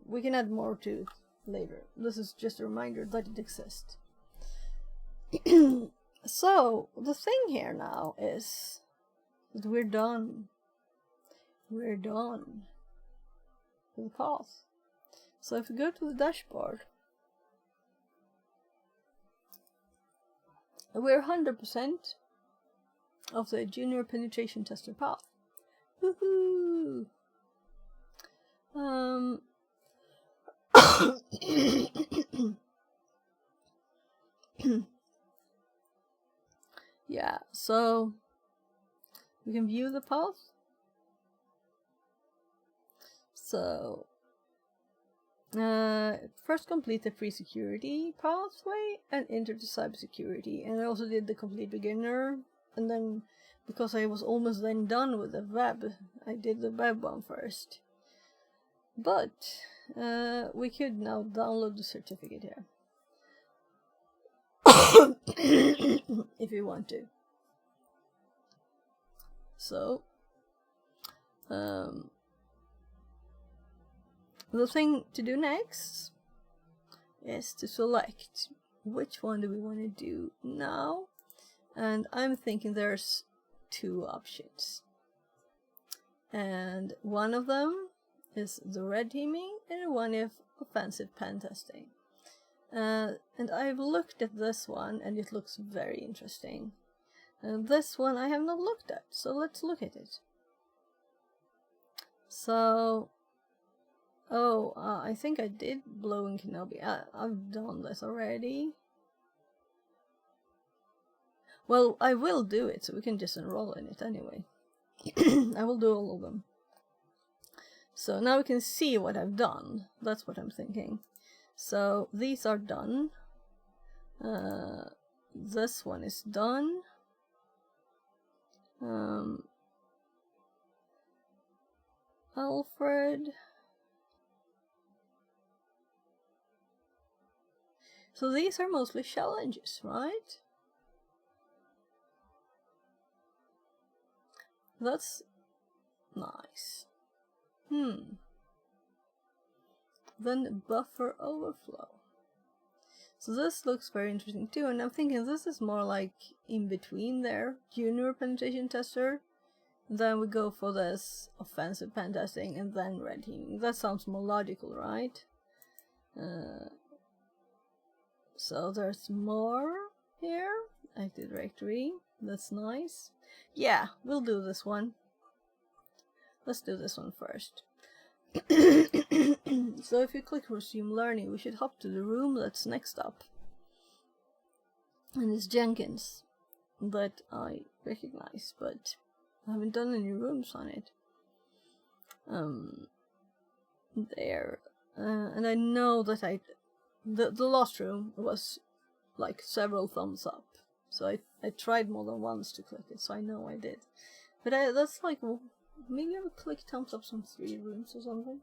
we can add more to it later. This is just a reminder that it exists. So the thing here now is that we're done. We're done with the path. So if we go to the dashboard, we're 100% of the junior penetration tester path. Woohoo! Yeah, so we can view the path. So first complete the pre-security pathway and enter the cybersecurity. And I also did the complete beginner, and then because I was almost then done with the web, I did the web one first. But we could now download the certificate here. If you want to. So the thing to do next is to select which one do we want to do now, and I'm thinking there's two options, and one of them is the red teaming and one is offensive pen testing. And I've looked at this one and it looks very interesting. And this one I have not looked at, so let's look at it. So, I think I did Blowing Kenobi. I've done this already. Well, I will do it, so we can just enroll in it anyway. I will do all of them. So now we can see what I've done. That's what I'm thinking. So these are done. This one is done. Alfred. So these are mostly challenges, right? That's nice. Then buffer overflow. So this looks very interesting too, and I'm thinking this is more like in between there, junior penetration tester. Then we go for this offensive pen testing and then red teaming. That sounds more logical, right? So there's more here. Active Directory. That's nice. Yeah, we'll do this one. Let's do this one first. So if you click resume learning, we should hop to the room that's next up. And it's Jenkins that I recognize, but I haven't done any rooms on it. There. And I know that the last room was like several thumbs up. So I tried more than once to click it, so I know I did. But that's like, maybe I would click thumbs up some 3 rooms or something.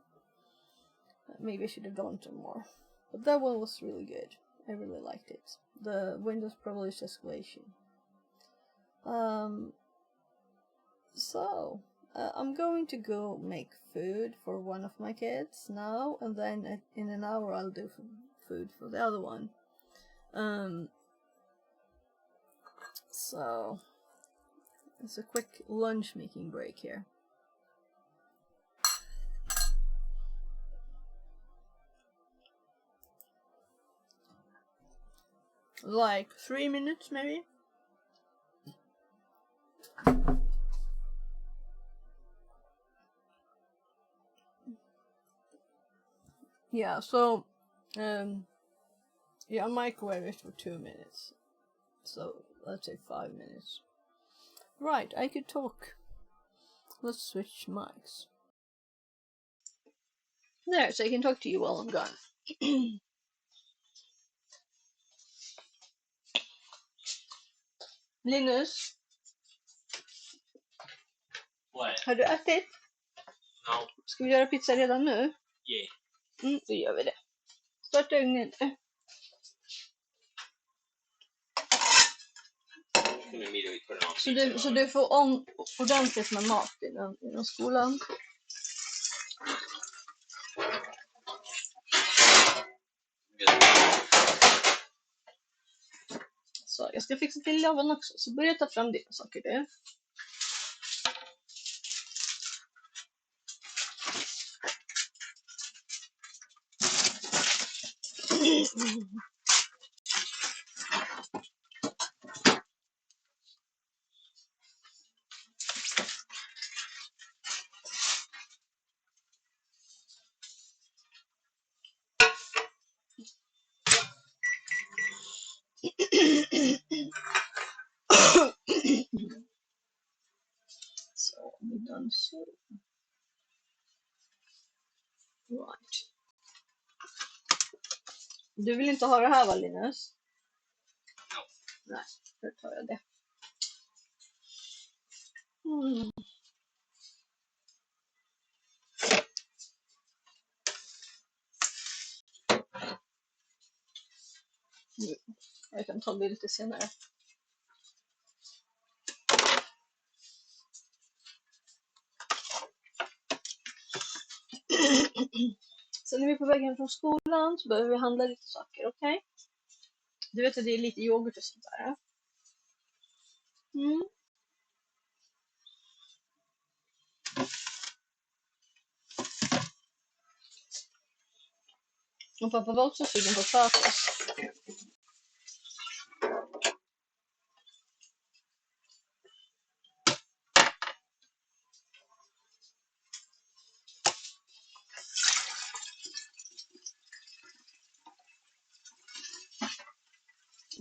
Maybe I should have done some more. But that one was really good. I really liked it. The Windows Privileged Escalation. So, I'm going to go make food for one of my kids now, and then in an hour I'll do food for the other one. So, it's a quick lunch making break here. Like 3 minutes maybe. Yeah, so yeah, microwave it for 2 minutes. So let's say 5 minutes. Right, I could talk. Let's switch mics. There, so I can talk to you while I'm gone. Linus, What? har du ätit? No. Ska vi göra pizza redan nu? Yeah. Då gör vi det. Starta ugnen. Immediately put it on. Så du får ordentligt med mat inom skolan. Så jag ska fixa till oven också. Så börja ta fram dina saker du. Så, we done so. Right. Du vill inte ha det här va, Linus? No. Nej, då tar jag det. Jag kan ta det lite senare. Sen när vi är på vägen från skolan så behöver vi handla lite saker, okej? Okay? Du vet att det är lite yoghurt och sånt där. Och pappa var också sugen på tacos.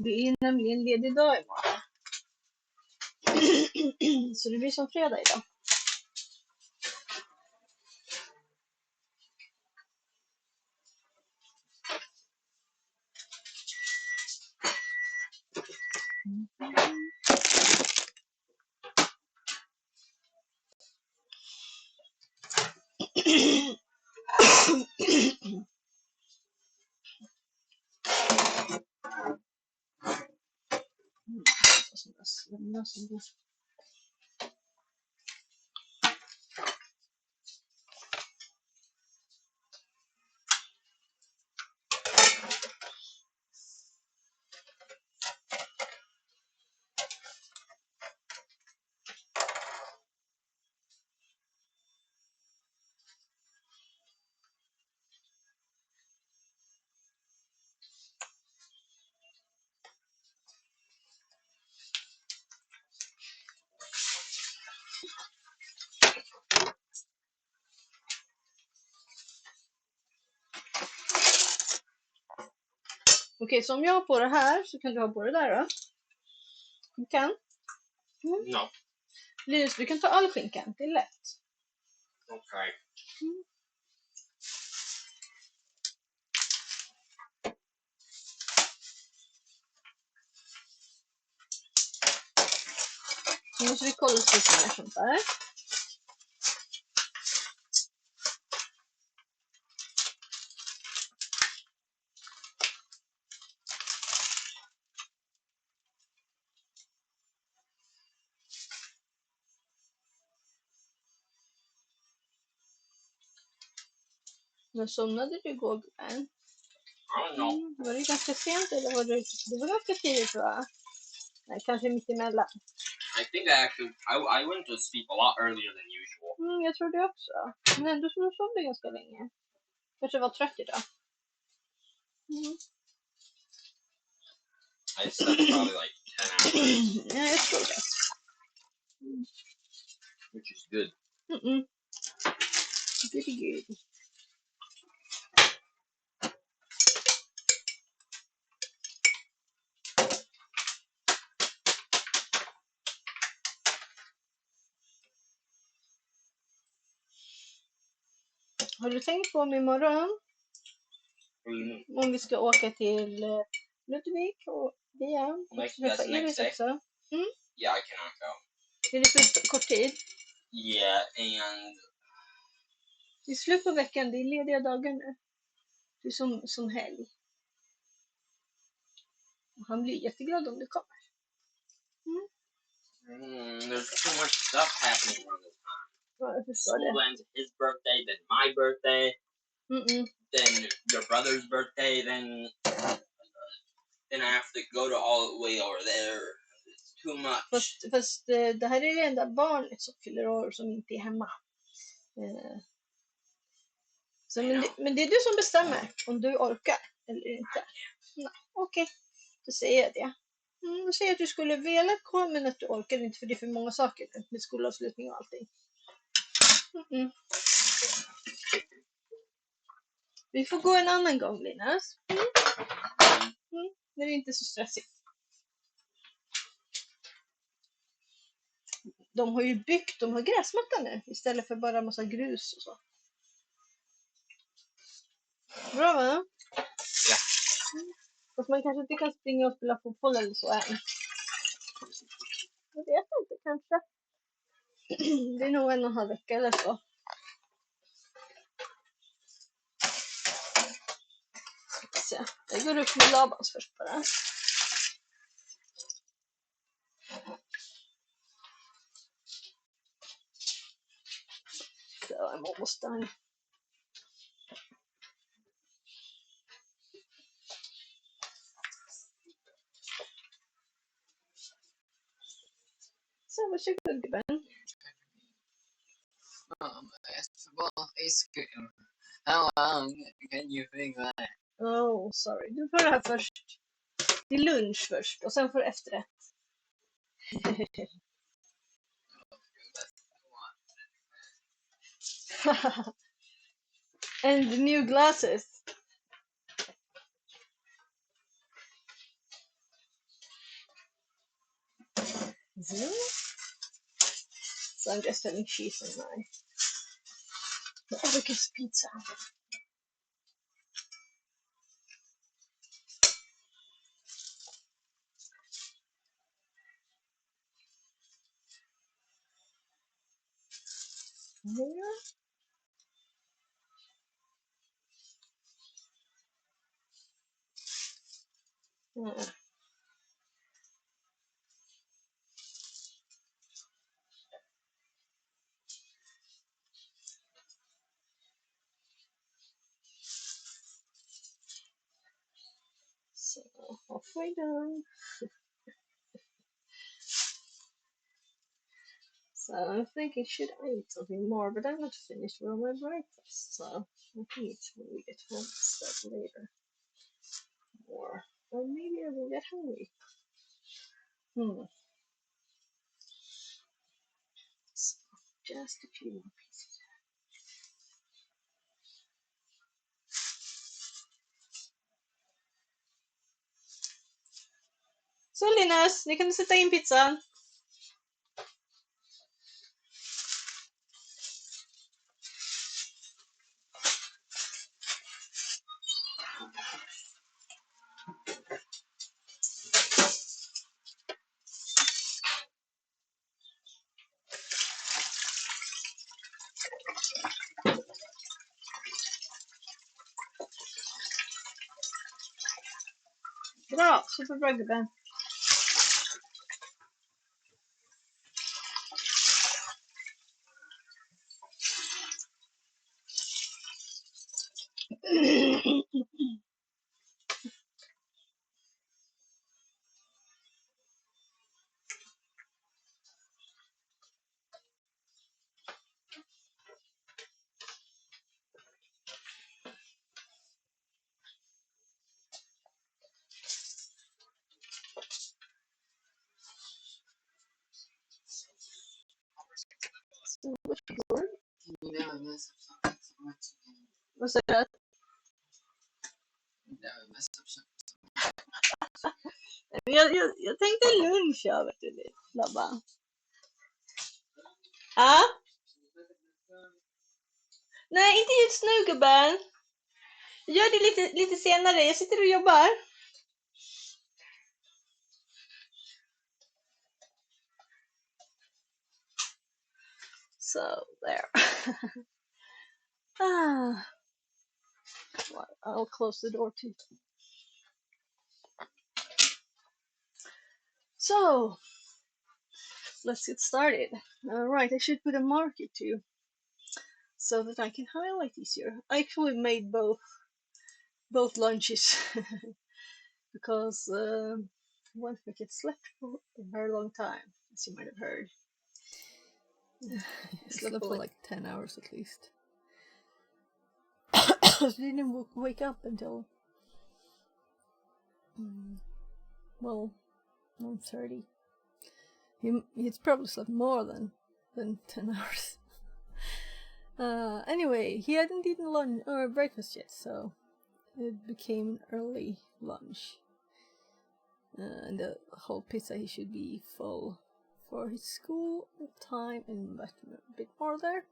Det är nämligen ledig dag imorgon. Så det blir som fredag idag. Okej, så om jag har på det här så kan du ha på det där då. Du kan? No. Linus, du kan ta all skinkan, det är lätt. Okay. Nu måste vi kolla lite mer sånt där. Men somnade du igår, Glenn? I don't know. Var det ganska sent eller var det var ganska tidigt tror jag? Nej, kanske mitt emellan. I think I went to sleep a lot earlier than usual. Jag tror det också. Men ändå så sov du ganska länge. Kanske var trött idag. I slept probably like 10 hours, Yeah, jag tror det. which is good. Goody good. Har du tänkt på om imorgon, om vi ska åka till Ludvig och igen och Like, träffa that's the next Iris day? också? Yeah, I cannot go. Är det för kort tid? Yeah, and Det är slut på veckan, det är lediga dagar nu. Det är som helg. Och han blir jätteglad om du kommer. there's too much stuff happening around this time. Ja, jag förstår School det. ends his birthday, then my birthday, then your brother's birthday, then I have to go to all the way over there. It's too much. Fast det här är det enda barnet som fyller år som inte är hemma. Så, men det är du som bestämmer om du orkar eller inte. Nej, okej, då säger jag det. Då säger jag att du skulle vilja komma men att du orkar inte för det är för många saker med skolavslutning och allting. Vi får gå en annan gång, Linus. Det är inte så stressigt. De har ju byggt, de har gräsmatta nu istället för bara massa grus och så. Bra va? Ja. Fast man kanske inte kan springa och spela fotboll eller så än. Jag vet inte, kanske. Det är nog 1,5 vecka eller så. Så, jag går upp med Labans först bara. So I'm almost done. So varsågod gubben. Basketball is good. How long can you think that? Oh, sorry. Du får det här först. Det är lunch först och sen får du efterrätt. And new glasses. So I'm just having cheese on my Eric's pizza. There. So halfway done. So I'm thinking, should I eat something more? But I'm not finished with my breakfast, so I'll eat when we get home instead later. More. Or maybe I will get hungry. So just a few more pieces. Så Linus, ni kan sätta in pizzan. Bra, superbra gubben. mess up so much again. What's that? Never mess up so Jag tänkte luncha, vet du. Labba. Ah? Nej, inte just nu, gubben. Jag gör det lite senare. Jag sitter och jobbar. So, there. I'll close the door too. So, let's get started. Alright, I should put a marker too, so that I can highlight easier. I actually made both lunches because one cricket slept for a very long time, as you might have heard. Slept for like 10 hours at least. She didn't wake up until, well, 9:30. He's probably slept more than 10 hours. Anyway, he hadn't eaten lunch or breakfast yet, so it became an early lunch. And the whole pizza, he should be full for his school time and a bit more there.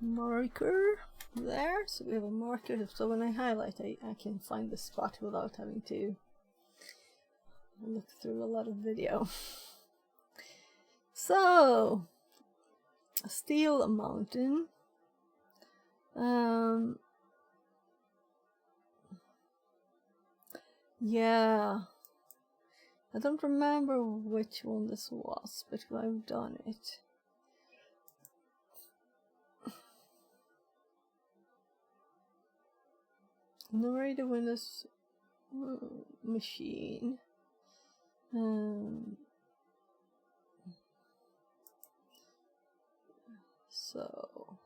Marker there, so we have a marker, so when I highlight I can find the spot without having to look through a lot of video. So, steal a mountain. Yeah, I don't remember which one this was, but I've done it. Narrate the Windows machine. So,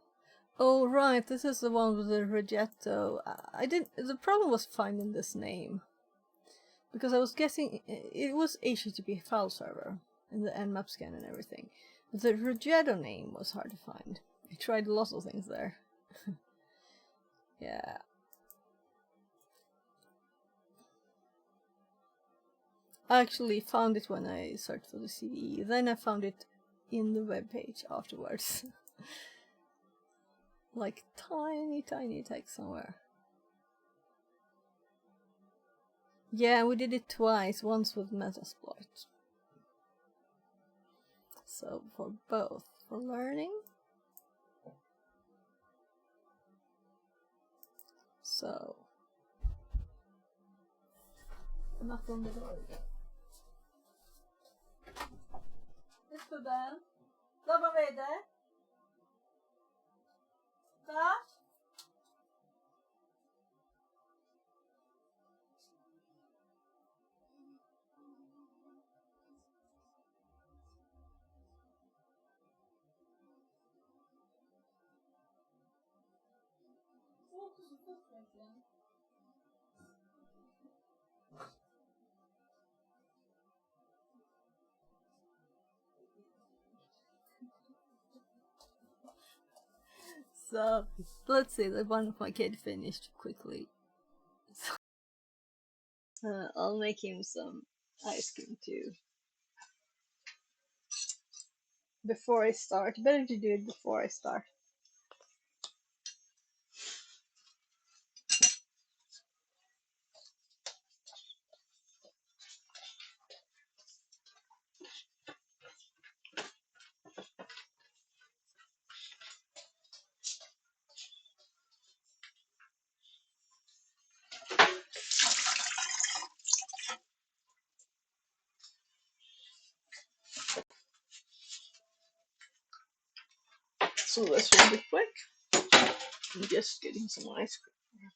oh right, this is the one with the Rigetto. The problem was finding this name, because I was guessing it was HTTP file server and the nmap scan and everything. But the Rigetto name was hard to find. I tried lots of things there. Yeah. I actually found it when I searched for the CVE. Then I found it in the web page afterwards. Like tiny text somewhere. Yeah, we did it twice, once with Metasploit. So for both, for learning. So, knock on the door again. It's for Ben. Dobra, wejdę. Tak? So, let's see that one of my kids finished quickly. I'll make him some ice cream too. Before I start. Better to do it before I start. So this will be quick. I'm just getting some ice cream.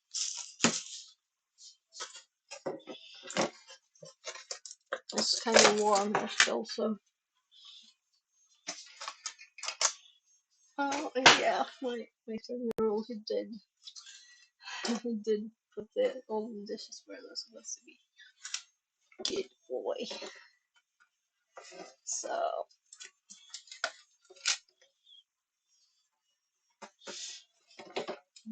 It's kind of warm here still, so. Oh, and yeah, my 7-year-old, he did put all the dishes where they're supposed to be. Good boy. So, So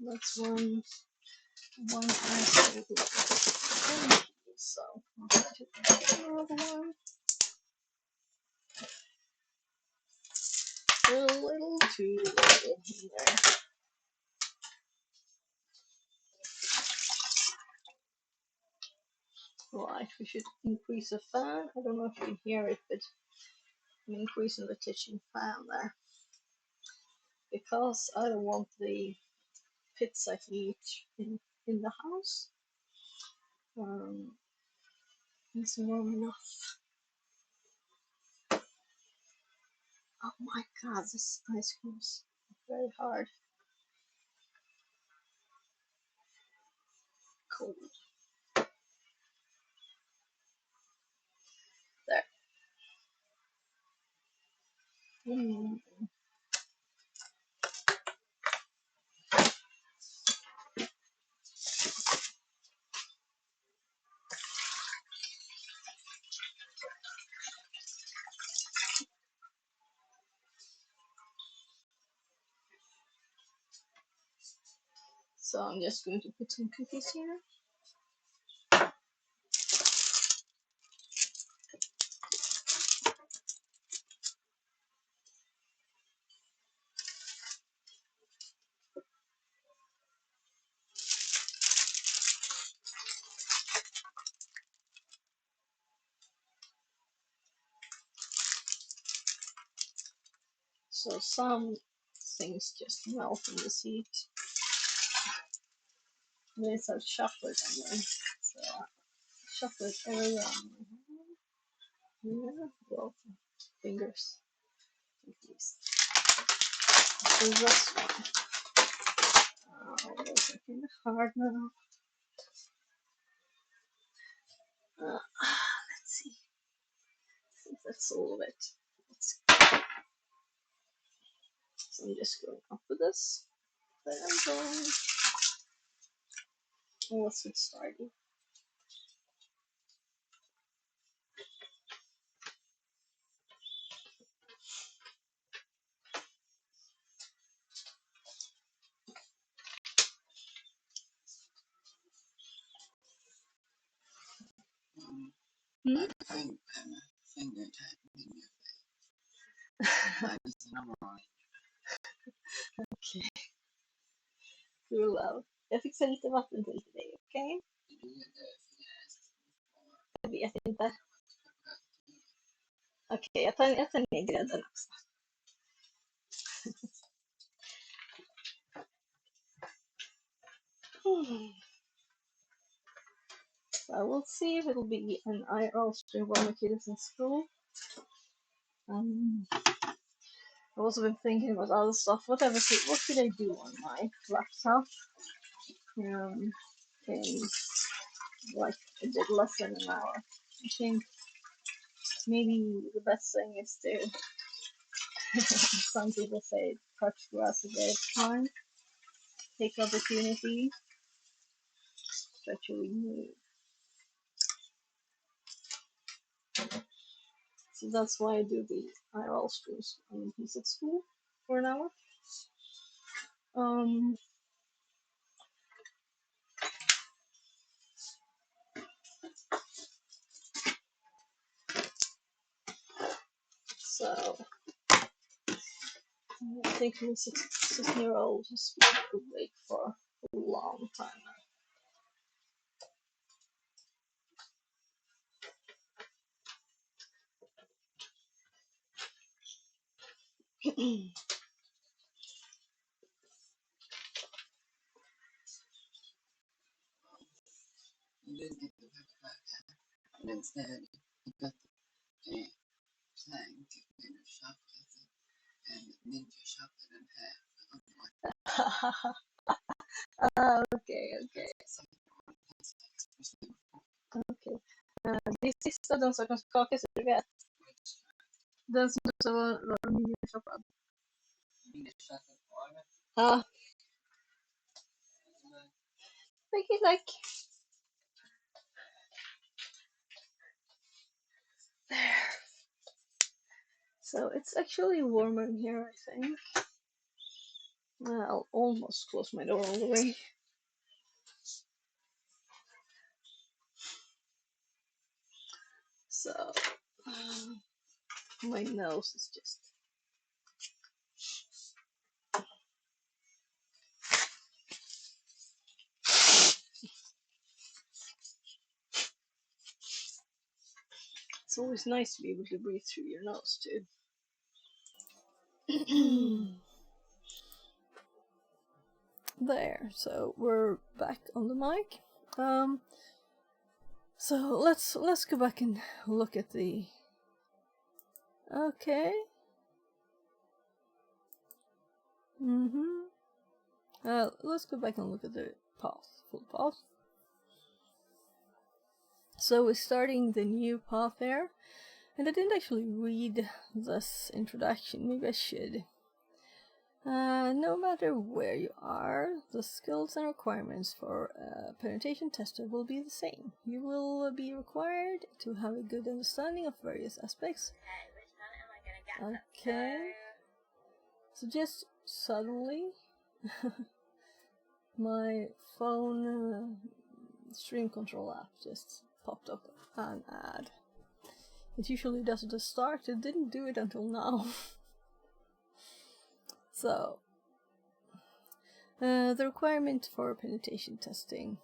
that's one aspect. So I'll try to get another one. A little too little there. Right, we should increase the fan. I don't know if you can hear it, but I'm increasing the kitchen fan there because I don't want the pizza heat in the house. It's warm enough. Oh my god, this ice cream is very hard. Cold. There. So I'm just going to put some cookies here. So some things just melt in the heat. There's a chocolate anyway. So chocolate area on my hand. Yeah, well, fingers at least. So this one. Oh, those are kind of hard now. Let's see. I think that's all of it. So I'm just going up with this. There we go. And let's get started. Finger tapping. Okej. Cool out. Jag fixar lite vatten till dig, okej? Jag vet inte. Okej, jag tar ner grädden också. So we'll see if it'll be an IRL stream while my kid is in school. I've also been thinking about other stuff. What should I do on my laptop? In like a bit less than an hour. I think maybe the best thing is to, some people say, touch grass a day at a time. Take opportunity, stretch or remove. So that's why I do the IRL streams when he's at school for an hour. So I think my 16-year-old has been awake for a long time now. You didn't get the backpack, and instead you got the plank made of chocolate and ninja chocolate in half. Okay. Okej. Det är sista de som kan skaka sig, du vet. Den som också var minishopad. Minishopad? Ja. Vilket tack. There. So it's actually warmer in here, I think. I'll almost close my door all the way. So, my nose is just... It's always nice to be able to breathe through your nose, too. There, so we're back on the mic. So let's go back and look at the... Okay. Let's go back and look at the path, full path. So we're starting the new path there, and I didn't actually read this introduction, maybe I should. No matter where you are, the skills and requirements for a penetration tester will be the same. You will be required to have a good understanding of various aspects. Okay. So just suddenly, my phone stream control app just popped up an ad. It usually does at the start, it didn't do it until now. So, the requirement for penetration testing.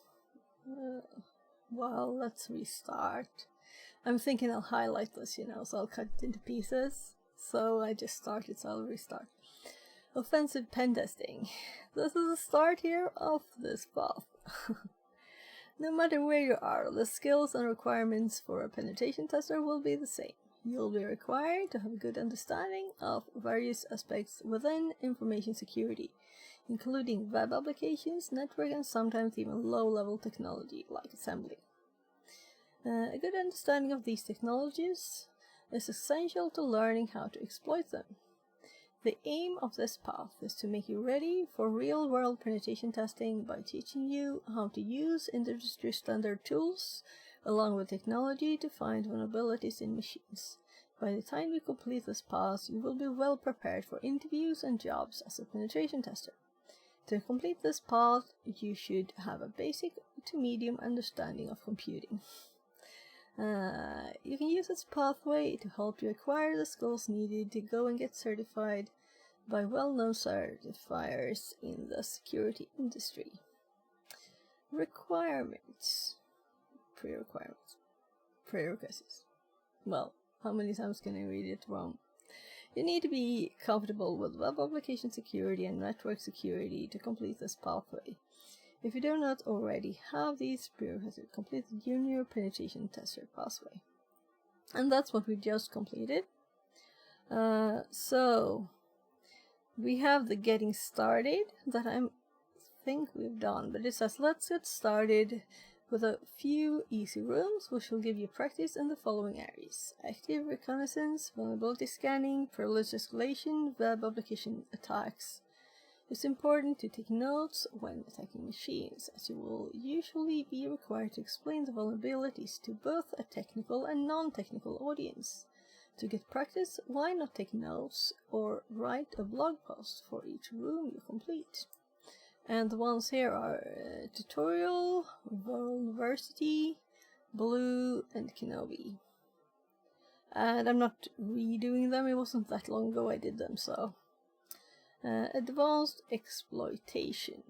Well, let's restart. I'm thinking I'll highlight this, so I'll cut it into pieces. So I just started, so I'll restart. Offensive pen testing. This is the start here of this path. No matter where you are, the skills and requirements for a penetration tester will be the same. You'll be required to have a good understanding of various aspects within information security, including web applications, network, and sometimes even low-level technology like assembly. A good understanding of these technologies is essential to learning how to exploit them. The aim of this path is to make you ready for real-world penetration testing by teaching you how to use industry-standard tools along with technology to find vulnerabilities in machines. By the time you complete this path, you will be well prepared for interviews and jobs as a penetration tester. To complete this path, you should have a basic to medium understanding of computing. You can use this pathway to help you acquire the skills needed to go and get certified by well-known certifiers in the security industry. Requirements. Prerequisites. Well, how many times can I read it wrong? You need to be comfortable with web application security and network security to complete this pathway. If you do not already have these prerequisites, complete the Junior Penetration Tester pathway. And that's what we just completed. So, we have the getting started that I think we've done, but it says let's get started with a few easy rooms which will give you practice in the following areas: active reconnaissance, vulnerability scanning, privilege escalation, web application attacks. It's important to take notes when attacking machines, as you will usually be required to explain the vulnerabilities to both a technical and non-technical audience. To get practice, why not take notes or write a blog post for each room you complete? And the ones here are Tutorial, Vulnerversity, Blue, and Kenobi. And I'm not redoing them, it wasn't that long ago I did them, so... Advanced Exploitation.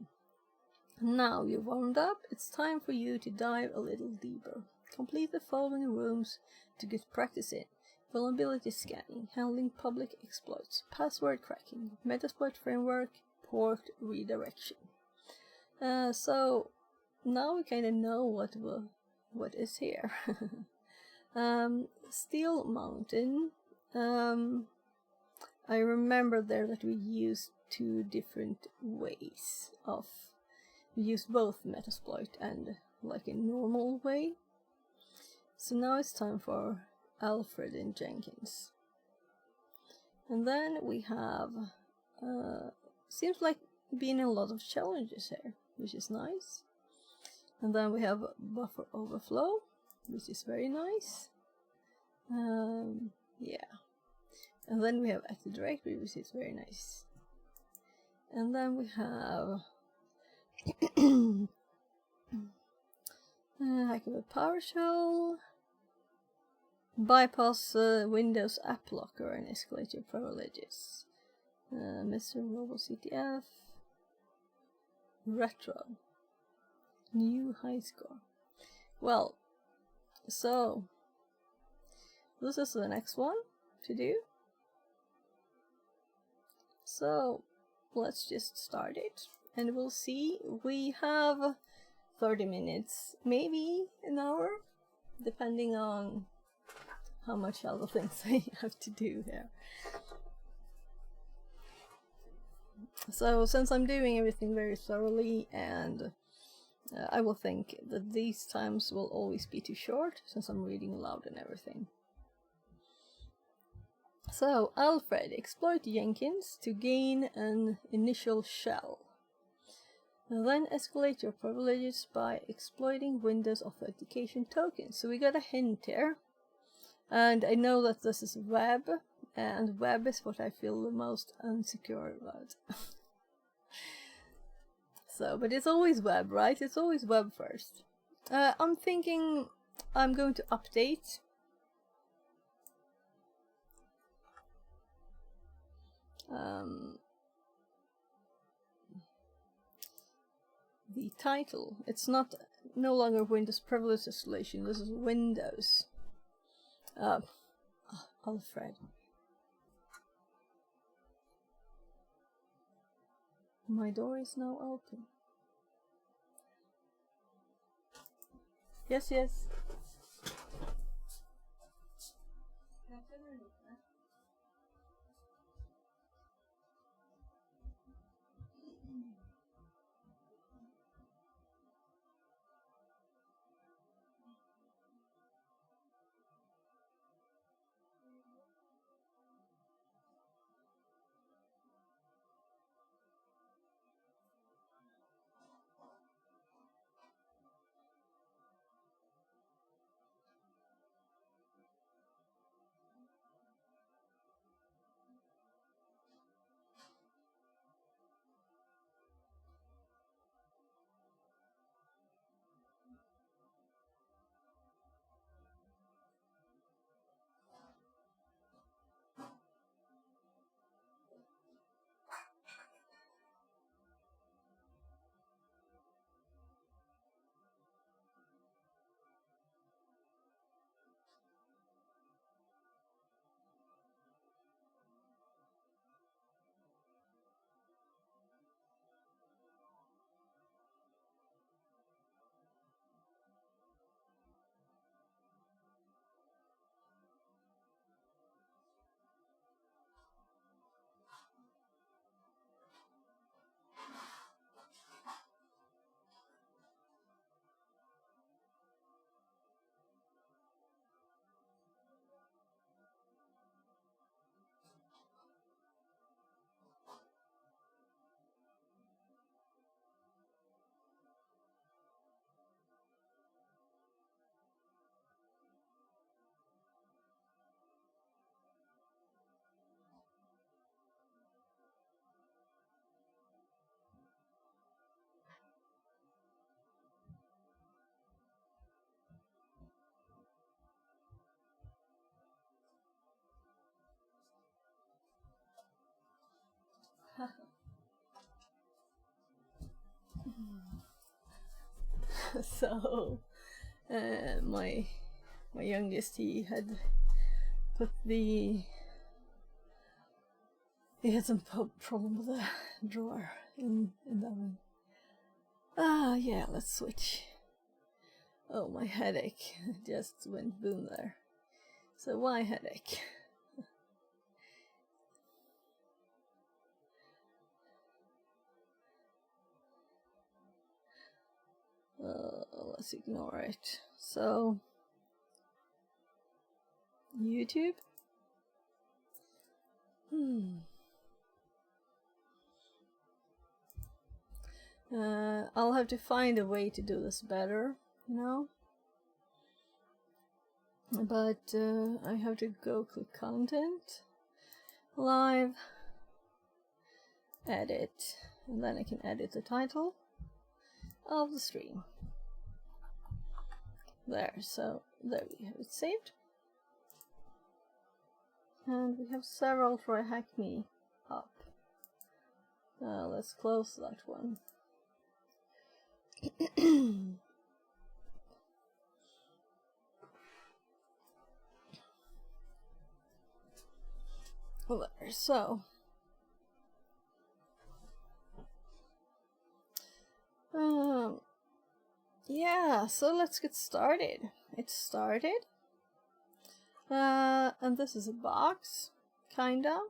Now you've warmed up, it's time for you to dive a little deeper. Complete the following rooms to get practice in: vulnerability scanning, handling public exploits, password cracking, Metasploit framework, port redirection. So now we kind of know what is here. Steel Mountain. I remember there that we used two different ways of... We used both Metasploit and like a normal way. So now it's time for Alfred and Jenkins. And then we have, seems like being a lot of challenges here, which is nice. And then we have buffer overflow, which is very nice. Yeah. And then we have Active Directory, which is very nice. And then we have Hackable PowerShell, bypass Windows app locker and escalate your privileges. Mr. Robo CTF, retro, new high score. Well, so this is the next one to do. So let's just start it and we'll see. We have 30 minutes, maybe an hour, depending on how much other things I have to do here. So since I'm doing everything very thoroughly, and I will think that these times will always be too short since I'm reading aloud and everything. So Alfred, exploit Jenkins to gain an initial shell. And then escalate your privileges by exploiting Windows authentication tokens. So we got a hint here. And I know that this is web, and web is what I feel the most unsecure about. So, but it's always web, right? It's always web first. I'm thinking I'm going to update the title. It's no longer Windows Privilege Escalation. This is Windows. Alfred. My door is now open. Yes, yes. So my youngest, he had some problem with the drawer in the oven. Yeah, let's switch. Oh, my headache just went boom there. So why headache? Let's ignore it. So, YouTube. I'll have to find a way to do this better, you know. But I have to go click content, live, edit, and then I can edit the title of the stream. There, so there we have it saved. And we have several TryHackMe up. Let's close that one. There, so yeah, so let's get started. It's started. And this is a box, kinda.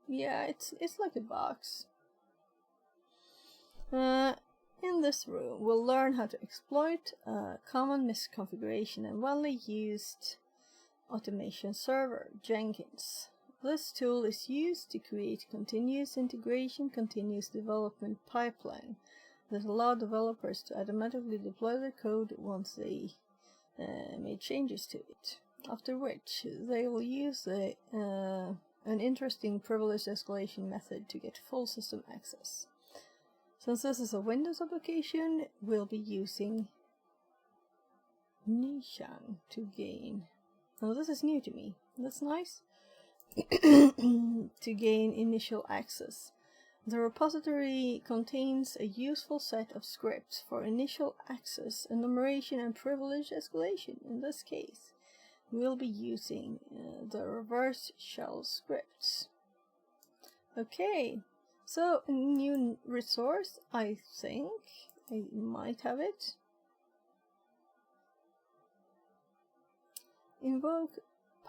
Yeah, it's like a box. In this room, we'll learn how to exploit a common misconfiguration and widely used automation server, Jenkins. This tool is used to create continuous integration, continuous development pipeline that allow developers to automatically deploy their code once they made changes to it, after which they will use an interesting privileged escalation method to get full system access. Since this is a Windows application, we'll be using Nishan to gain. Oh, this is new to me. That's nice. To gain initial access. The repository contains a useful set of scripts for initial access, enumeration, and privilege escalation. In this case, we'll be using the reverse shell scripts. Okay, so a new resource, I think. I might have it. Invoke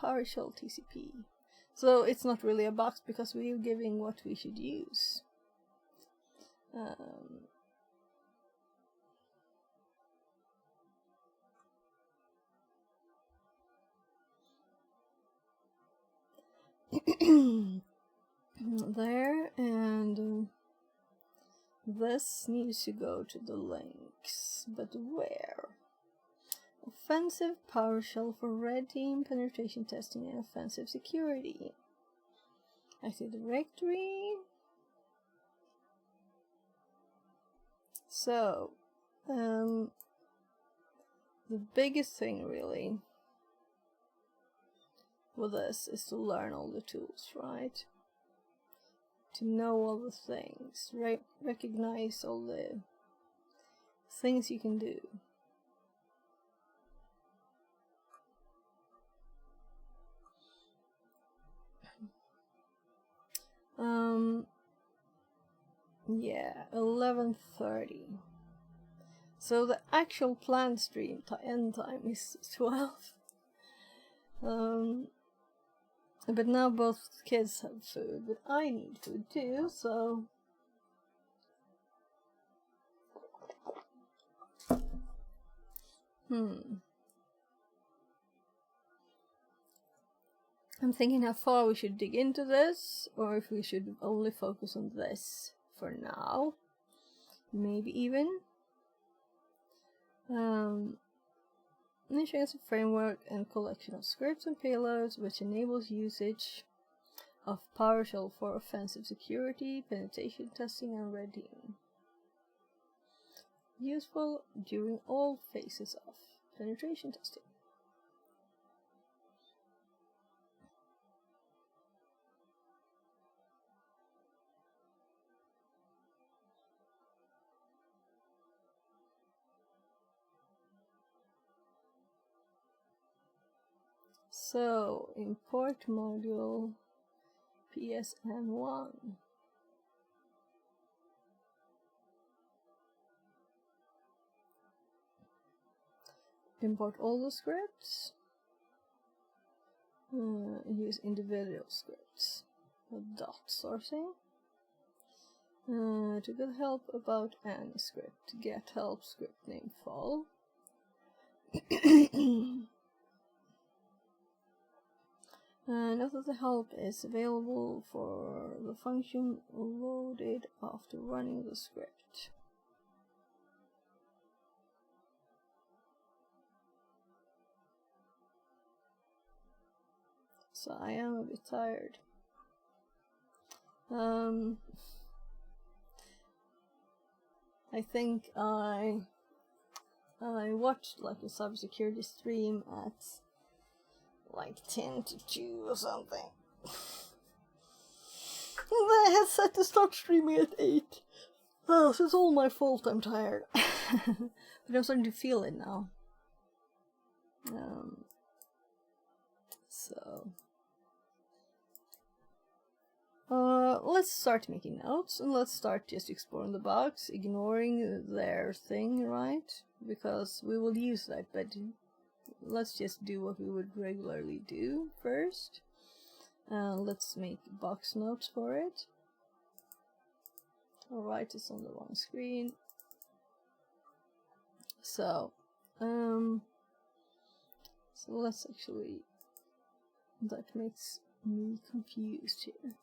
PowerShell TCP. So it's not really a box because we're giving what we should use. There, and this needs to go to the links, but where? Offensive PowerShell for red team penetration testing and offensive security. Active Directory. So, the biggest thing really with this is to learn all the tools, right? To know all the things, recognize all the things you can do. Yeah, 11:30. So the actual planned stream end time is 12. But now both kids have food, but I need food too, so I'm thinking how far we should dig into this, or if we should only focus on this for now. Maybe even. Nishan is a framework and collection of scripts and payloads which enables usage of PowerShell for offensive security, penetration testing, and red teaming. Useful during all phases of penetration testing. So, import module PSN1. Import all the scripts. Use individual scripts. Dot sourcing. To get help about any script, get help script name fall. Note that the help is available for the function loaded after running the script. So I am a bit tired. I think I watched like a cybersecurity stream at like 10 to 2 or something. And I had set to start streaming at 8. Oh, so it's all my fault I'm tired. But I'm starting to feel it now. So let's start making notes, and let's start just exploring the bugs, ignoring their thing, right? Because we will use that, but let's just do what we would regularly do first. Let's make box notes for it. Alright, it's on the wrong screen. So let's actually, that makes me confused here.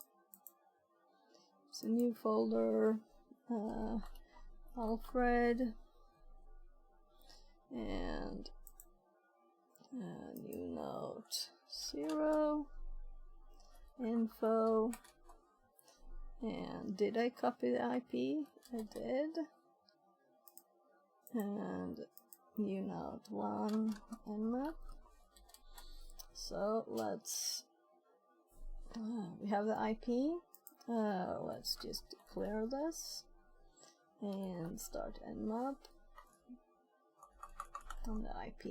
It's a new folder, Alfred, and new note 0, info, and did I copy the IP? I did. And new note 1 nmap. So let's, we have the IP. Let's just clear this and start nmap on the IP.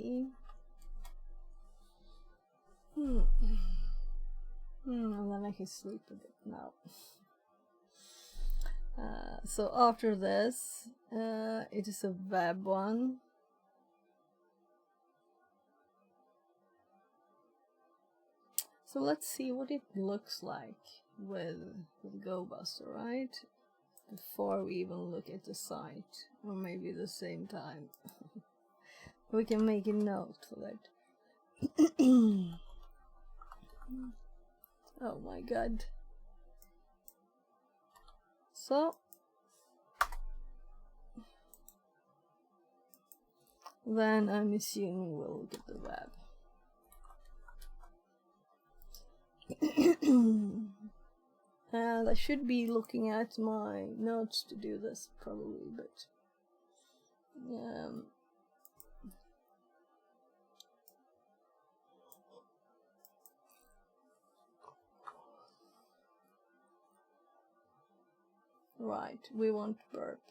And then I can sleep a bit now. So after this, it is a web one. So let's see what it looks like with GoBuster, right? Before we even look at the site, or maybe the same time. We can make a note for that. Oh my god. So then I'm assuming we'll look at the web. And I should be looking at my notes to do this probably, but right, we want burp.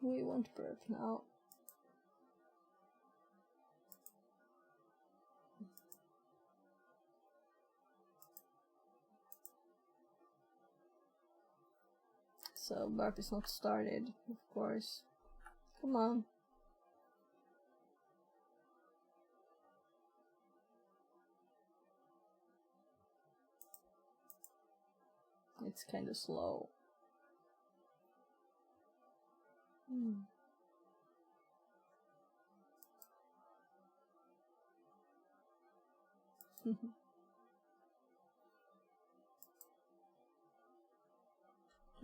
We want burp now. So burp is not started, of course. Come on. It's kind of slow.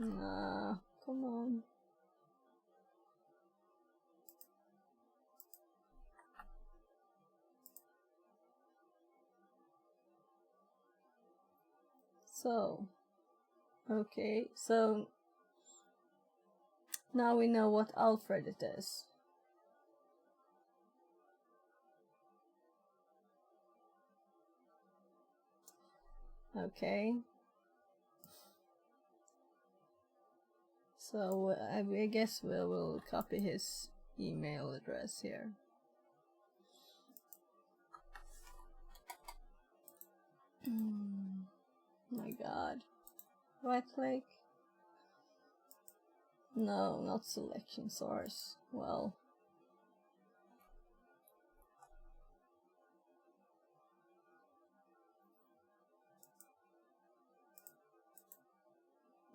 Nah, come on. So, okay, so now we know what Alfred it is. Okay. So I guess we'll copy his email address here. My god. Right click. No, not selection source. Well.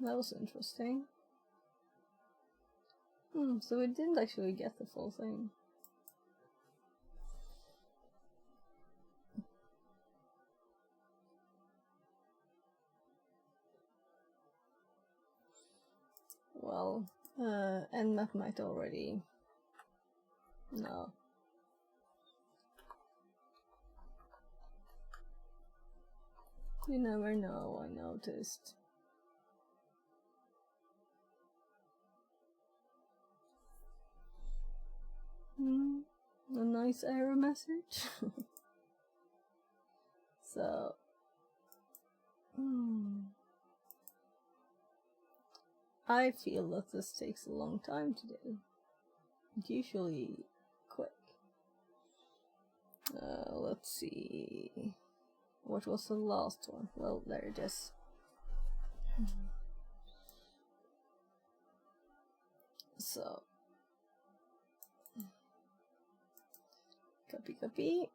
That was interesting. So we didn't actually get the full thing. well, Nmap might already... No. You never know, I noticed. A nice error message. So... I feel that this takes a long time today. It's usually quick. Let's see... What was the last one? Well, there it is. So... Copy.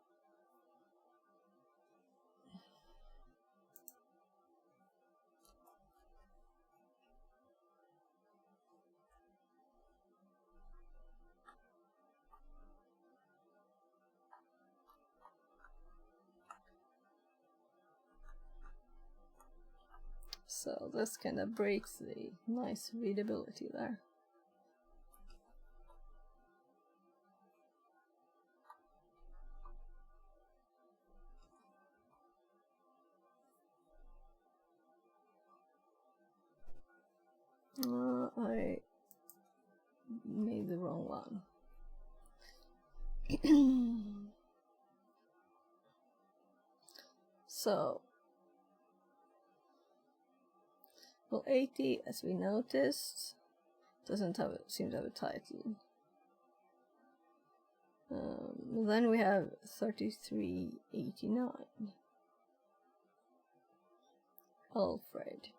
So this kind of breaks the nice readability there. I made the wrong one. So, well, 80, as we noticed, doesn't seem to have a title. Then we have 3389. Alfred.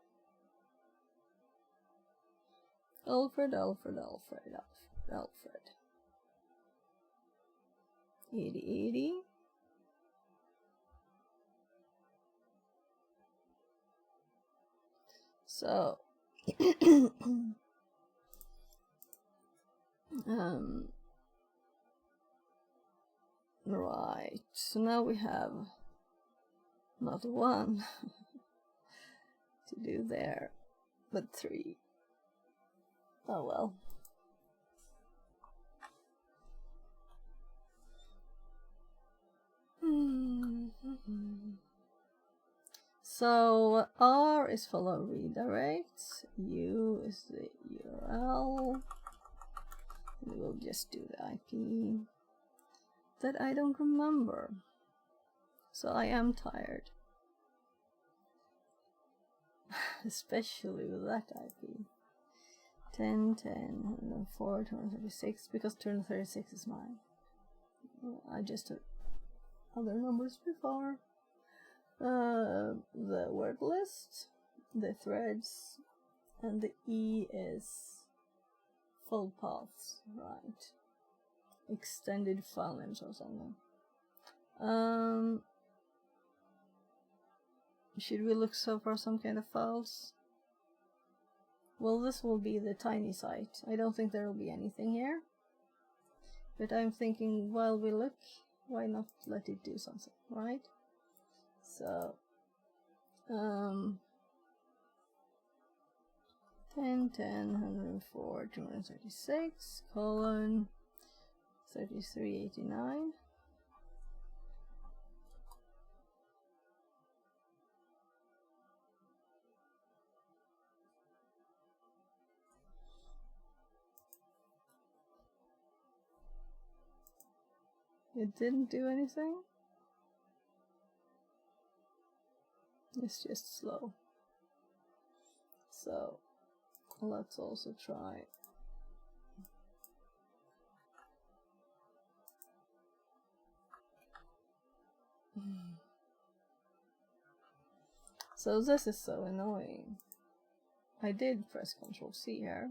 8080. So, right, so now we have not one to do there, but 3. Oh well. So R is follow redirects, U is the URL, we will just do the IP that I don't remember, so I am tired, especially with that IP. 10, 10, 104, 236, because 236 is mine. I just took other numbers before. The word list, the threads, and the E is full paths, right? Extended file names or something. Should we look for some kind of files? Well, this will be the tiny site. I don't think there will be anything here. But I'm thinking while we look, why not let it do something, right? So, 10, 10, 104, 236, colon, 3389. It didn't do anything. It's just slow. So let's also try so this is so annoying. I did press Ctrl C here.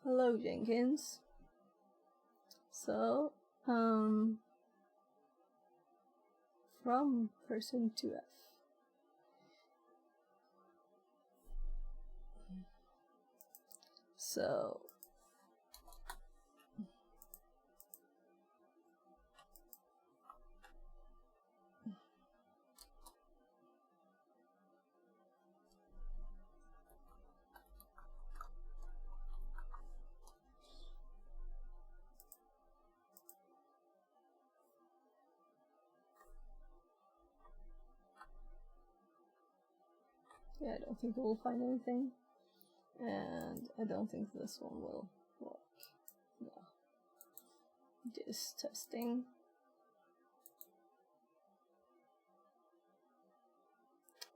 Hello, Jenkins. So, from person to F. So yeah, I don't think we'll find anything. And I don't think this one will work. No. Just testing.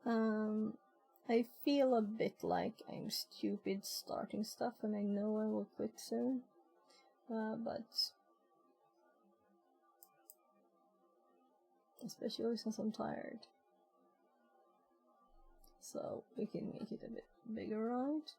I feel a bit like I'm stupid starting stuff and I know I will quit soon. But especially since I'm tired. So we can make it a bit bigger, right?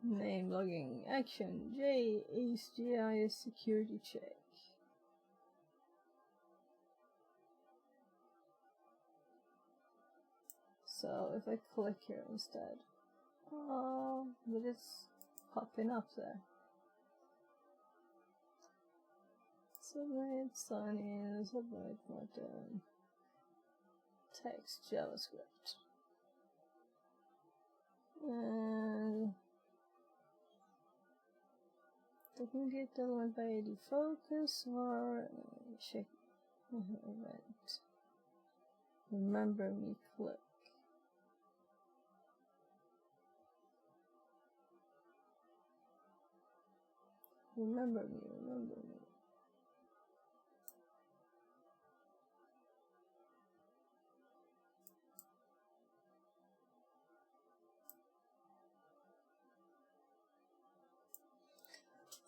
Name logging action J is GIS security check. So if I click here instead, but it's popping up there. Submit, sign in, submit button, text, JavaScript. And doesn't get element by ID focus or check event. Remember me, click. Remember me, remember me.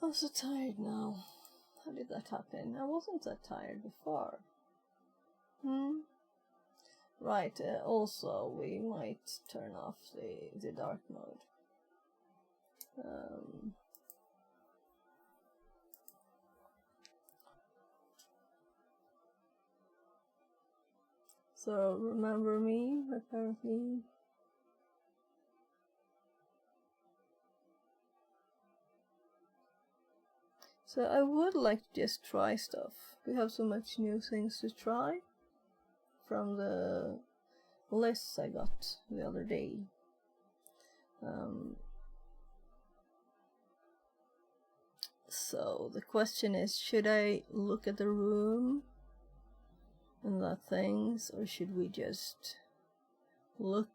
I'm so tired now. How did that happen? I wasn't that tired before. Right, also we might turn off the dark mode. So remember me, apparently. So I would like to just try stuff. We have so much new things to try from the lists I got the other day. So the question is, should I look at the room and the things, or should we just look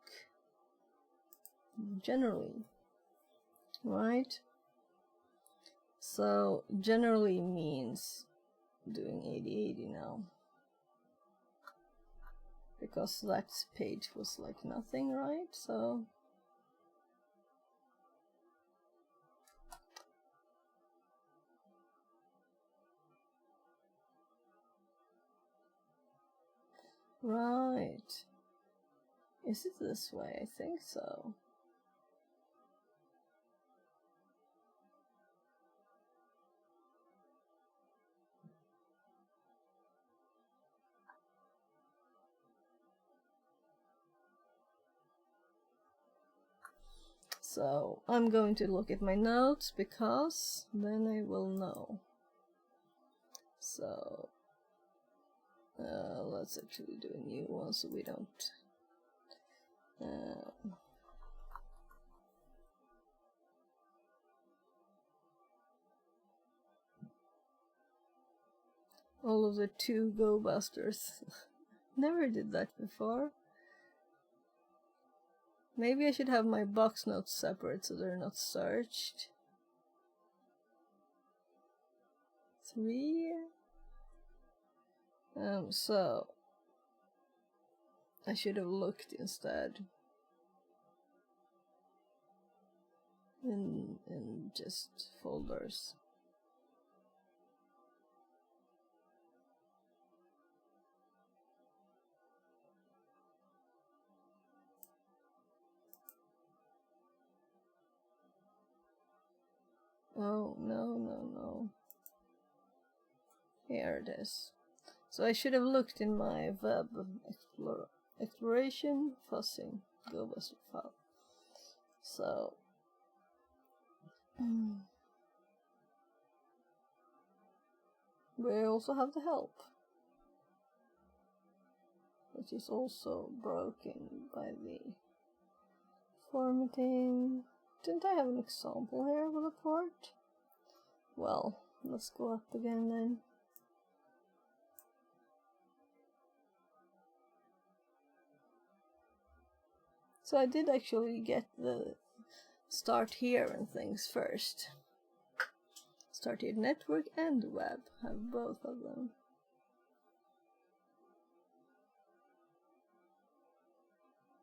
generally, right? So generally means doing 80/80 now, because that page was like nothing, right? So right, is it this way? I think so. So I'm going to look at my notes, because then I will know. So let's actually do a new one so we don't all of the 2 Go Busters. Never did that before. Maybe I should have my box notes separate so they're not searched. 3. So I should have looked instead. in just folders. Oh, no. Here it is. So I should have looked in my web exploration fuzzing GoBuster file. So we also have the help, which is also broken by the formatting. Didn't I have an example here with a port? Well, let's go up again then. So I did actually get the start here and things first. Start here network and web, have both of them.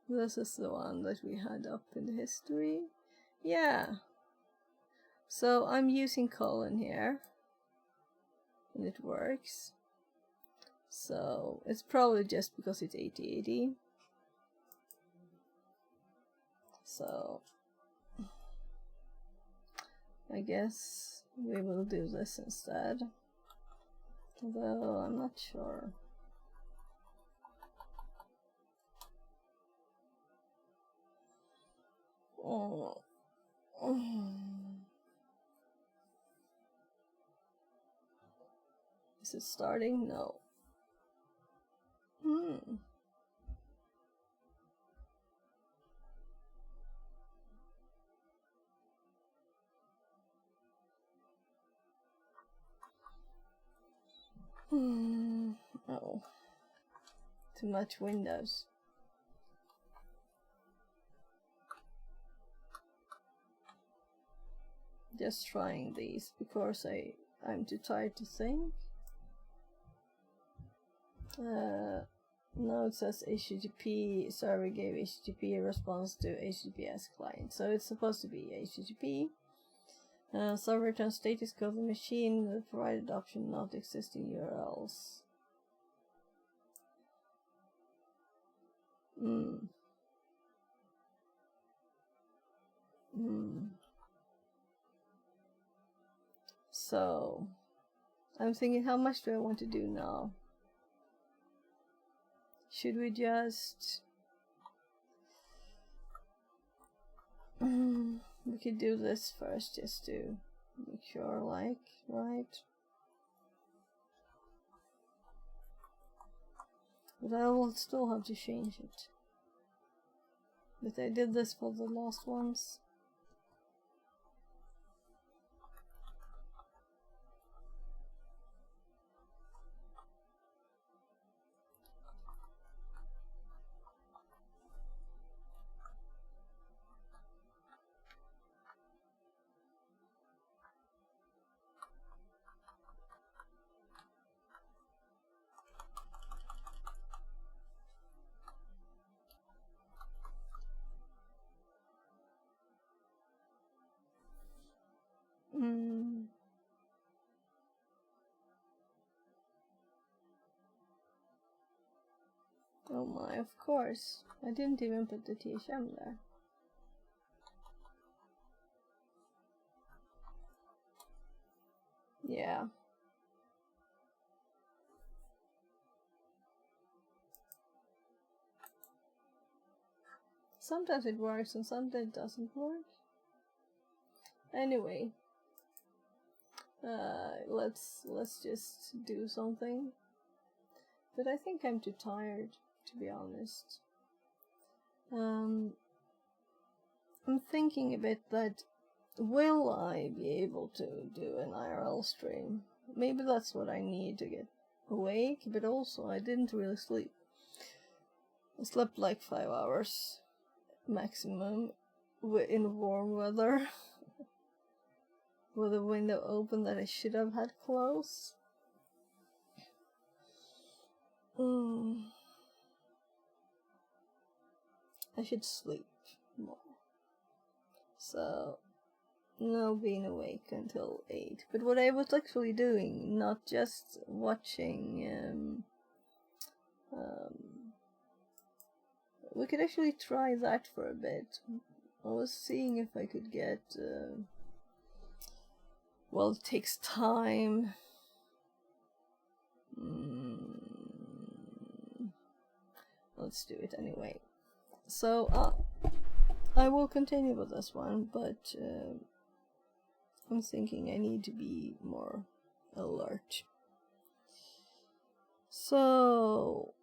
This is the one that we had up in the history. Yeah. So I'm using colon here. And it works. So it's probably just because it's 8080. So I guess we will do this instead. Although I'm not sure. Oh. Is it starting? No. Oh. Too much Windows. Just trying these because I'm too tired to think. No, it says HTTP server gave HTTP response to HTTPS client, so it's supposed to be HTTP. Server returns status code of the machine, the provided option not existing URLs. So I'm thinking, how much do I want to do now? Should we just we could do this first just to make sure, like, right? But I will still have to change it. But I did this for the last ones. Oh my, of course. I didn't even put the THM there. Yeah. Sometimes it works and sometimes it doesn't work. Anyway. Let's just do something. But I think I'm too tired, to be honest. I'm thinking a bit that, will I be able to do an IRL stream? Maybe that's what I need to get awake, but also I didn't really sleep. I slept like 5 hours maximum in warm weather with a window open that I should have had closed. I should sleep more. So now being awake until 8. But what I was actually doing, not just watching, we could actually try that for a bit. I was seeing if I could get, well, it takes time. Let's do it anyway. So, I will continue with this one, but I'm thinking I need to be more alert. So,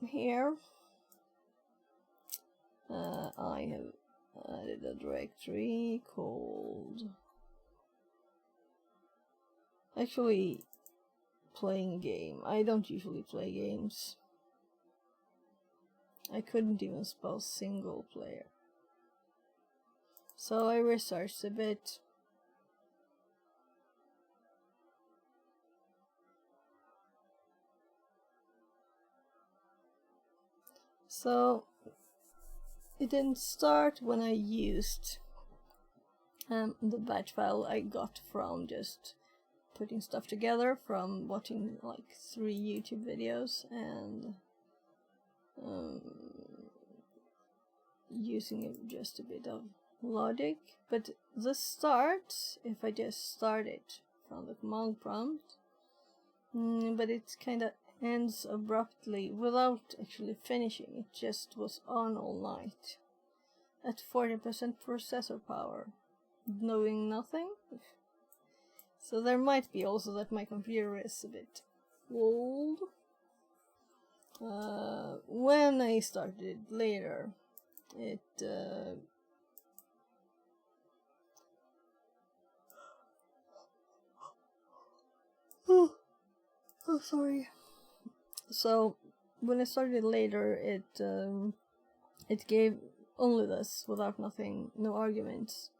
here, I have added a directory called, actually, playing game. I don't usually play games. I couldn't even spell single player. So I researched a bit. So it didn't start when I used the batch file I got from just putting stuff together from watching like 3 YouTube videos and using just a bit of logic. But this starts if I just start it from the command prompt, but it kind of ends abruptly without actually finishing. It just was on all night at 40% processor power, knowing nothing. So there might be also that my computer is a bit old. When I started later, it oh, sorry. So when I started later, it gave only this without nothing, no arguments.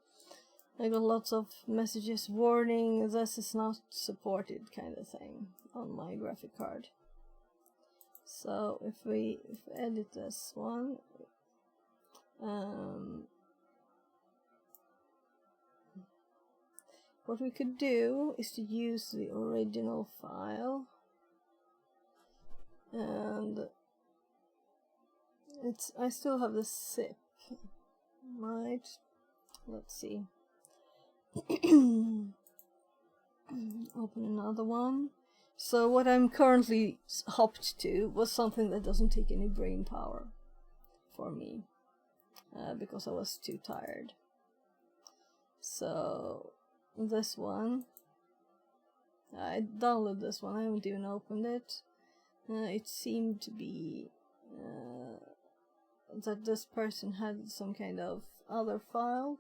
I got lots of messages warning this is not supported kind of thing on my graphic card. So if we edit this one, what we could do is to use the original file, and I still have the zip, right? Let's see. Open another one. So what I'm currently hopped to was something that doesn't take any brain power for me, because I was too tired. So this one, I downloaded this one, I haven't even opened it. It seemed to be that this person had some kind of other file,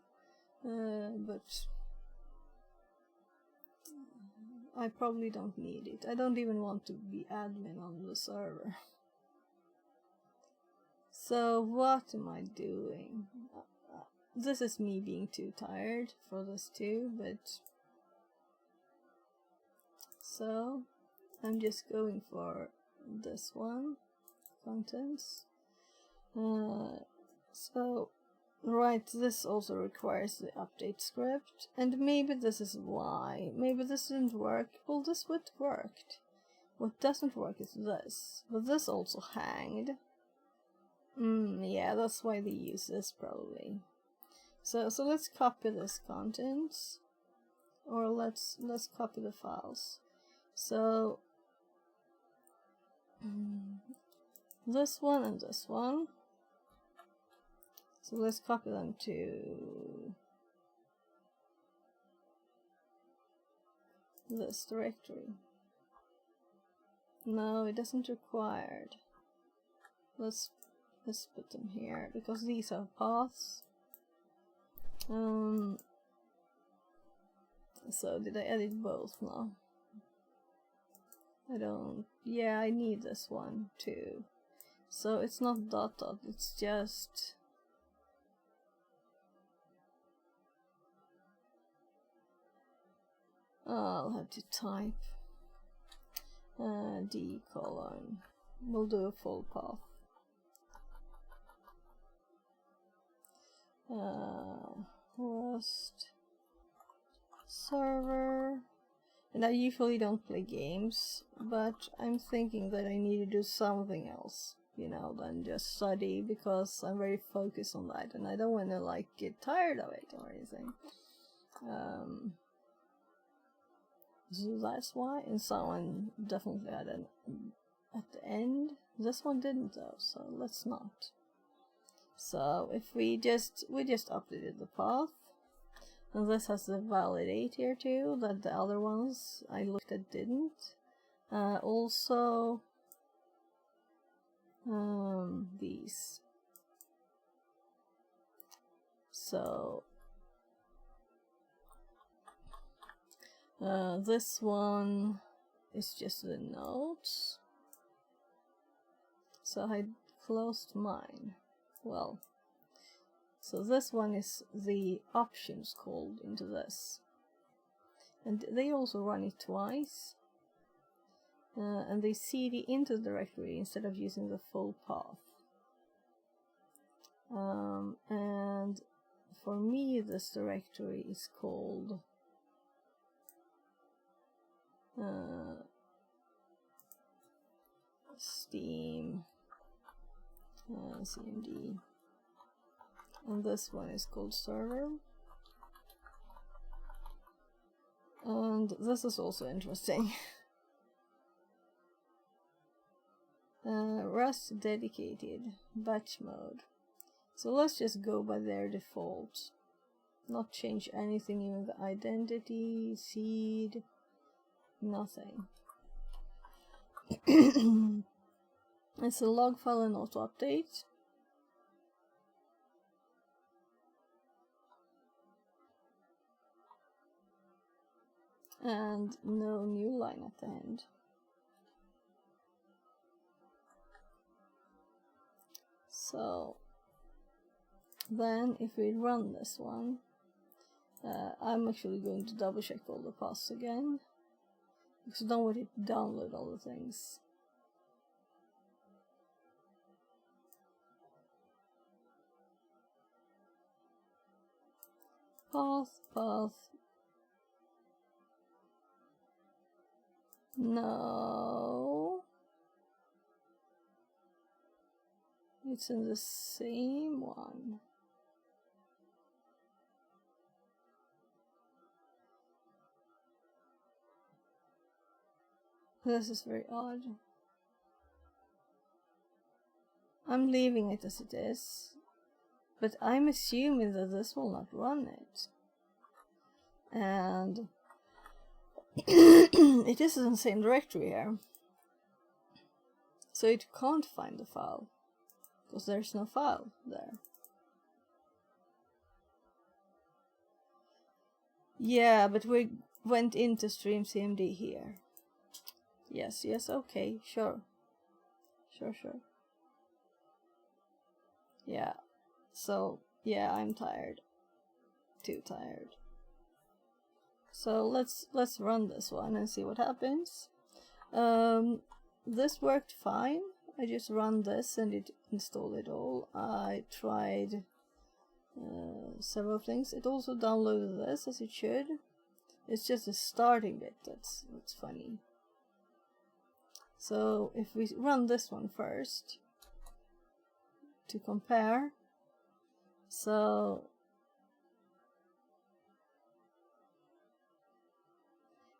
but I probably don't need it. I don't even want to be admin on the server. So what am I doing? This is me being too tired for this too, but so I'm just going for this one, contents. So right, this also requires the update script, and maybe this is why. Maybe this didn't work. Well, this would worked. What doesn't work is this, but this also hanged. Yeah, that's why they use this probably. So let's copy this contents, or let's copy the files. So this one and this one. So let's copy them to this directory. No, it doesn't require it. Let's put them here because these are paths. So did I edit both now? I don't. Yeah, I need this one too. So it's not dot dot. It's just. I'll have to type d colon. We'll do a full path. What Just server. And I usually don't play games, but I'm thinking that I need to do something else, you know, than just study, because I'm very focused on that and I don't want to like get tired of it or anything. So that's why. And someone definitely had an at the end. This one didn't though, so let's not. So if we just updated the path, and this has the validate here too, that the other ones I looked at didn't. Also these. So this one is just the notes. So I closed mine. Well, so this one is the options called into this. And they also run it twice. And they cd into the directory instead of using the full path. And for me, this directory is called Steam cmd, and this one is called server. And this is also interesting. Rust dedicated batch mode. So let's just go by their default, not change anything, even the identity, seed, nothing. It's a log file and auto update. And no new line at the end. So then if we run this one, I'm actually going to double check all the paths again, because I don't want it to download all the things. Path. No. It's in the same one. This is very odd. I'm leaving it as it is, but I'm assuming that this will not run it. And it is in the same directory here. So it can't find the file, because there's no file there. Yeah, but we went into stream cmd here. Yes, okay, sure. Yeah, so, yeah, I'm tired. Too tired. So let's run this one and see what happens. This worked fine. I just ran this and it installed it all. I tried several things. It also downloaded this, as it should. It's just the starting bit that's funny. So if we run this one first to compare, so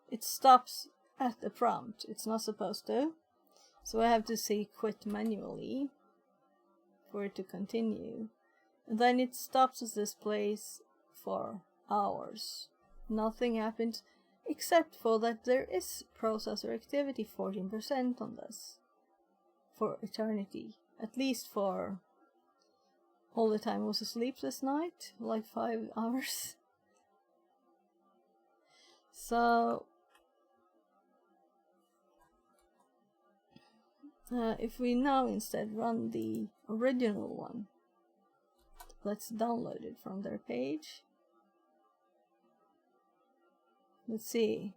it stops at the prompt. It's not supposed to. So I have to say quit manually for it to continue. And then it stops at this place for hours. Nothing happens except for that there is processor activity 14% on this for eternity. At least for all the time I was asleep this night, like 5 hours. So if we now instead run the original one, let's download it from their page. Let's see.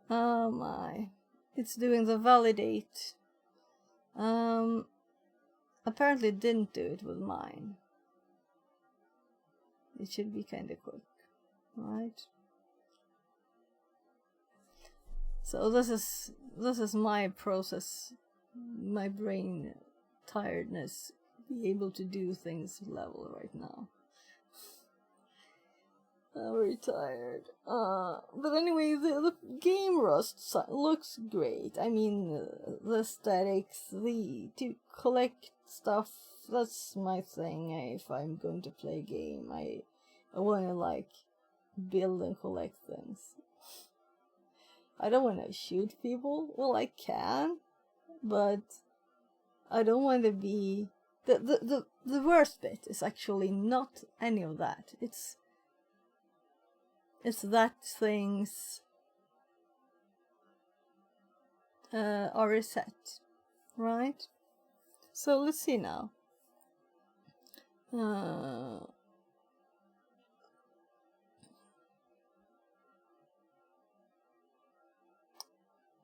Oh my, it's doing the validate Apparently it didn't do it with mine. It should be kind of quick, right? So this is my process, my brain tiredness, be able to do things level right now. I'm very tired. But anyway, the game Rust looks great. I mean, the aesthetics, to collect stuff, that's my thing. If I'm going to play a game, I want to, like, build and collect things. I don't want to shoot people. Well, I can, but I don't want to be... The worst bit is actually not any of that. It's that things are reset, right? So let's see now.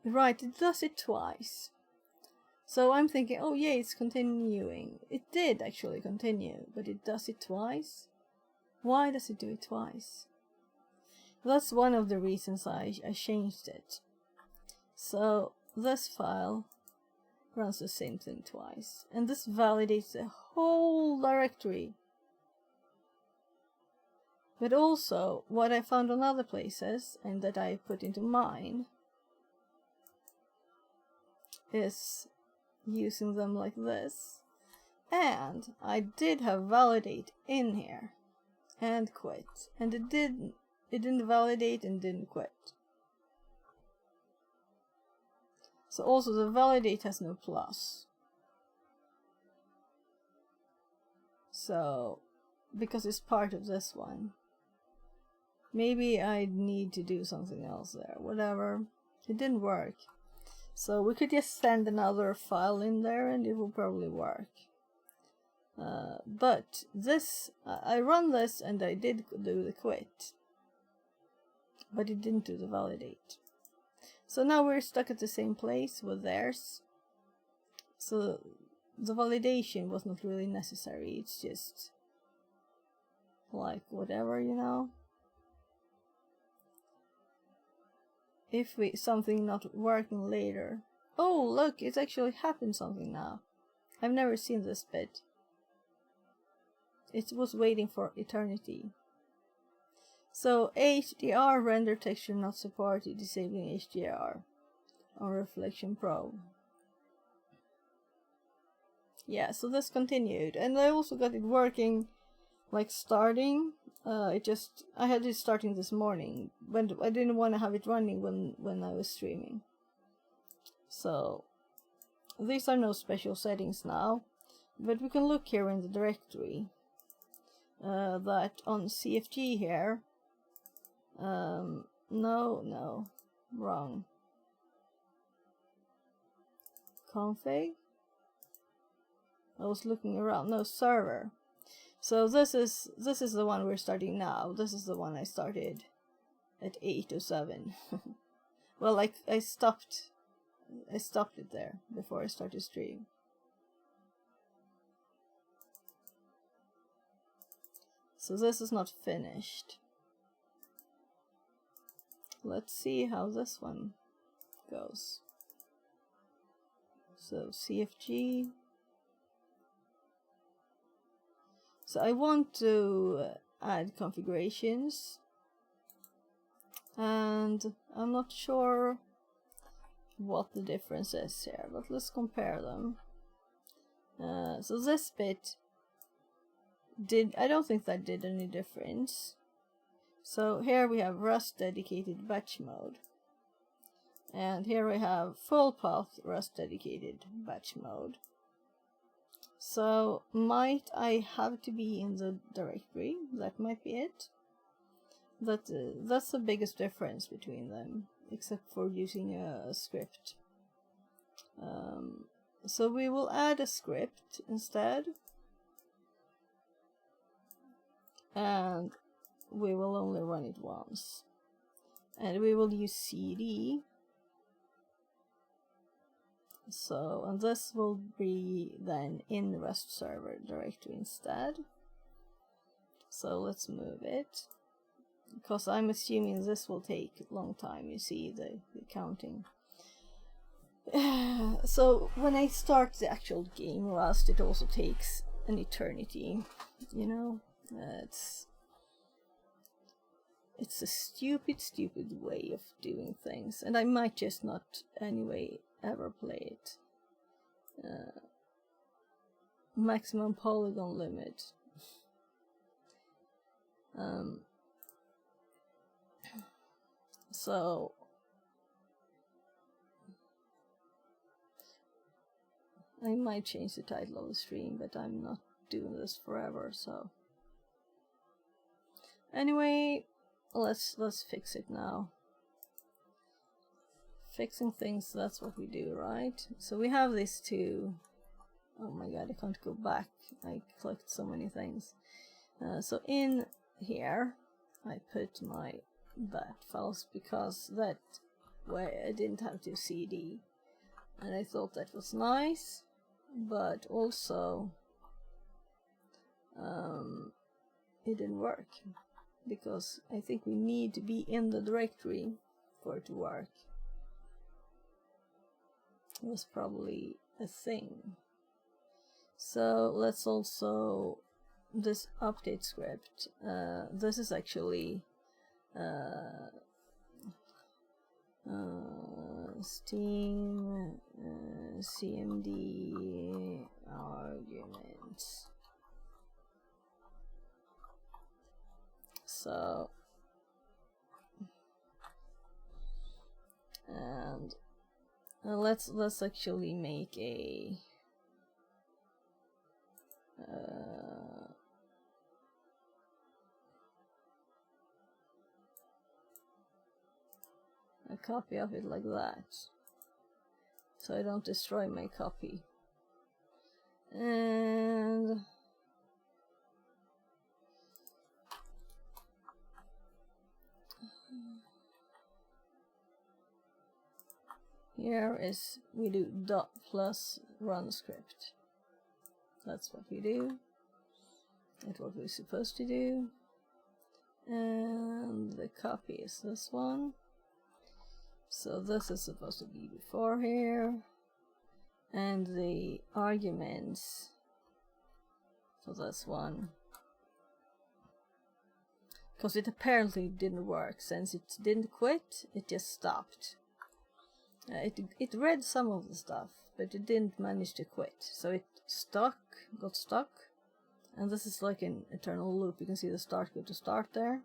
Right, it does it twice. So I'm thinking, oh yeah, it's continuing. It did actually continue, but it does it twice? Why does it do it twice? That's one of the reasons I changed it. So this file runs the same thing twice, and this validates the whole directory. But also, what I found on other places, and that I put into mine, is using them like this. And I did have validate in here, and quit. And it didn't validate and didn't quit. So also the validate has no plus. So, because it's part of this one. Maybe I need to do something else there. Whatever. It didn't work. So we could just send another file in there and it will probably work. But this, I run this and I did do the quit. But it didn't do the validate. So now we're stuck at the same place with theirs. So the validation was not really necessary. It's just like whatever, you know. If something not working later. Oh, look, it's actually happened something now. I've never seen this bit. It was waiting for eternity. So HDR render texture not supported, disabling HDR on Reflection Pro. Yeah, so this continued, and I also got it working, like starting. I had it starting this morning, but I didn't want to have it running when I was streaming. So these are no special settings now, but we can look here in the directory that on CFG here. No, wrong. Config. I was looking around. No, server. So this is the one we're starting now. This is the one I started at 8:07. Well, I stopped it there before I started stream. So this is not finished. Let's see how this one goes. So CFG. So I want to add configurations, and I'm not sure what the difference is here, but let's compare them. So this bit I don't think that did any difference. So here we have Rust dedicated batch mode, and here we have full path Rust dedicated batch mode. So might I have to be in the directory? That might be it. That's the biggest difference between them, except for using a script. So we will add a script instead, and we will only run it once, and we will use cd So, and this will be then in the REST server directory instead. So let's move it, because I'm assuming this will take a long time, you see the counting. So when I start the actual game, Rust, it also takes an eternity, you know. It's a stupid way of doing things, and I might just not anyway ever play it. Maximum polygon limit. So I might change the title of the stream, but I'm not doing this forever, so anyway, let's fix it now. Fixing things, that's what we do, right? So we have these two. Oh my god, I can't go back. I clicked so many things. So in here, I put my bat files because that way I didn't have to CD. And I thought that was nice, but also it didn't work. Because I think we need to be in the directory for it to work. It was probably a thing. So let's also, this update script, this is actually Steam CMD arguments. So, and let's actually make a copy of it like that, so I don't destroy my copy. And here is, we do dot plus run script. That's what we do. That's what we're supposed to do. And the copy is this one. So this is supposed to be before here. And the arguments for this one, because it apparently didn't work. Since it didn't quit, it just stopped. It read some of the stuff, but it didn't manage to quit. So it got stuck. And this is like an eternal loop. You can see the start go to start there.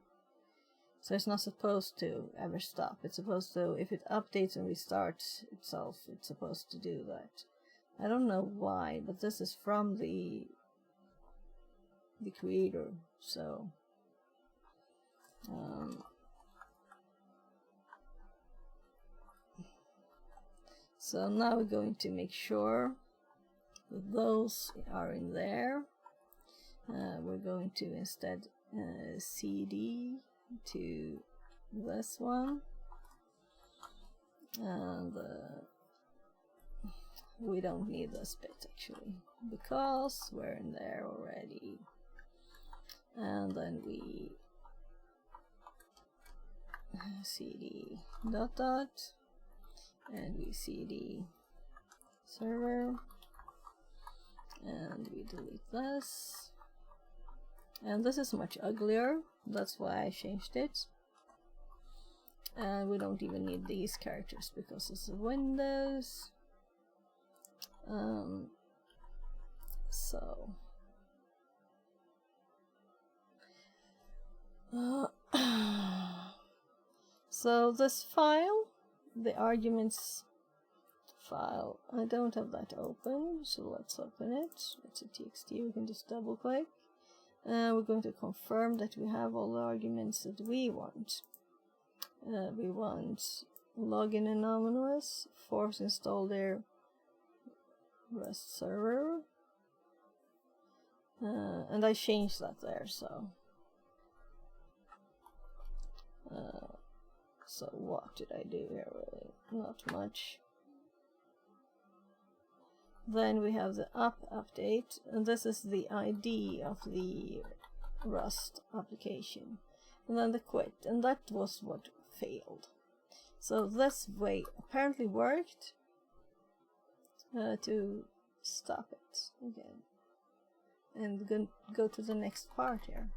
So it's not supposed to ever stop. It's supposed to, if it updates and restarts itself, it's supposed to do that. I don't know why, but this is from the creator, so so now we're going to make sure that those are in there. We're going to instead CD to this one, and we don't need this bit actually because we're in there already. And then we CD dot dot, and we CD server, and we delete this. And this is much uglier, that's why I changed it. And we don't even need these characters because it's Windows. So this file, the arguments file, I don't have that open, so let's open it. It's a txt, we can just double click. We're going to confirm that we have all the arguments that we want. We want login anonymous, force install their REST server, and I changed that there, so so what did I do here really? Not much. Then we have the update, and this is the ID of the Rust application. And then the quit, and that was what failed. So this way apparently worked to stop it again. And go to the next part here,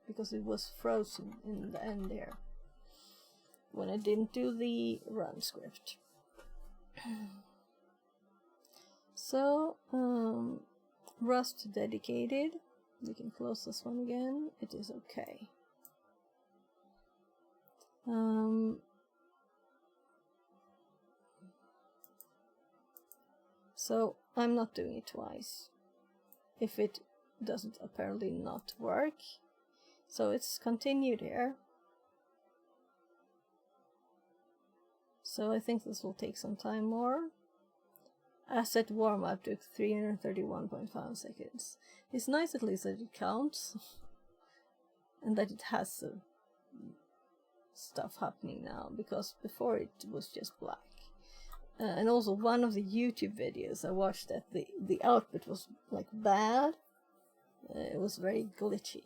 because it was frozen in the end there when I didn't do the run script. So Rust dedicated. We can close this one again. It is okay. So I'm not doing it twice if it doesn't apparently not work. So it's continued here. So I think this will take some time more. Asset warm-up took 331.5 seconds. It's nice at least that it counts and that it has stuff happening now, because before it was just black. And also one of the YouTube videos I watched that the output was like bad. It was very glitchy.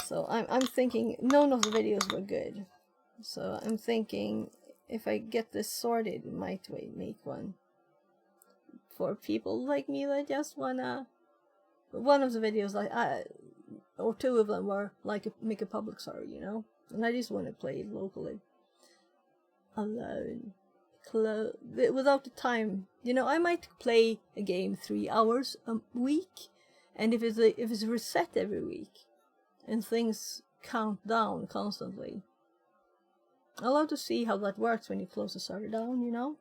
So I'm thinking none of the videos were good. So I'm thinking if I get this sorted, I might make one for people like me that just wanna. One of the videos, or two of them were like make a public server, you know, and I just want to play it locally, alone, without the time. You know, I might play a game 3 hours a week, and if it's reset every week, and things count down constantly. I love to see how that works when you close the server down, you know?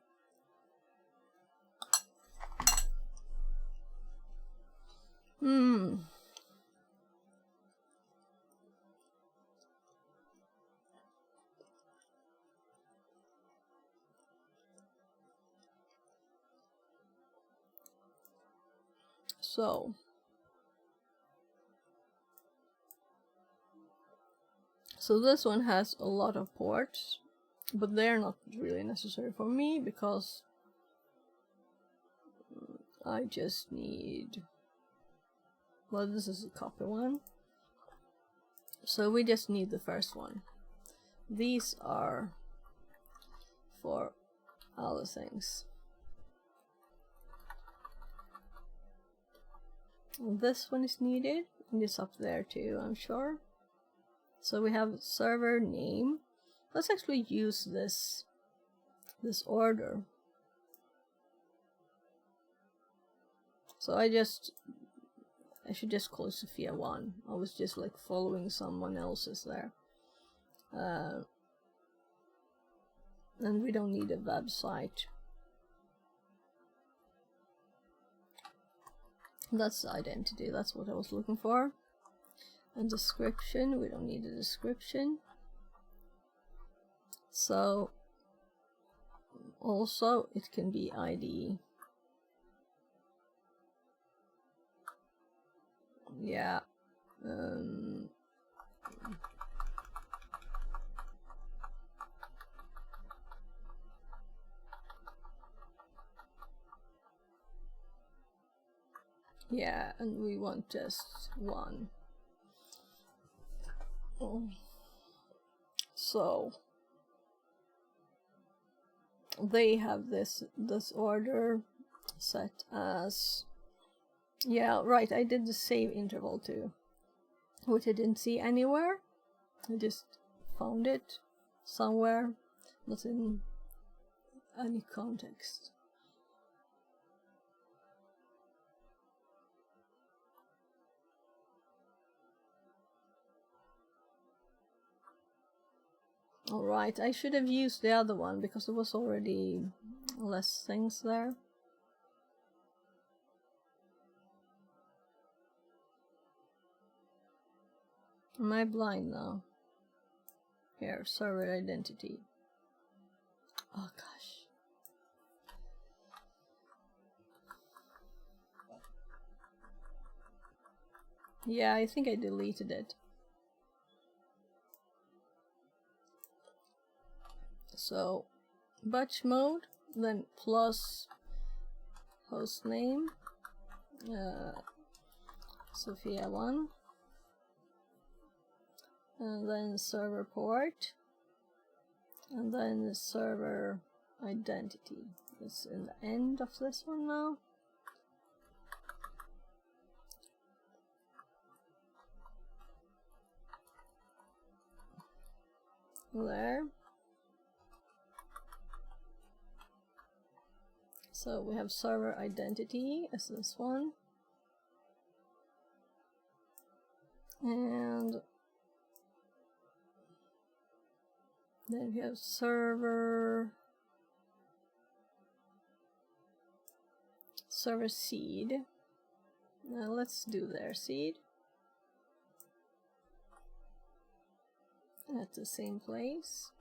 So this one has a lot of ports, but they're not really necessary for me because I just need, well, this is a copy one, so we just need the first one. These are for other things. And this one is needed, and it's up there too, I'm sure. So we have server name. Let's actually use this order. So I should just call it Sophia 1. I was just like following someone else's there. And we don't need a website. That's the identity, that's what I was looking for. And description, we don't need a description. So also it can be ID. Yeah. Yeah, and we want just one. So they have this order set as, yeah, right, I did the save interval too, which I didn't see anywhere. I just found it somewhere, not in any context. Alright, I should have used the other one because there was already less things there. Am I blind now? Here, server identity. Oh gosh. Yeah, I think I deleted it. So, batch mode, then plus host name, Sophia1, and then server port, and then the server identity. It's in the end of this one now. There. So we have server identity as this one. And then we have server seed. Now let's do their seed at the same place.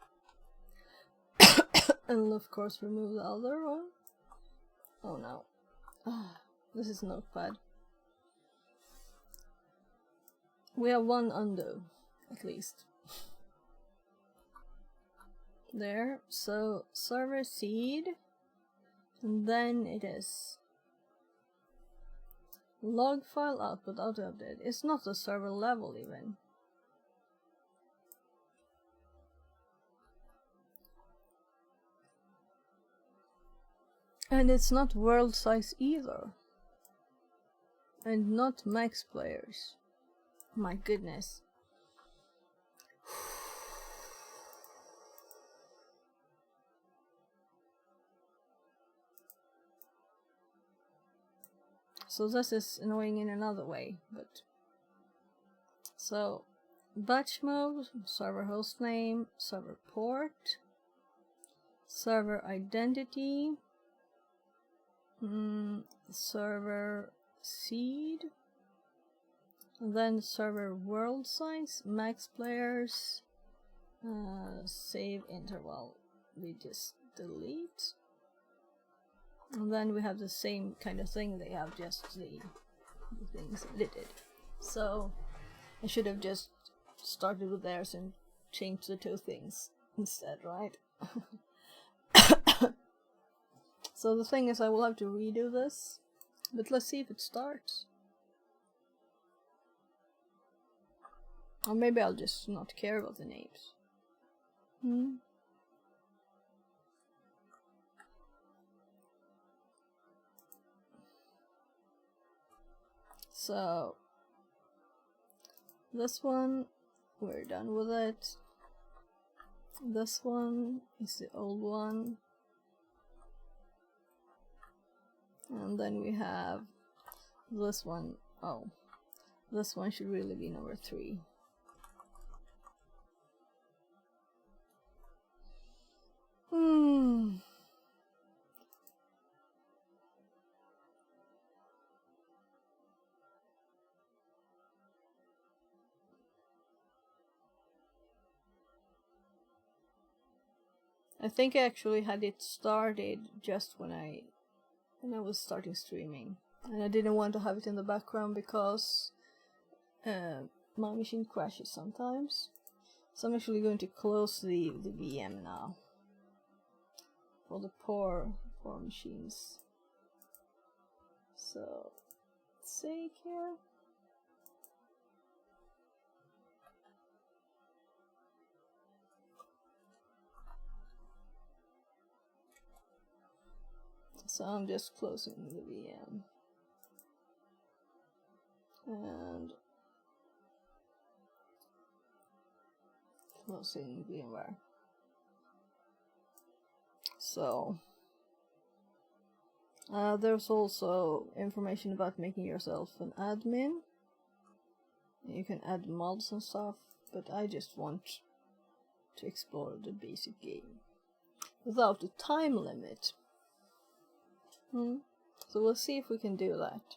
And of course remove the other one. Oh no. This is Notepad. We have one undo, at least. There, so server seed, and then it is log file output auto update. It's not the server level even. And it's not world size either. And not max players. My goodness. So this is annoying in another way, but so batch mode, server host name, server port, server identity, server seed, and then server world size, max players, save interval, we just delete. And then we have the same kind of thing, they have just the things edited. So I should have just started with theirs and changed the two things instead, right? So the thing is, I will have to redo this, but let's see if it starts. Or maybe I'll just not care about the names. So this one, we're done with it. This one is the old one. And then we have this one. Oh, this one should really be number 3. I think I actually had it started just when I was starting streaming, and I didn't want to have it in the background because my machine crashes sometimes. So I'm actually going to close the VM now for the poor machines. So save here. So I'm just closing the VM and closing VMware. So there's also information about making yourself an admin. You can add mods and stuff, but I just want to explore the basic game without a time limit. So we'll see if we can do that.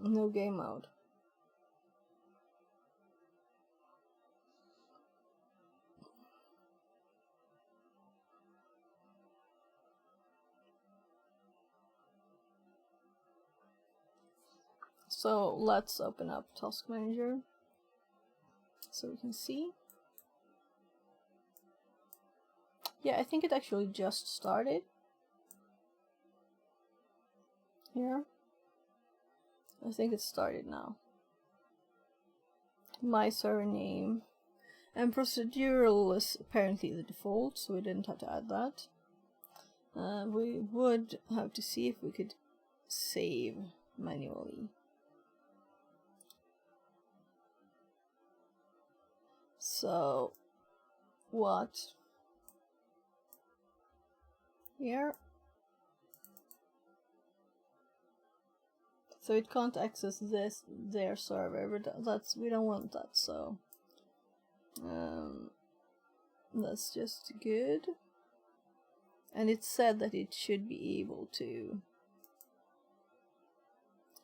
No game mode. So let's open up Task Manager so we can see. Yeah, I think it actually just started. Here. I think it started now. My server name. And procedural is apparently the default, so we didn't have to add that. We would have to see if we could save manually. So, what? Here. So it can't access their server, but we don't want that, so that's just good. And it said that it should be able to.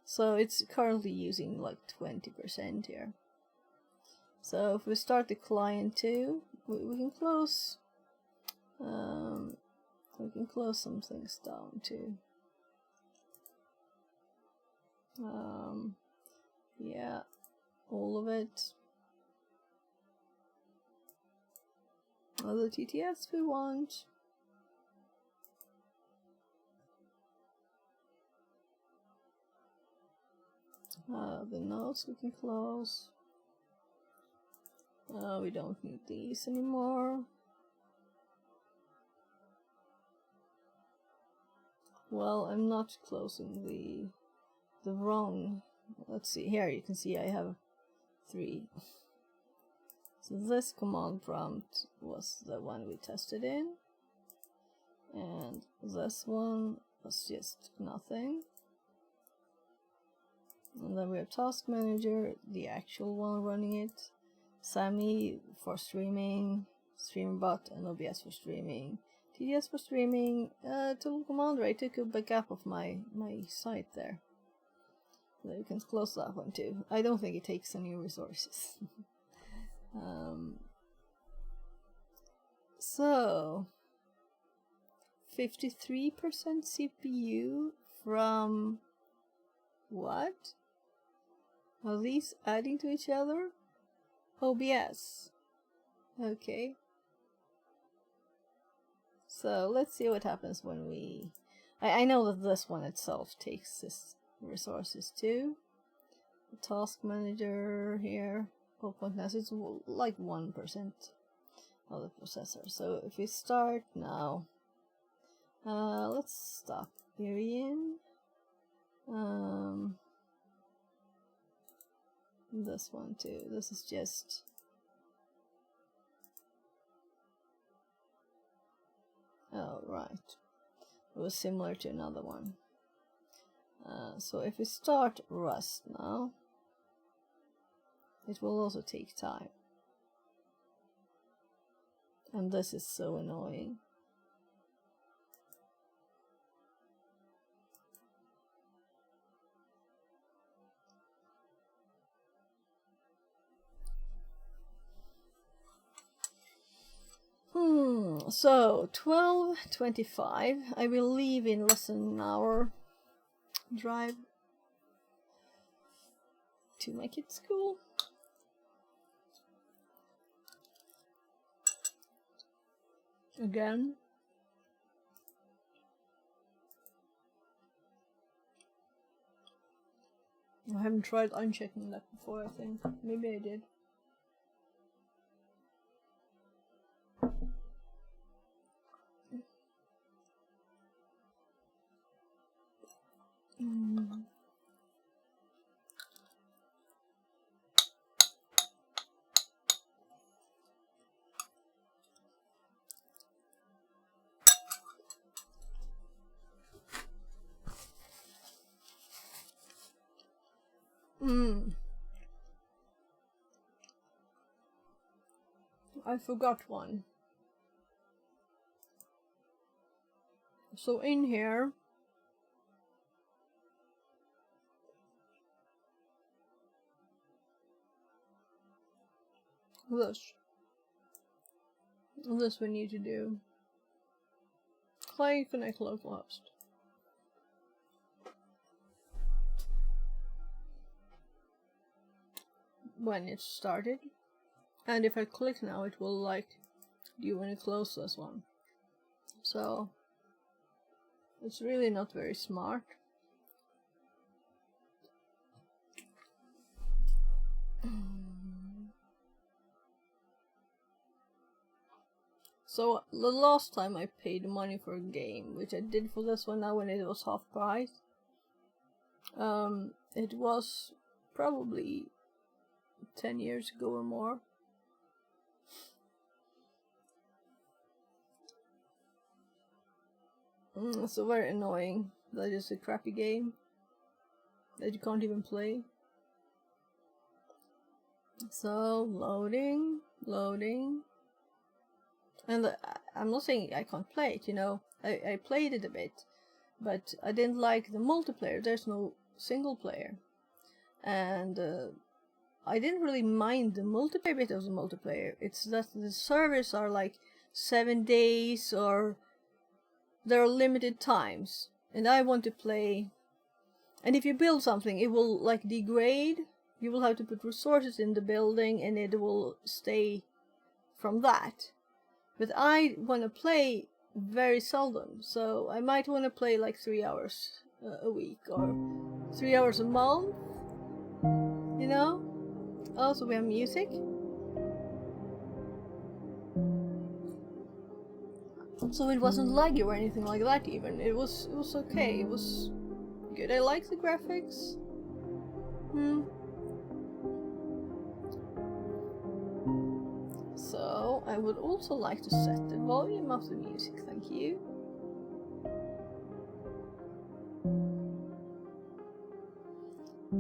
So it's currently using like 20% here. So if we start the client too, we can close. We can close some things down too. Yeah, all of it. The TTS we want. The notes we can close. We don't need these anymore. Well, I'm not closing the wrong. Let's see, here you can see I have 3. So this command prompt was the one we tested in. And this one was just nothing. And then we have Task Manager, the actual one running it. Sammy for streaming, StreamBot, and OBS for streaming. TDS for streaming, Tool Commander. I took a backup of my site there. So you can close that one too. I don't think it takes any resources. So 53% CPU from what? Are these adding to each other? OBS. Okay. So let's see what happens when we... I know that this one itself takes this resources too. The Task Manager here, 0.9, it's like 1% of the processor. So if we start now, let's stop period. This one too. This is just... Oh, right. It was similar to another one. So if we start Rust now, it will also take time. And this is so annoying. So 12:25. I will leave in less than an hour. Drive to my kids' school. Again. I haven't tried unchecking that before, I think. Maybe I did. I forgot one. So in here, this we need to do. Client connect localhost. When it started, and if I click now, it will like, do you want to close this one? So it's really not very smart. So the last time I paid money for a game, which I did for this one now when it was half price, it was probably 10 years ago or more. So very annoying. That is a crappy game that you can't even play. So loading. And I'm not saying I can't play it, you know. I played it a bit, but I didn't like the multiplayer. There's no single player. And I didn't really mind the multiplayer bit of the multiplayer. It's that the servers are like 7 days or there are limited times. And I want to play. And if you build something, it will like degrade. You will have to put resources in the building and it will stay from that. But I want to play very seldom, so I might want to play like 3 hours a week or 3 hours a month, you know? Also we have music. So it wasn't laggy or anything like that even. It was okay, it was good. I like the graphics. So I would also like to set the volume of the music, thank you.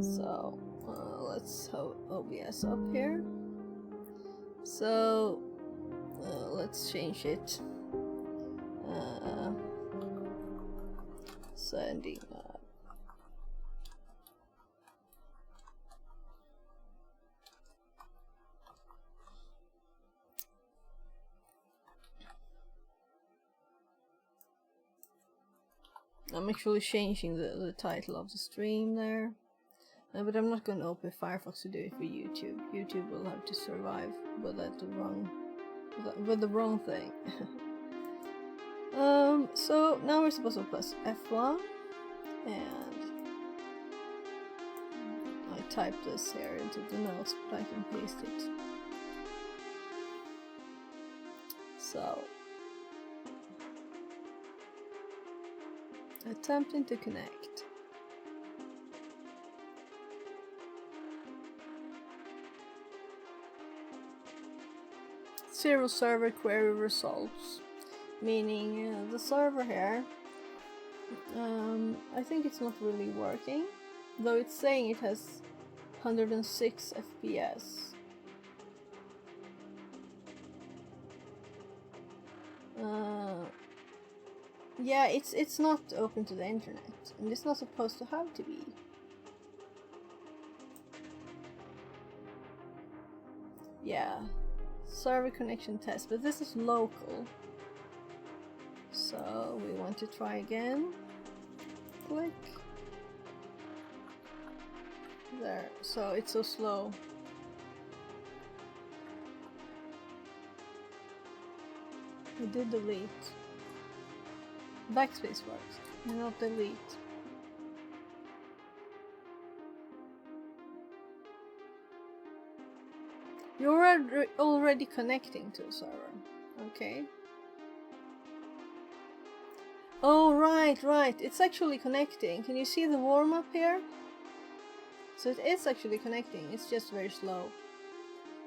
So let's have OBS up here. So let's change it. Sending I'm actually changing the title of the stream there. But I'm not going to open Firefox to do it for YouTube. YouTube will have to survive with the wrong thing. So now we're supposed to press F1 and I type this here into the notes, but I can paste it. So attempting to connect. Zero server query results, meaning the server here, I think it's not really working, though it's saying it has 106 FPS. Yeah, it's not open to the internet, and it's not supposed to have to be. Yeah, server connection test, but this is local. So we want to try again. Click. There, so it's so slow. We did delete. Backspace works, not delete. You're already connecting to the server. Okay. Oh, right. It's actually connecting. Can you see the warm-up here? So it is actually connecting. It's just very slow.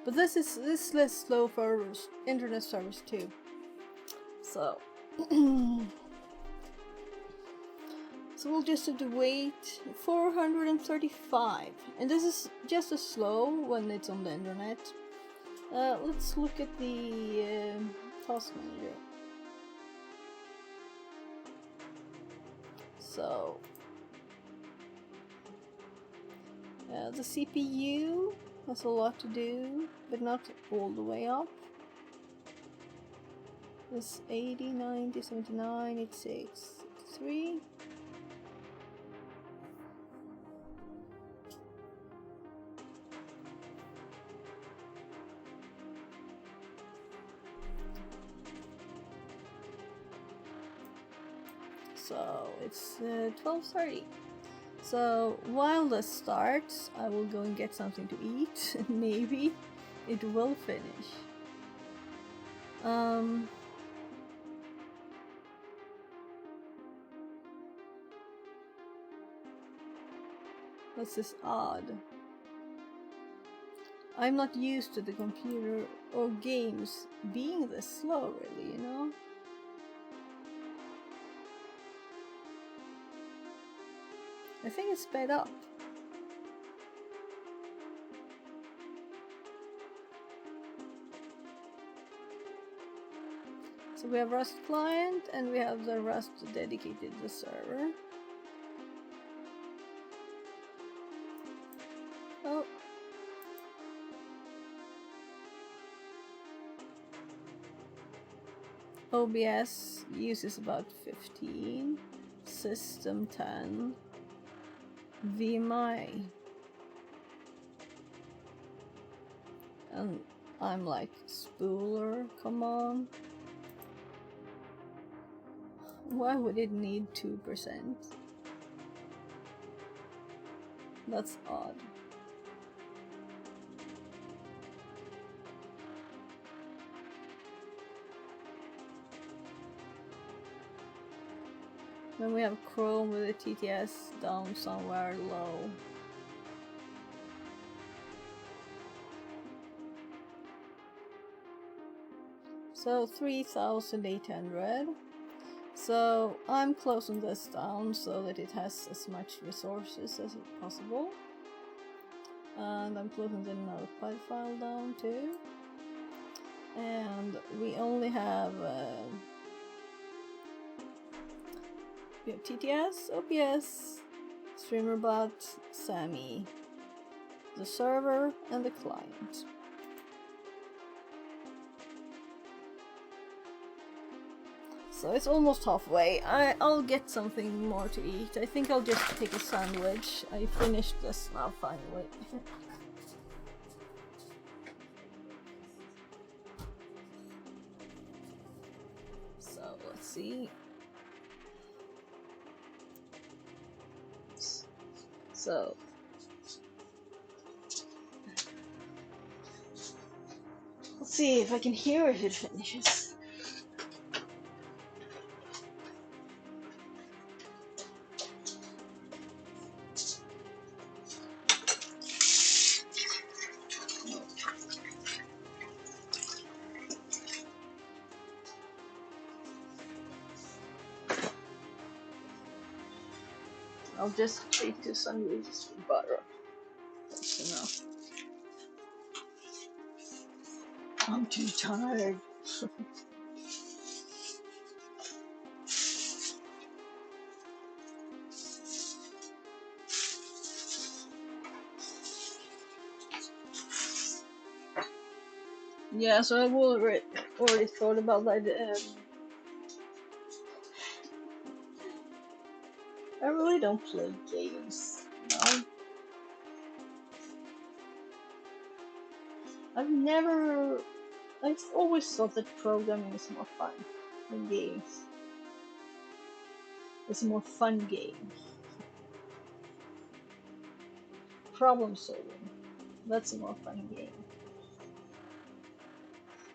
But this is less slow for internet servers too. So so we'll just have to wait. 435, and this is just as slow when it's on the internet. Let's look at the task manager. So the CPU has a lot to do, but not all the way up. It's 80, 90, 79, 86, 83. so it's 12:30. So while this starts, I will go and get something to eat, and maybe it will finish. This is odd. I'm not used to the computer or games being this slow, really, you know? I think it's sped up. So we have Rust client and we have the Rust dedicated to the server. Oh. OBS uses about 15, System 10, VMI. And I'm like, spooler, come on. Why would it need 2%? That's odd. Then we have Chrome with a TTS down somewhere low. So 3,800. So I'm closing this down so that it has as much resources as possible. And I'm closing the notepad file down too. And we only have we have TTS, OPS, StreamerBot, Sammy, the server, and the client. So it's almost halfway. I'll get something more to eat. I think I'll just take a sandwich. I finished this now finally. So let's see. So let's see if I can hear if it finishes. I'll just take 2 sandwiches with butter. That's enough. I'm too tired. Yeah, so I've already thought about that. I really don't play games, you know? I've always thought that programming is more fun than games. It's a more fun game. Problem solving, that's a more fun game.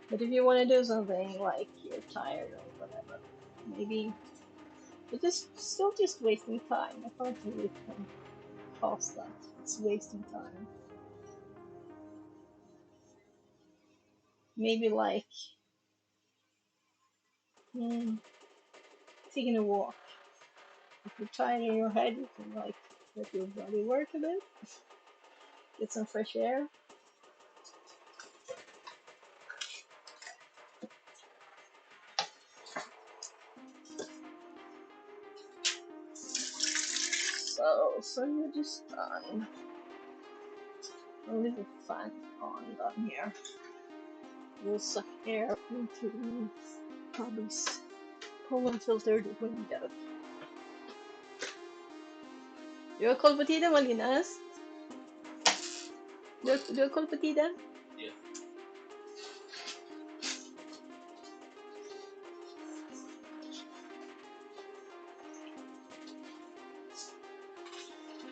But if you want to do something like you're tired or whatever, maybe, but it's still just wasting time. I can't really come past that. It's wasting time. Maybe like taking a walk. If you're tired in your head, you can like let your body work a bit, get some fresh air. So you're just done. I'll leave the fan on down here. We'll suck air into Hobby's pollen filtered window. Du har koll på tiden, Malines? Du har koll på tiden? Yeah.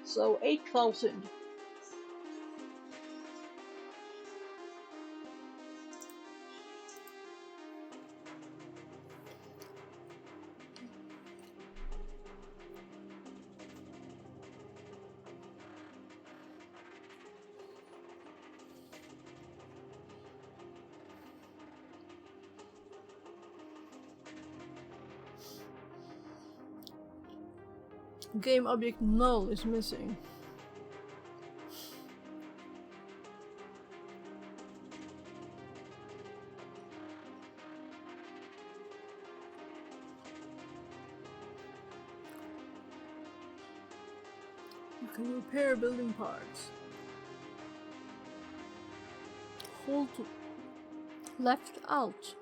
So 8,000. Game object null is missing. You can repair building parts. Hold left out.